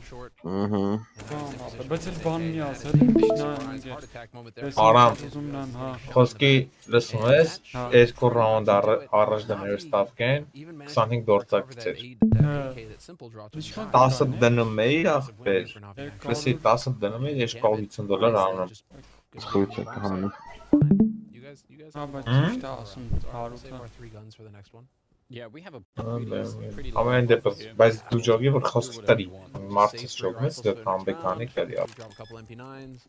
Բայց էլ բան մի ասել, Արամ, խոսքի լսում ես, երկու ռաունդ առաջ դներ ստավկեն, 25 գործակ գցեր։ 10 դնում էի ախպեր, լսի 10 դնում էի, ես $250 անում։ Խույց է կհանում։ բայց ճիշտ ասում, 3 guns for the next one. Yeah, we have a Ամեն դեպս, բայց դու ջոգի որ խոսք տարի, մարդից ջոգնես, դե կամբեկանի կերի ապ։ Drop a couple MP9s,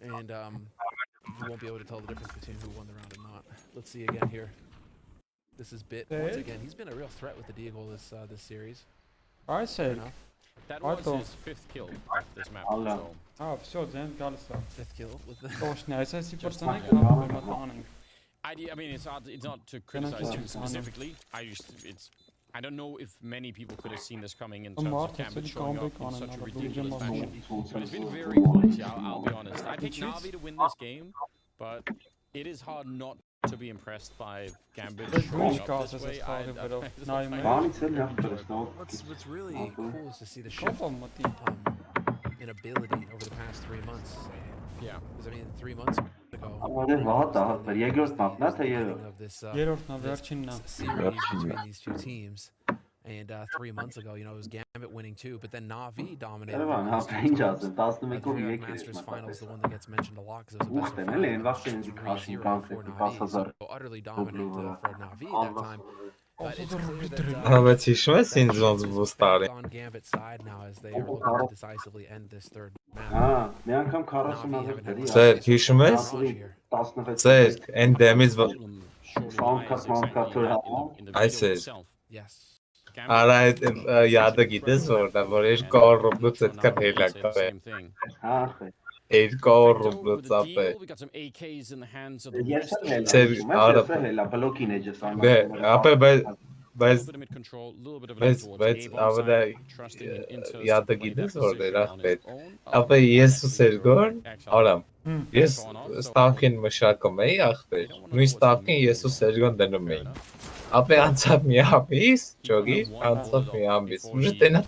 and you won't be able to tell the difference between who won the round and not. Let's see again here. This is Bit once again. He's been a real threat with the Deagle this series. I said. That was his 5th kill of this map. So. Всё, ձեն գալիս է։ 5th kill with the. Օշնա, այս էսի պրծանեք, համեմատանենք։ I mean, it's not to criticize him specifically. I don't know if many people could have seen this coming in terms of Gambit showing up in such a ridiculous fashion. But it's been very close, yeah, I'll be honest. I picked Navi to win this game, but it is hard not to be impressed by Gambit showing up this way. What's really cool is to see the shift in ability over the past 3 months. Yeah. Because I mean, 3 months ago. Երրորդն է, վերջինն է։ Series between these two teams. And 3 months ago, you know, it was Gambit winning too, but then Navi dominated. The Masters Finals, the one that gets mentioned a lot because it was the best of 5 for Navi. So utterly dominant for Navi that time. But it's clear that Բայց հիշում ես ինձ ոնց բուստարի։ on Gambit's side now as they are looking to decisively end this third map. Մի անգամ 40 դերի։ Ձեր հիշում ես։ Ձեր այն դեմից այս է։ Yes. Արա այդ յադը գիտես որ էր կոռուպտուց այդ կրելակ է։ Հա։ Երկու ռուբլուց ապե։ We got some AKs in the hands of the Ես rest. էլ հելա բլոկին է ջսան։ Դե, ապե բայց Little bit of mid control, a little bit of lead towards the A bomb side, trusting in Inter յադը գիտես որ դեր ապե։ Ապե ես ու Սերգոն, արամ։ Ես ստավքին մշակում էի ախպեր։ Նույն ստավքին ես ու Սերգոն դնում էինք։ Ապե անցավ մի ամիս, ճոգի, անցավ մի ամիս։ Ուժը տենա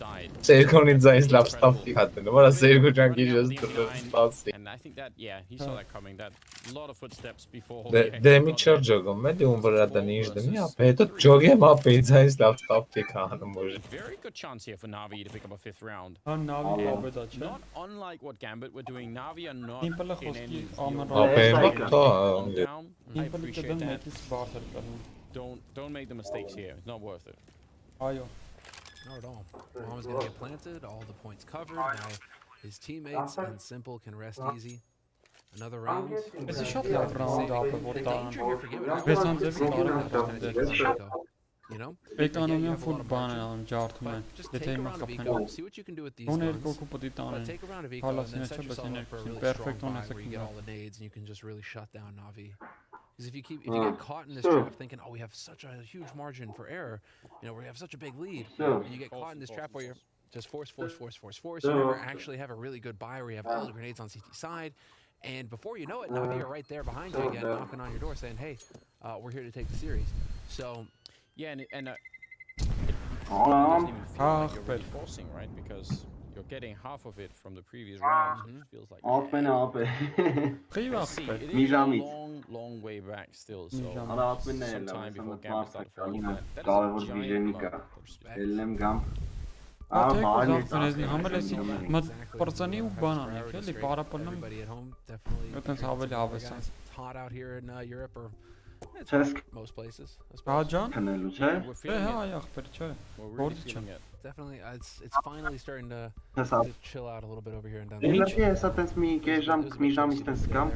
Սերգոնին ձայնից լավ ստավտի հատել, որը Սերգո ջան գիժս դրսի։ And I think that, yeah, he saw that coming. That a lot of footsteps before. Դեմի չոր ջոգում է, դու ում վրա դնի ինչ դնի, ապե հետո ջոգեմ ապե ձայնից լավ ստավտի կանում ուժը։ Very good chance here for Navi to pick up a 5th round. Navi ապետա չէ։ Not unlike what Gambit were doing. Navi are not Impele in any խոսքի Ապե մտա։ I appreciate that. Բարդ կան։ Don't make the mistakes here. It's not worth it. Այո։ Not at all. Bomb's gonna get planted, all the points covered. Now his teammates and Simple can rest easy. Another round. It's a shot love round up The danger here for Gambit. You know? Էկոնոմիան full բան է անում ջարդում է։ Just Եթե take a հիմա round of խփեն։ eco, see what you can do with these Ուներ guns. կոկու պետք But տանեն։ take a round of eco and then set Հալասինը yourself up for a really perfect strong on buy where you get a all the nades and you can just really shut down Navi. Because if you get caught in this trap thinking, oh, we have such a huge margin for error, you know, we have such a big lead, and you get caught in this trap where you're just force, you never actually have a really good buy where you have all the grenades on CT side, and before you know it, Navi are right there behind you again, knocking on your door saying, hey, we're here to take the series. So, yeah, and it doesn't even feel like you're really forcing, right? Because you're getting half of it from the previous rounds. It just feels like see, it is a long way back still. So some time before Gambit started falling back. That is a giant blow of respect. Պրծանի ու բան անեք, էլի պարապանեմ։ everybody at home definitely. Այդպես ավելի հավես է։ It's hot out here in Europe or it's most places. Հա ջան։ Քնելու չէ։ Հա, ախպեր չէ։ Գործ չեմ։ Definitely, it's finally starting to chill out a little bit over here in Denver. Լրիվ էսա տես մի ժամից տես կամ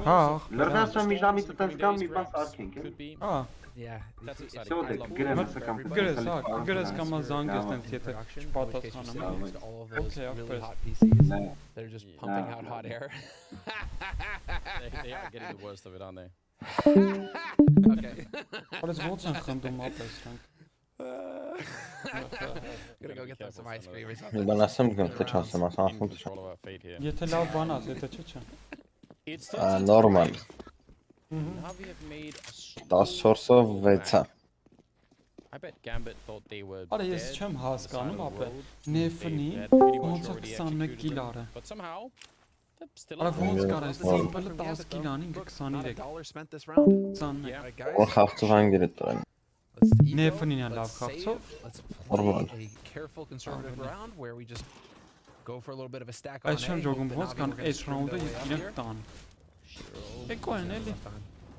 Հա։ լրիվ մի ժամից տես կամ մի բան սարքենք։ Հա։ Yeah, That's exciting. Всё, I love գրեմ it. էսա կամ Գրես կամ զանգես տենց եթե չպատասխանեմ։ all of those Okay, really of hot PCs that are just pumping out hot air. They are getting the worst of it, aren't they? Okay. Բայց ո՞նց են խնդում ապես frank։ Gonna go get them some ice cream or something. Բան ասեմ գնա թե չասեմ, ասեմ In control of our fate here. Եթե լավ բան ասես, եթե չէ։ It's Նորմալ։ Navi have made a 14-ով 6-ը։ I bet Gambit thought they were Արա ես dead չեմ on the հասկանում side of the ապե։ road. Նեֆնի They had pretty much ոնց է already 21 executed կիլ them. արը։ But somehow they're still Արա alive. ոնց կարա սիմպլը 10 կիլանին կսանիրեք։ $1 spent this round. 20։ Yeah. Alright, guys. Որ խաղցող անգիրը տրեն։ Let's eco, Նեֆնին է լավ let's խաղցող։ save, let's Normal. play a careful conservative round where we just go for a little bit of a stack on Այս չեմ A, ժողում hope ոնց that կան Navi are այս gonna ռաունդը string their way իրենք up տան։ Shiro Էկո են էլի։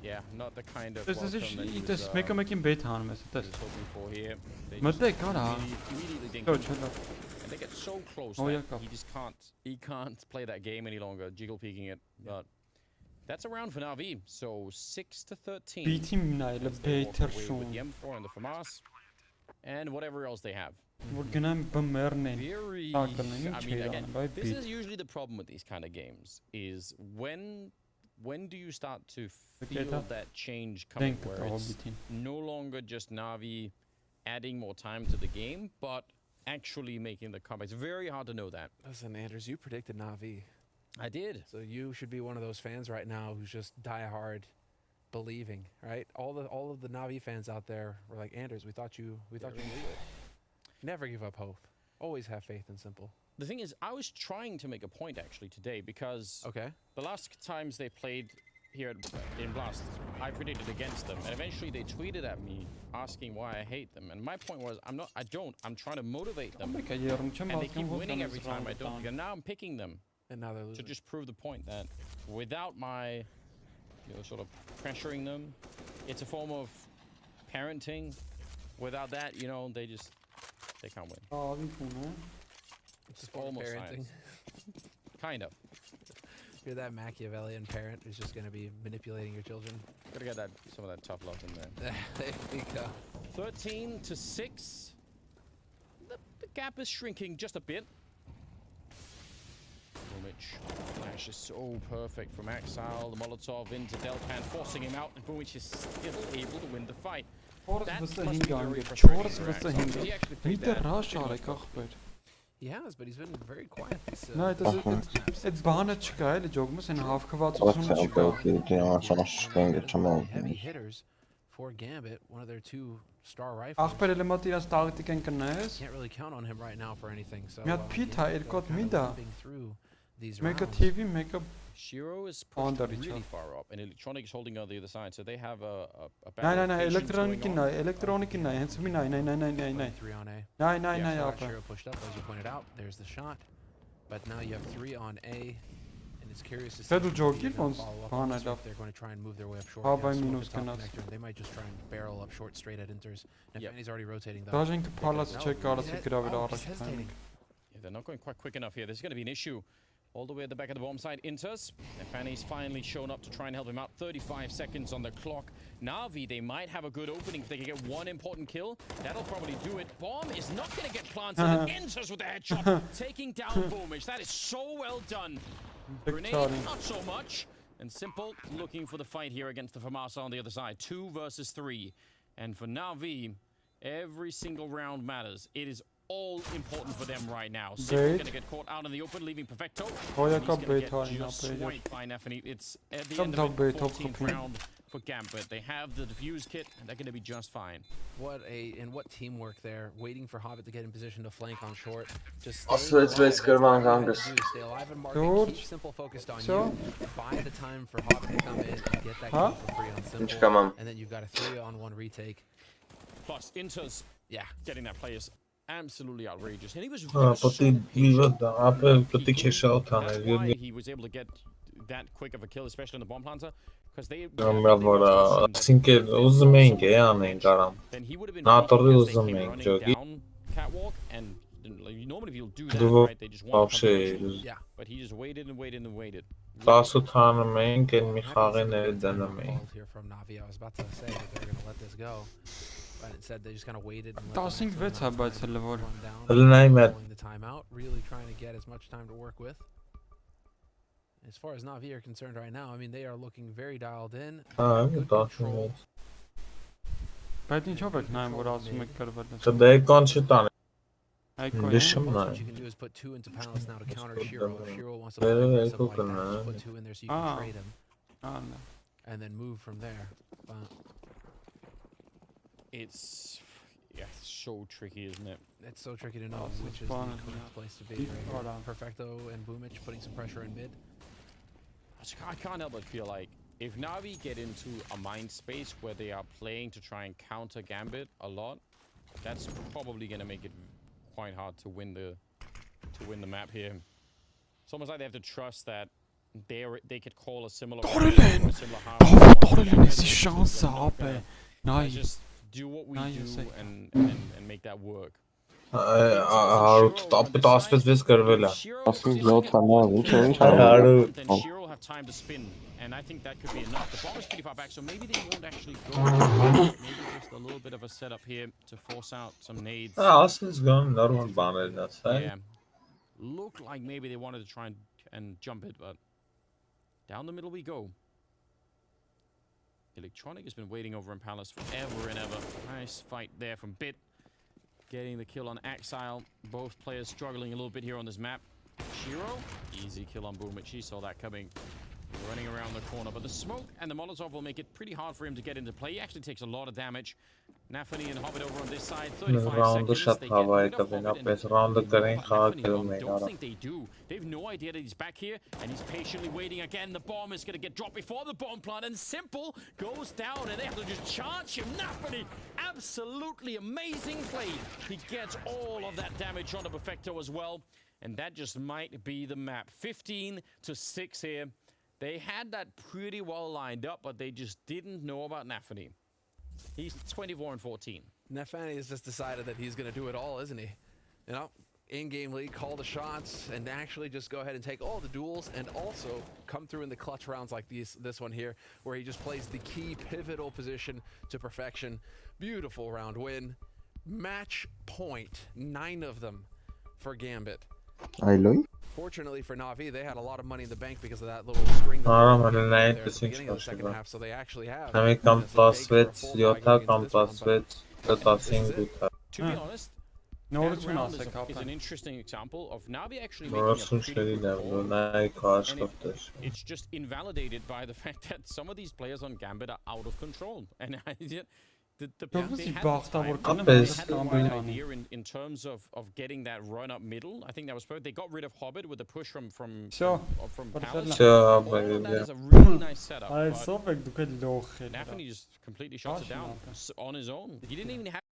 Yeah, not the kind of Դες welcome դες that he դες was, մեկը մեկին բեթ հանում ես, դες։ was hoping for here. They Մտեք, just արա։ immediately dink Ոչ, him. չէ։ And they get so close Oh, that yeah, he just can't play that game any longer, jiggle peeking it. But that's a round for Navi. So 6-13. Բիթի նայելը As they walk բեթեր away with շուն։ the M4 and the FAMAS and whatever else they have. Որ գնամ բմերնեն։ Very. Ակնին I ինչ mean, է again, անում, բայ this բիթ։ is usually the problem with these kind of games. Is when do you start to feel that- that change coming, Denk where կա it's հոբիտին։ no longer just Navi adding more time to the game, but actually making the comeback. It's very hard to know that. Listen, Anders, you predicted Navi. I did. So you should be one of those fans right now who's just die hard believing, right? All of the Navi fans out there were like, Anders, we thought you knew it. Never give up hope. Always have faith in Simple. The thing is, I was trying to make a point actually today because the last times they played here in Blast, I predicted against them, and eventually they tweeted at me asking why I hate them. And my point was, I'm trying to motivate them. And they keep winning every time I don't. And now I'm picking them. And now they're losing. To just prove the point that without my, sort of pressuring them, it's a form of parenting. Without that, they can't win. It's almost parenting. Kind of. You're that Machiavellian parent who's just going to be manipulating your children. Gotta get some of that tough love in there. There we go. 13-6. The gap is shrinking just a bit. Flash is so perfect from Exile, the Molotov into Delpan, forcing him out, and Bumich is still able to win the fight. That must be very frustrating for Exile. He actually played that. He has, but he's been very quiet. No, it's bana չկա էլի ջոգումս այն հավքվածությունը չկա։ Heavy hitters for Gambit, one of their 2-star rifles. Ախպեր էլ մոտ իրաց տաղտիկեն կնայես։ Can't really count on him right now for anything. So Մի հատ փիթ է, երկու հատ միդա։ Մեկը rounds. TV, մեկը Shiro is pushed really far up, and Electronics holding on the other side, so they have a Նայ, էլեկտրոնիկին նայ, հենց մի նայ, 3 on A. նայ, ապա։ Shiro pushed up, as you pointed out. There's the shot. But now you have 3 on A. And it's curious to see Դու if ջոկի they're gonna ոնց follow up բան on this, or այդա։ if they're going to try and move their way up short. Հա, Yeah, բայ smoke մինուս is top կնաց։ connector. They might just try and barrel up short straight at Inters. Nefani's already rotating though. Դաժե ինքը փալած No, չէ կարած he's գրավել he's առաջ։ hesitating. Yeah, they're not going quite quick enough here. There's going to be an issue. All the way at the back of the bomb side, Inters. Nefani's finally shown up to try and help him out. 35 seconds on the clock. Navi, they might have a good opening if they can get one important kill. That'll probably do it. Bomb is not going to get planted. Inters with the headshot, taking down Boomage. That is so well done. Grenade, not so much. And Simple looking for the fight here against the Famasa on the other side. 2 versus 3. And for Navi, every single round matters. It is all important for them right now. Simple going to get caught out in the open, leaving Perfecto. And he's going to get just swiped by Nefani. It's at the end of it, 14th round for Gambit. They have the defuse kit, and they're going to be just fine. What teamwork there, waiting for Hobbit to get in position to flank on short. Just stay alive and market, keep Simple focused on you. Buy the time for Hobbit to come in and get that kill for free on Simple. And then you've got a 3-on-1 retake. Plus, Inters, getting that play is absolutely outrageous. And he was why he was able to get that quick of a kill, especially on the bomb planter. Because they then he would have been running down catwalk, and normally people do that, right? They just want to come but he just waited and waited and waited. Here from Navi, I was about to say that they're going to let this go. But instead they just kind of waited and let the run down, pulling the timeout, really trying to get as much time to work with. As far as Navi are concerned right now, I mean, they are looking very dialed in. Good control. Բայց ինչով եք նայում, որ ասում եք կրվել է։ What you can do is put 2 into Palace now to counter Shiro. If Shiro wants to play aggressive like that, just put 2 in there so you can trade him. And then move from there. It's so tricky, isn't it? It's so tricky to know which is the correct place to be. Right? Perfecto and Boomich putting some pressure in mid. I can't help but feel like if Navi get into a mind space where they are playing to try and counter Gambit a lot, that's probably going to make it quite hard to win the map here. It's almost like they have to trust that they could call a similar just do what we do and make that work. Shiro have time to spin, and I think that could be enough. The bomb is pretty far back, so maybe they won't actually go. Maybe just a little bit of a setup here to force out some nades. Yeah. Looked like maybe they wanted to try and jump it, but down the middle we go. Electronic has been waiting over in Palace forever and ever. Nice fight there from Bit. Getting the kill on Exile. Both players struggling a little bit here on this map. Shiro, easy kill on Boomich. He saw that coming. Running around the corner, but the smoke and the Molotov will make it pretty hard for him to get into play. He actually takes a lot of damage. Nafani and Hobbit over on this side. 35 seconds. They get rid of Hobbit and I don't think they do. They have no idea that he's back here, and he's patiently waiting again. The bomb is going to get dropped before the bomb plant, and Simple goes down, and they have to just charge him. Nafani, absolutely amazing play. He gets all of that damage onto Perfecto as well, and that just might be the map. 15-6 here. They had that pretty well lined up, but they just didn't know about Nafani. He's 24-14. Nefani has just decided that he's going to do it all, isn't he? You know, in-game lead, call the shots, and actually just go ahead and take all the duels, and also come through in the clutch rounds like this one here, where he just plays the key pivotal position to perfection. Beautiful round win. Match point, 9 of them for Gambit. Fortunately for Navi, they had a lot of money in the bank because of that little string at the beginning of the second half, so they actually have. To be honest, Noords'un round is ASK. an interesting example of Navi actually North'un making a pretty good şeyiyle call. bu. Navi karşı And kaptır. it's just invalidated by the fact that some of these players on Gambit are out of control. And they had the time, they had the right idea in terms of getting that run up middle. I think that was perfect. They got rid of Hobbit with a push from Palace. Все, All of that блядь. is a really nice setup. Hij But sopek duke loh. Navi just completely shuts it down on his own. He didn't even have